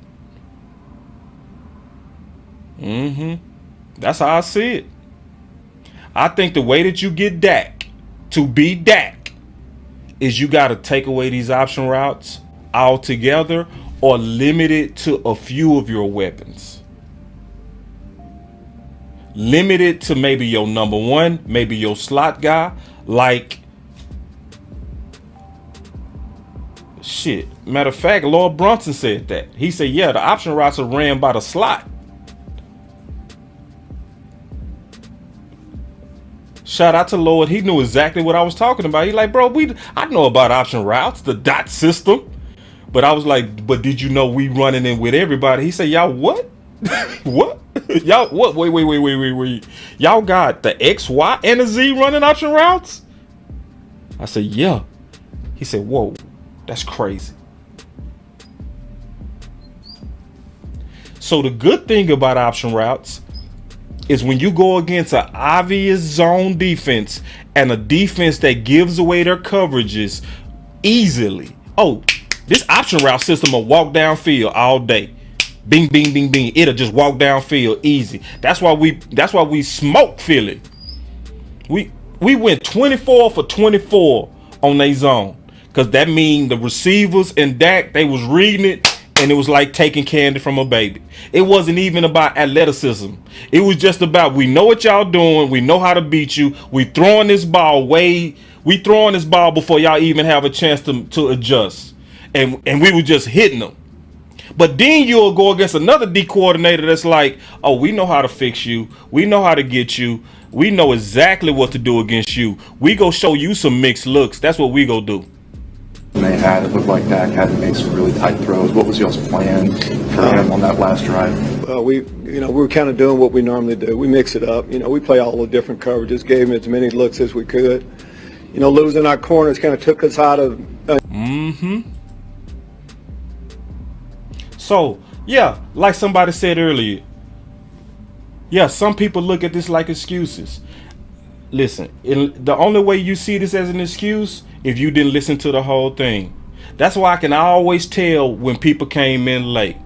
That's how I see it. I think the way that you get Dak to be Dak is you got to take away these option routes altogether or limit it to a few of your weapons. Limit it to maybe your number one, maybe your slot guy. Like, shit. Matter of fact, Lord Brunson said that. He said, yeah, the option routes are ran by the slot. Shout out to Lord. He knew exactly what I was talking about. He like, bro, I know about option routes, the dot system. But I was like, but did you know we running in with everybody? He said, y'all what? What? Y'all what? Wait. Y'all got the X, Y, and a Z running option routes? I said, yeah. He said, whoa, that's crazy. So the good thing about option routes is when you go against an obvious zone defense and a defense that gives away their coverages easily. Oh, this option route system will walk downfield all day. Bing, bing, bing, bing. It'll just walk downfield easy. That's why we smoke Philly. We went 24 for 24 on their zone. Because that means the receivers and Dak, they was reading it, and it was like taking candy from a baby. It wasn't even about athleticism. It was just about, we know what y'all doing. We know how to beat you. We throwing this ball before y'all even have a chance to adjust. And we were just hitting them. But then you'll go against another D coordinator that's like, oh, we know how to fix you. We know how to get you. We know exactly what to do against you. We go show you some mixed looks. That's what we go do. They had, it looked like Dak had to make some really tight throws. What was y'all's plan for him on that last drive? Well, we were kind of doing what we normally do. We mix it up. We play all the different coverages, gave him as many looks as we could. Losing our corners kind of took us out of. So, yeah, like somebody said earlier, yeah, some people look at this like excuses. Listen, the only way you see this as an excuse if you didn't listen to the whole thing. That's why I can always tell when people came in late.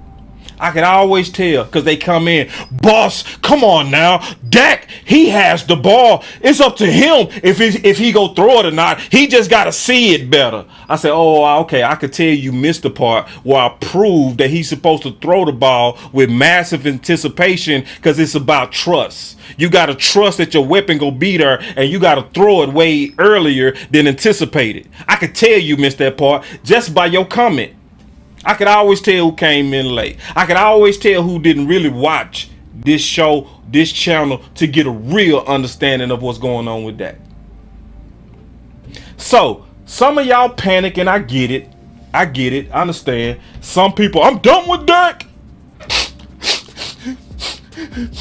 I can always tell because they come in, boss, come on now. Dak, he has the ball. It's up to him if he go throw it or not. He just got to see it better. I said, oh, okay, I could tell you missed the part where I proved that he's supposed to throw the ball with massive anticipation because it's about trust. You got to trust that your weapon go be there, and you got to throw it way earlier than anticipated. I could tell you missed that part just by your comment. I could always tell who came in late. I could always tell who didn't really watch this show, this channel, to get a real understanding of what's going on with that. So, some of y'all panic, and I get it. I understand. Some people, I'm done with Dak.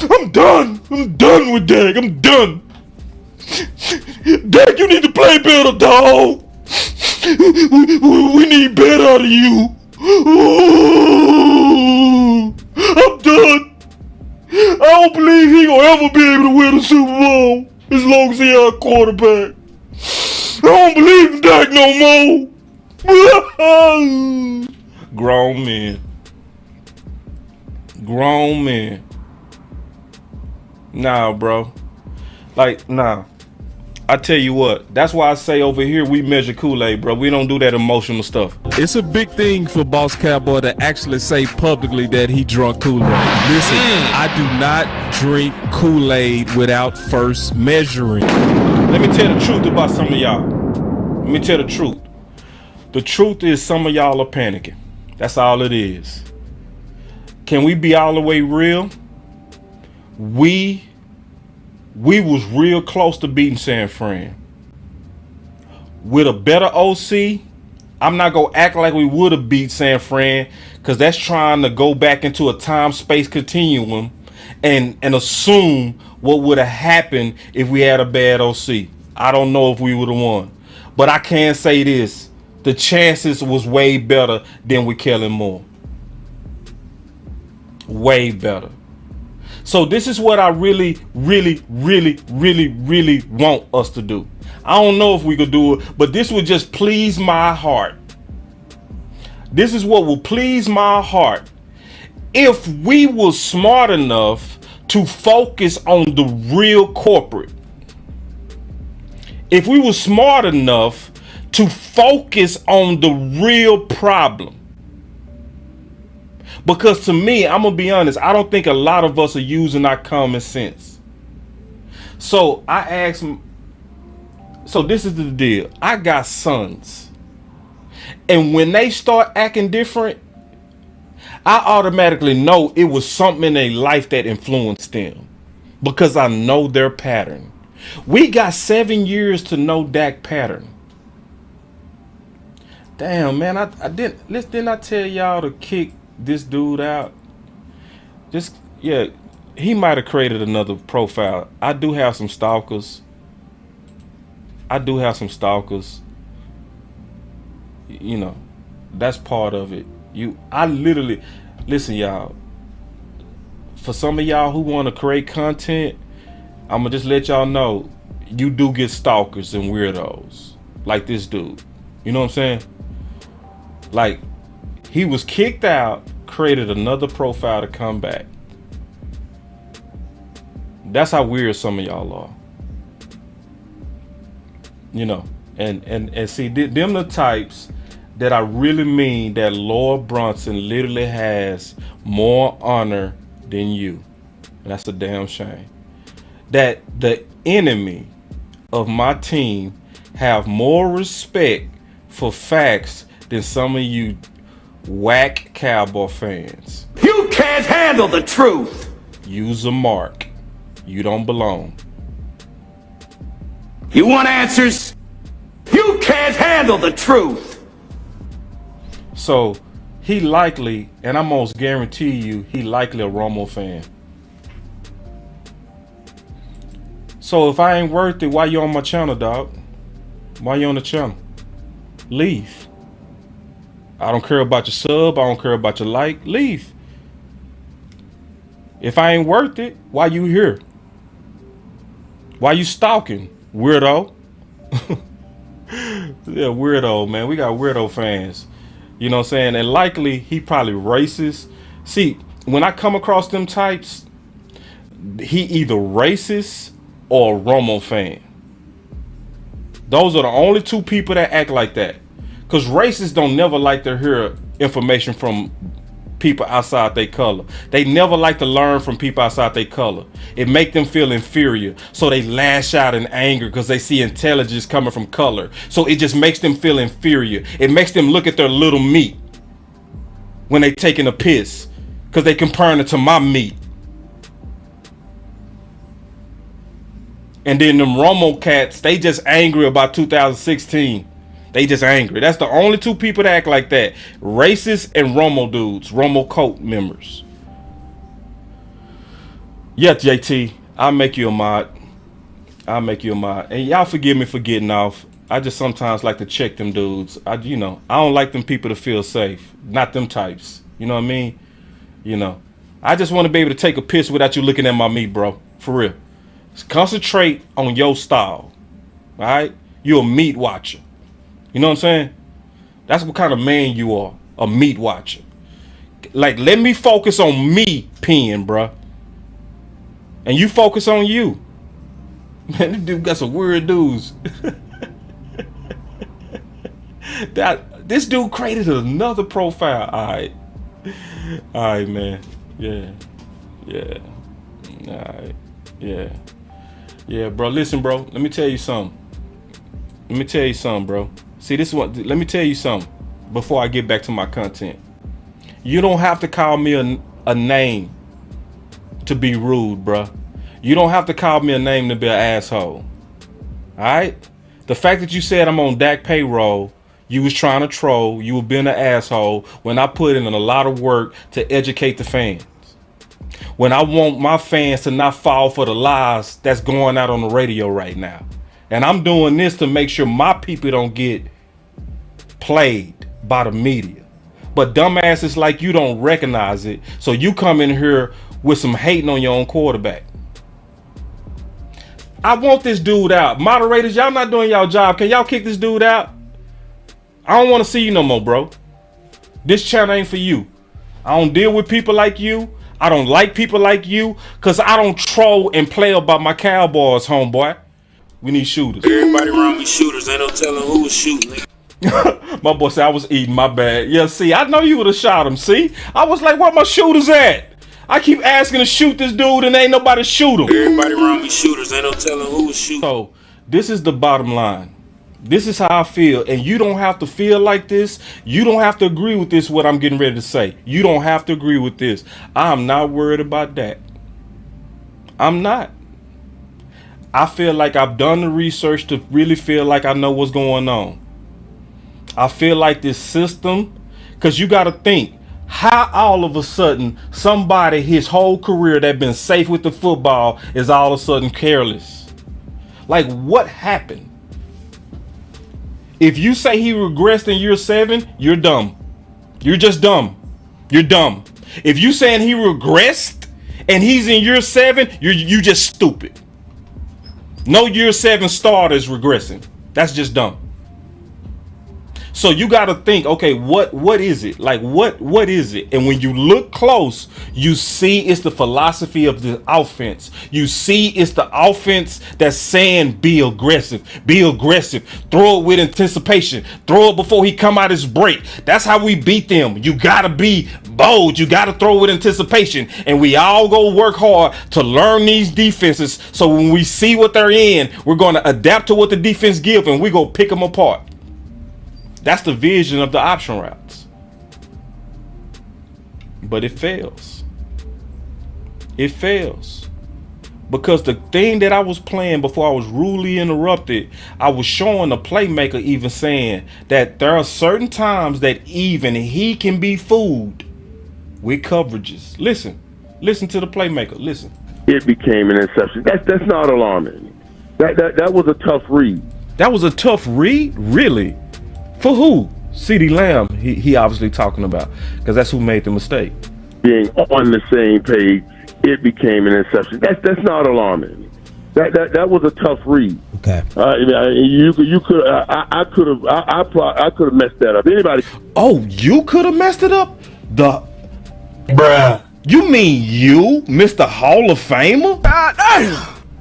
I'm done with Dak. I'm done. Dak, you need to play better, dog. We need better out of you. Ooh, I'm done. I don't believe he gonna ever be able to win a Super Bowl as long as he our quarterback. I don't believe in Dak no more. Grown men. Nah, bro. Nah. I tell you what, that's why I say over here we measure Kool-Aid, bro. We don't do that emotional stuff. It's a big thing for Boss Cowboy to actually say publicly that he drunk Kool-Aid. Listen, I do not drink Kool-Aid without first measuring. Let me tell the truth about some of y'all. Let me tell the truth. The truth is some of y'all are panicking. That's all it is. Can we be all the way real? We was real close to beating San Fran. With a better OC, I'm not going to act like we would have beat San Fran because that's trying to go back into a time-space continuum and assume what would have happened if we had a bad OC. I don't know if we would have won. But I can say this. The chances was way better than with Kellen Moore. Way better. So this is what I really, really, really, really, really want us to do. I don't know if we could do it, but this would just please my heart. This is what will please my heart. If we were smart enough to focus on the real corporate. If we were smart enough to focus on the real problem. Because to me, I'm going to be honest, I don't think a lot of us are using our common sense. So I asked him, so this is the deal. I got sons. And when they start acting different, I automatically know it was something in their life that influenced them. Because I know their pattern. We got 7 years to know Dak pattern. Damn, man, didn't I tell y'all to kick this dude out? He might have created another profile. I do have some stalkers. You know, that's part of it. I literally, listen, y'all. For some of y'all who want to create content, I'm gonna just let y'all know, you do get stalkers and weirdos like this dude. You know what I'm saying? Like, he was kicked out, created another profile to come back. That's how weird some of y'all are. You know, and see, them the types that I really mean that Lord Brunson literally has more honor than you. And that's a damn shame. That the enemy of my team have more respect for facts than some of you whack Cowboy fans. You can't handle the truth. Use a mark. You don't belong. You want answers? You can't handle the truth. So he likely, and I most guarantee you, he likely a Romo fan. So if I ain't worth it, why you on my channel, dog? Why you on the channel? Leave. I don't care about your sub. I don't care about your like. Leave. If I ain't worth it, why you here? Why you stalking, weirdo? Yeah, weirdo, man. We got weirdo fans. You know what I'm saying? And likely he probably racist. See, when I come across them types, he either racist or a Romo fan. Those are the only two people that act like that. Because racists don't never like to hear information from people outside their color. They never like to learn from people outside their color. It make them feel inferior. So they lash out in anger because they see intelligence coming from color. So it just makes them feel inferior. It makes them look at their little meat when they taking a piss because they comparing it to my meat. And then them Romo cats, they just angry about 2016. They just angry. That's the only two people that act like that. Racist and Romo dudes. Romo cult members. Yeah, JT. I'll make you a mod. And y'all forgive me for getting off. I just sometimes like to check them dudes. I don't like them people to feel safe. Not them types. You know what I mean? You know. I just want to be able to take a piss without you looking at my meat, bro. For real. Concentrate on your style. Alright? You're a meat watcher. You know what I'm saying? That's what kind of man you are. A meat watcher. Like, let me focus on me peeing, bruh. And you focus on you. Man, this dude got some weird dudes. This dude created another profile. Alright. Alright, man. Yeah. Alright. Yeah, bro. Listen, bro. Let me tell you something. Bro. See, this is what. Let me tell you something before I get back to my content. You don't have to call me a name to be rude, bro. You don't have to call me a name to be an asshole. Alright? The fact that you said I'm on Dak payroll, you was trying to troll, you were being an asshole when I put in a lot of work to educate the fans. When I want my fans to not fall for the lies that's going out on the radio right now. And I'm doing this to make sure my people don't get played by the media. But dumbasses like you don't recognize it. So you come in here with some hating on your own quarterback. I want this dude out. Moderators, y'all not doing y'all job. Can y'all kick this dude out? I don't want to see you no more, bro. This channel ain't for you. I don't deal with people like you. I don't like people like you, because I don't troll and play about my Cowboys, homeboy. We need shooters. Everybody around me shooters. Ain't no telling who was shooting. My boy said I was eating, my bad. Yeah, see, I know you would have shot him. See, I was like, where my shooters at? I keep asking to shoot this dude and ain't nobody shoot him. Everybody around me shooters. Ain't no telling who was shooting. So this is the bottom line. This is how I feel, and you don't have to feel like this. You don't have to agree with this, what I'm getting ready to say. You don't have to agree with this. I'm not worried about that. I'm not. I feel like I've done the research to really feel like I know what's going on. I feel like this system, because you got to think, how all of a sudden somebody his whole career that been safe with the football is all of a sudden careless? Like, what happened? If you say he regressed in year 7, you're dumb. You're just dumb. You're dumb. If you saying he regressed and he's in year 7, you just stupid. No year 7 starter is regressing. That's just dumb. So you got to think, okay, what is it? Like, what is it? And when you look close, you see it's the philosophy of the offense. You see it's the offense that's saying be aggressive, throw it with anticipation, throw it before he come out his break. That's how we beat them. You got to be bold. You got to throw with anticipation. And we all go work hard to learn these defenses. So when we see what they're in, we're going to adapt to what the defense give, and we go pick them apart. That's the vision of the option routes. But it fails. It fails. Because the thing that I was playing before I was rudely interrupted, I was showing the playmaker even saying that there are certain times that even he can be fooled with coverages. Listen to the playmaker. Listen. It became an interception. That's not alarming. That was a tough read. That was a tough read? Really? For who? CeeDee Lamb, he obviously talking about, because that's who made the mistake. Being on the same page, it became an interception. That's not alarming. That was a tough read. Okay. You could I could have messed that up. Anybody? Oh, you could have messed it up? Bruh. You mean you, Mr. Hall of Famer?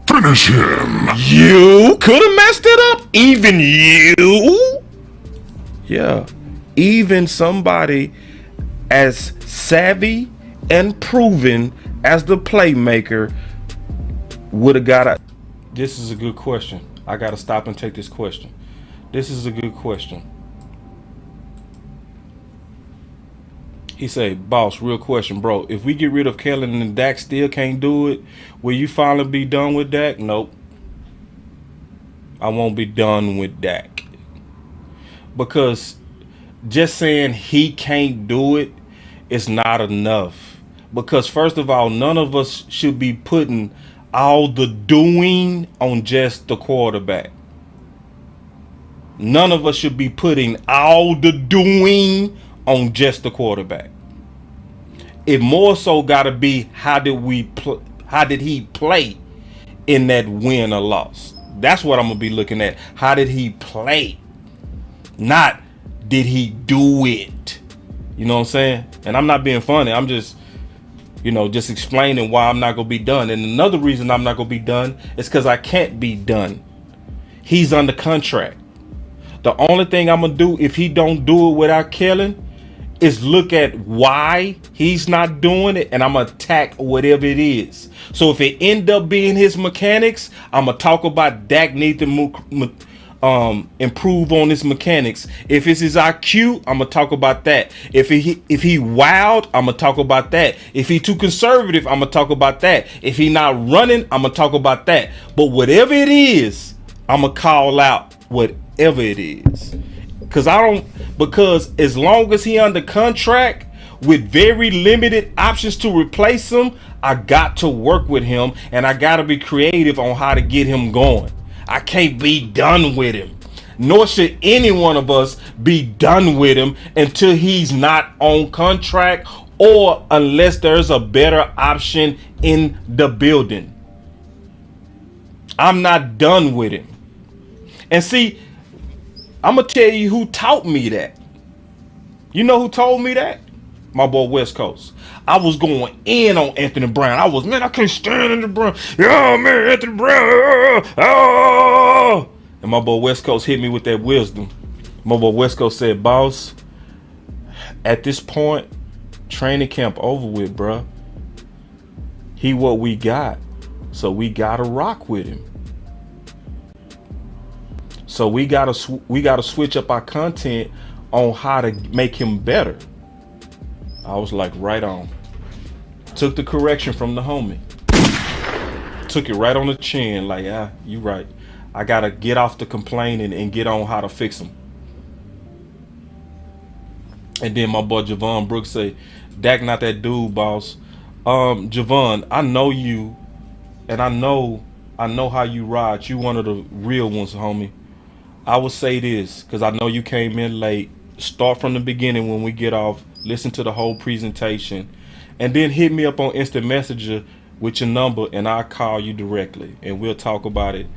Finish him. You could have messed it up? Even you? Yeah, even somebody as savvy and proven as the playmaker would have got a... This is a good question. I got to stop and take this question. This is a good question. He say, boss, real question, bro. If we get rid of Kellen and Dak still can't do it, will you finally be done with Dak? Nope. I won't be done with Dak. Because just saying he can't do it is not enough. Because first of all, none of us should be putting all the doing on just the quarterback. None of us should be putting all the doing on just the quarterback. It more so got to be how did he play in that win or loss? That's what I'm gonna be looking at. How did he play? Not did he do it? You know what I'm saying? And I'm not being funny. I'm just, just explaining why I'm not going to be done. And another reason I'm not going to be done is because I can't be done. He's under contract. The only thing I'm going to do if he don't do it without Kellen is look at why he's not doing it, and I'm going to attack whatever it is. So if it end up being his mechanics, I'm going to talk about Dak need to improve on his mechanics. If it's his IQ, I'm gonna talk about that. If he wild, I'm gonna talk about that. If he too conservative, I'm gonna talk about that. If he not running, I'm gonna talk about that. But whatever it is, I'm gonna call out whatever it is. Because as long as he under contract with very limited options to replace him, I got to work with him, and I gotta be creative on how to get him going. I can't be done with him. Nor should any one of us be done with him until he's not on contract or unless there's a better option in the building. I'm not done with him. And see, I'm going to tell you who taught me that. You know who told me that? My boy West Coast. I was going in on Anthony Brown. I couldn't stand Anthony Brown. Yeah, man, Anthony Brown. Oh. And my boy West Coast hit me with that wisdom. My boy West Coast said, boss, at this point, training camp over with, bruh. He what we got. So we got to rock with him. So we gotta switch up our content on how to make him better. I was like, right on. Took the correction from the homie. Took it right on the chin, like, you right. I gotta get off the complaining and get on how to fix him. And then my boy Javon Brooks say, Dak not that dude, boss. Javon, I know you, and I know how you ride. You one of the real ones, homie. I would say this, because I know you came in late. Start from the beginning when we get off. Listen to the whole presentation. And then hit me up on Instant Messenger with your number, and I'll call you directly. And we'll talk about it.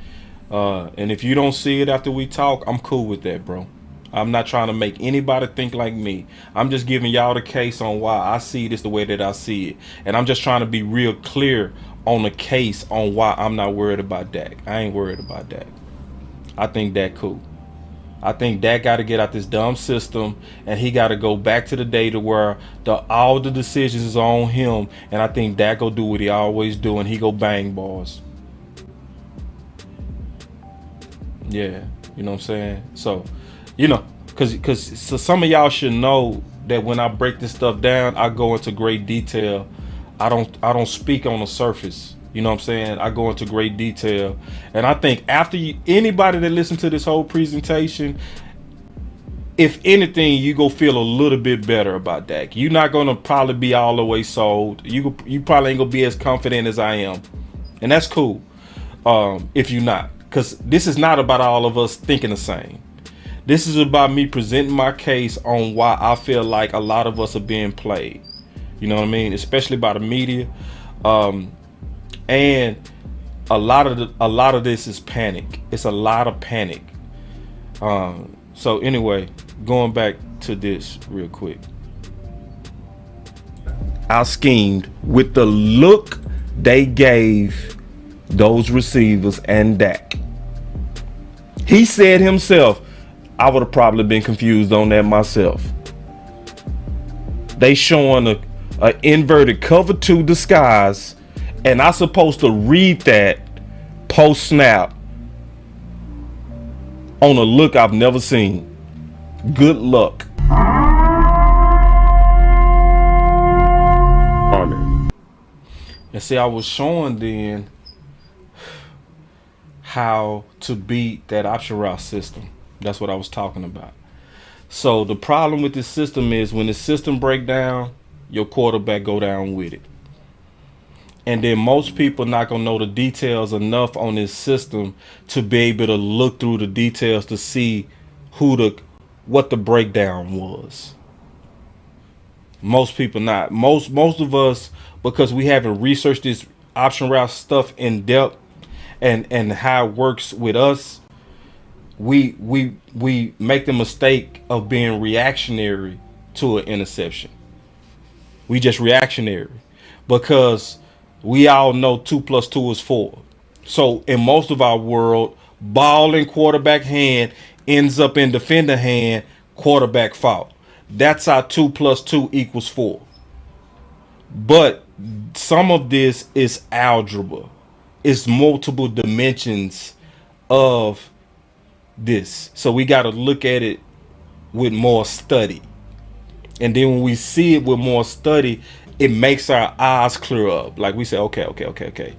And if you don't see it after we talk, I'm cool with that, bro. I'm not trying to make anybody think like me. I'm just giving y'all the case on why I see this the way that I see it. And I'm just trying to be real clear on the case on why I'm not worried about Dak. I ain't worried about Dak. I think Dak cool. I think Dak got to get out this dumb system, and he got to go back to the day to where all the decisions is on him. And I think Dak go do what he always do, and he go bang balls. Yeah, you know what I'm saying? So, you know, because some of y'all should know that when I break this stuff down, I go into great detail. I don't speak on the surface. You know what I'm saying? I go into great detail. And I think after anybody that listened to this whole presentation, if anything, you go feel a little bit better about Dak. You're not going to probably be all the way sold. You probably ain't going to be as confident as I am. And that's cool if you're not. Because this is not about all of us thinking the same. This is about me presenting my case on why I feel like a lot of us are being played. You know what I mean? Especially by the media. And a lot of this is panic. It's a lot of panic. So anyway, going back to this real quick. I schemed with the look they gave those receivers and Dak. He said himself, I would have probably been confused on that myself. They showing a inverted cover 2 disguise, and I supposed to read that post snap on a look I've never seen. Good luck. And see, I was showing then how to beat that option route system. That's what I was talking about. So the problem with this system is when the system break down, your quarterback go down with it. And then most people not gonna know the details enough on this system to be able to look through the details to see what the breakdown was. Most people not. Most of us, because we haven't researched this option route stuff in depth and how it works with us, we make the mistake of being reactionary to an interception. We just reactionary because we all know 2 + 2 is 4. So in most of our world, ball in quarterback hand ends up in defender hand, quarterback fault. That's how 2 + 2 = 4. But some of this is algebra. It's multiple dimensions of this. So we got to look at it with more study. And then when we see it with more study, it makes our eyes clear up. Like we say, okay.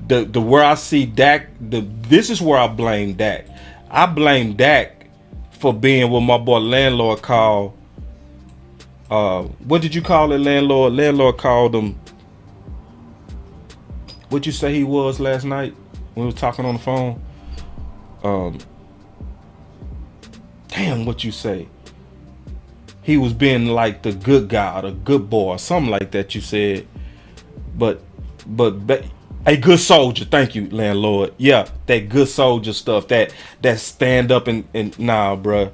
The where I see Dak, this is where I blame Dak. I blame Dak for being what my boy landlord called. What did you call it, landlord? Landlord called him. What'd you say he was last night when we were talking on the phone? Damn, what you say? he was being like the good guy, the good boy, something like that you said. But a good soldier, thank you, landlord. Yeah, that good soldier stuff, that stand up and nah, bruh.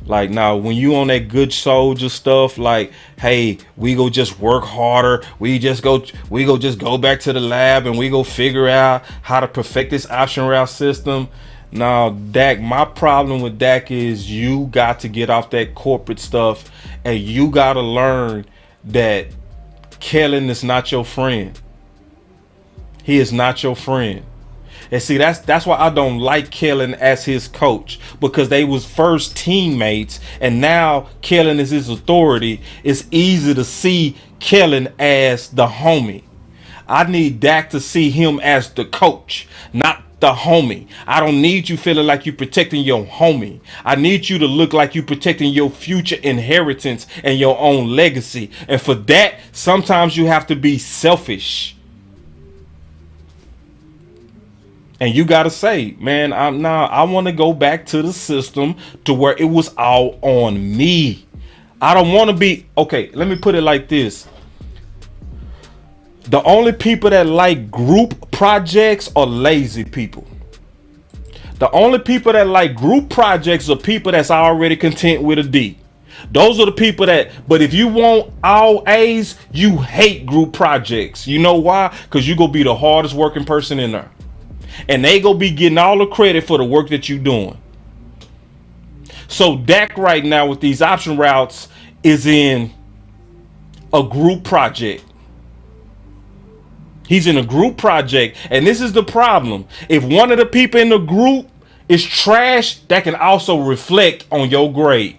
Like, now, when you on that good soldier stuff, like, hey, we go just work harder. We go just go back to the lab and we go figure out how to perfect this option route system. Now, Dak, my problem with Dak is you got to get off that corporate stuff and you got to learn that Kellen is not your friend. He is not your friend. And see, that's why I don't like Kellen as his coach, because they was first teammates and now Kellen is his authority. It's easy to see Kellen as the homie. I need Dak to see him as the coach, not the homie. I don't need you feeling like you're protecting your homie. I need you to look like you're protecting your future inheritance and your own legacy. And for that, sometimes you have to be selfish. And you gotta say, man, I want to go back to the system to where it was all on me. I don't want to be, okay, let me put it like this. The only people that like group projects are lazy people. The only people that like group projects are people that's already content with a D. Those are the people that, but if you want all A's, you hate group projects. You know why? Because you're going to be the hardest working person in there. And they gonna be getting all the credit for the work that you're doing. So Dak right now with these option routes is in a group project. He's in a group project, and this is the problem. If one of the people in the group is trash, that can also reflect on your grade.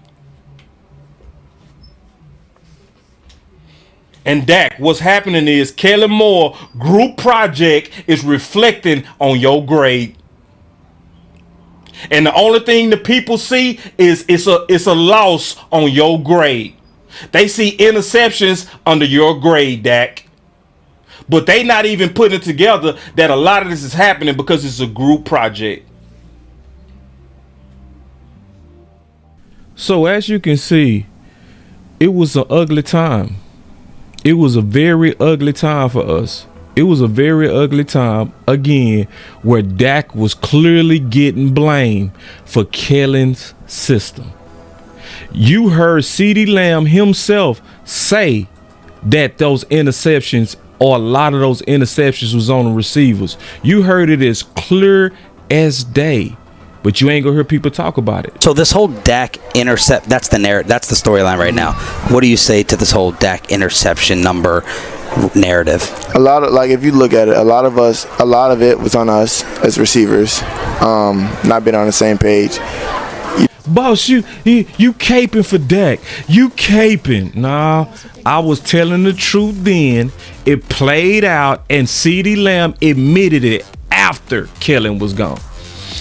And Dak, what's happening is Kellen Moore group project is reflecting on your grade. And the only thing the people see is it's a loss on your grade. They see interceptions under your grade, Dak. But they not even putting it together that a lot of this is happening because it's a group project. So as you can see, it was an ugly time. It was a very ugly time for us. It was a very ugly time, again, where Dak was clearly getting blamed for Kellen's system. You heard CeeDee Lamb himself say that those interceptions, or a lot of those interceptions, was on the receivers. You heard it as clear as day. But you ain't gonna hear people talk about it. So this whole Dak intercept, that's the narrative, that's the storyline right now. What do you say to this whole Dak interception number narrative? A lot of, like, if you look at it, a lot of it was on us as receivers, not being on the same page. Boss, you caping for Dak. You caping. Nah, I was telling the truth then. It played out, and CeeDee Lamb admitted it after Kellen was gone.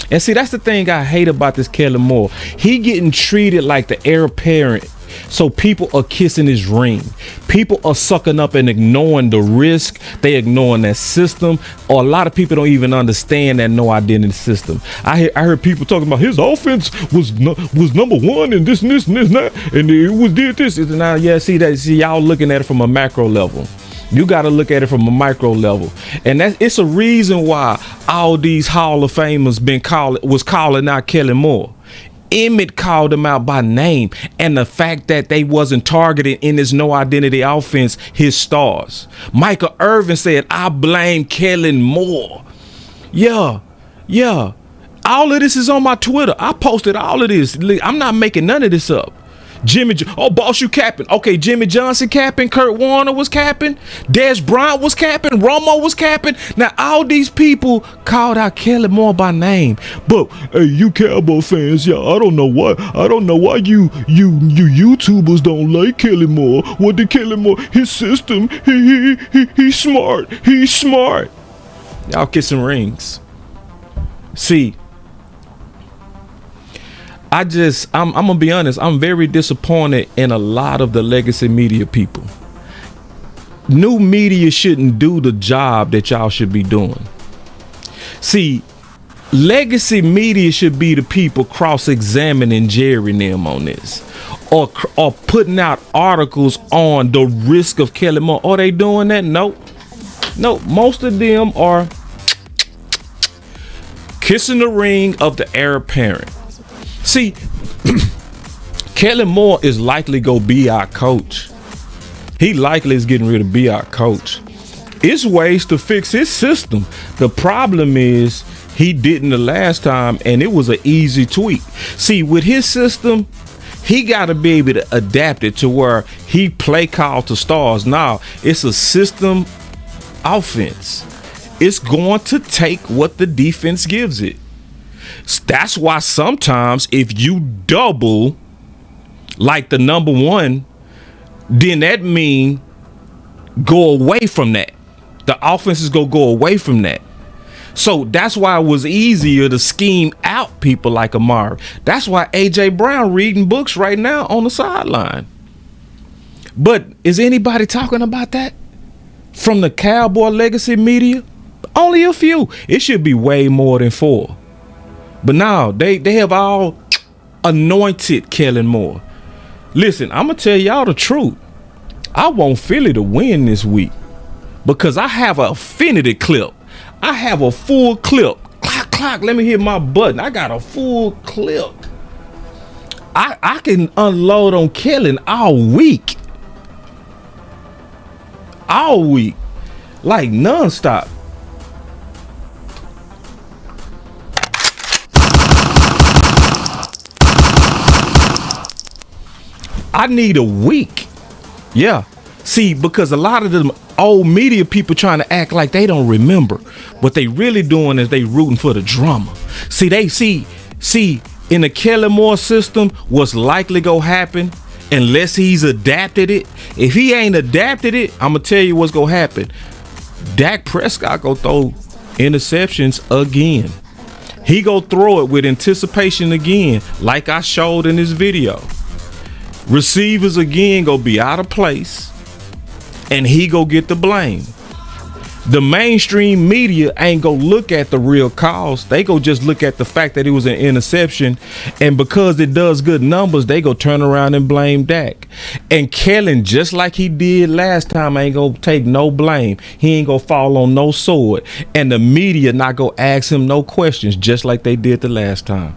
And see, that's the thing I hate about this Kellen Moore. He getting treated like the heir apparent. So people are kissing his ring. People are sucking up and ignoring the risk. They ignoring that system. Or a lot of people don't even understand that no identity system. I heard people talking about his offense was number one and this and this and this and that, and it was did this. And now, yeah, see y'all looking at it from a macro level. You got to look at it from a micro level, and it's a reason why all these Hall of Famers was calling out Kellen Moore. Emmett called him out by name, and the fact that they wasn't targeted in his no identity offense his stars. Michael Irvin said, "I blame Kellen Moore." Yeah. All of this is on my Twitter. I posted all of this. I'm not making none of this up. Boss, you capping. Okay, Jimmy Johnson capping, Kurt Warner was capping, Des Bryant was capping, Romo was capping. Now all these people called out Kellen Moore by name. But hey, you Cowboy fans, yeah, I don't know why you YouTubers don't like Kellen Moore. What did Kellen Moore? His system, he's smart. He's smart. Y'all kissing rings. See, I'm gonna be honest, I'm very disappointed in a lot of the legacy media people. New media shouldn't do the job that y'all should be doing. See, legacy media should be the people cross-examining Jerry and them on this, or putting out articles on the risk of Kellen Moore. Are they doing that? Nope. Most of them are kissing the ring of the heir apparent. See, Kellen Moore is likely go be our coach. He likely is getting ready to be our coach. It's ways to fix his system. The problem is he didn't the last time, and it was an easy tweak. See, with his system, he got to be able to adapt it to where he play call to stars. Now, it's a system offense. It's going to take what the defense gives it. That's why sometimes if you double like the number one, then that mean go away from that. The offense is going to go away from that. So that's why it was easier to scheme out people like Amari. That's why A.J. Brown reading books right now on the sideline. But is anybody talking about that from the Cowboy legacy media? Only a few. It should be way more than 4. But now they have all anointed Kellen Moore. Listen, I'm going to tell y'all the truth. I want Philly to win this week because I have an affinity clip. I have a full clip. Clock, clock. Let me hit my button. I got a full clip. I can unload on Kellen all week. All week. Like nonstop. I need a week. Yeah. See, because a lot of them old media people trying to act like they don't remember. What they really doing is they rooting for the drama. See, they see in the Kellen Moore system, what's likely gonna happen unless he's adapted it. If he ain't adapted it, I'm gonna tell you what's gonna happen. Dak Prescott gonna throw interceptions again. He gonna throw it with anticipation again, like I showed in this video. Receivers again gonna be out of place, and he go get the blame. The mainstream media ain't gonna look at the real cause. They go just look at the fact that it was an interception, and because it does good numbers, they go turn around and blame Dak. And Kellen, just like he did last time, ain't gonna take no blame. He ain't gonna fall on no sword, and the media not gonna ask him no questions, just like they did the last time.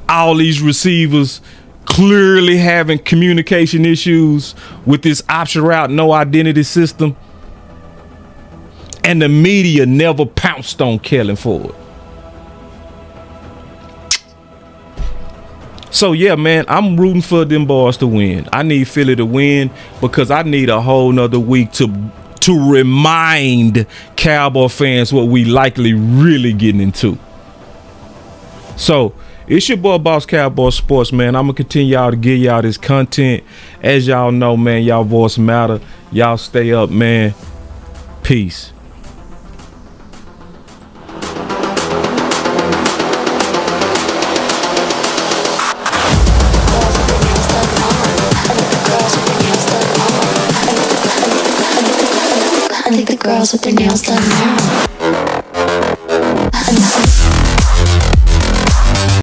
All these receivers clearly having communication issues with this option route, no identity system. And the media never pounced on Kellen for it. So, yeah, man, I'm rooting for them boys to win. I need Philly to win because I need a whole nother week to remind Cowboy fans what we likely really getting into. So, it's your boy, Boss Cowboy Sports, man. I'm going to continue y'all to give y'all this content. As y'all know, man, y'all voice matter. Y'all stay up, man. Peace. I think the girls with their nails done now.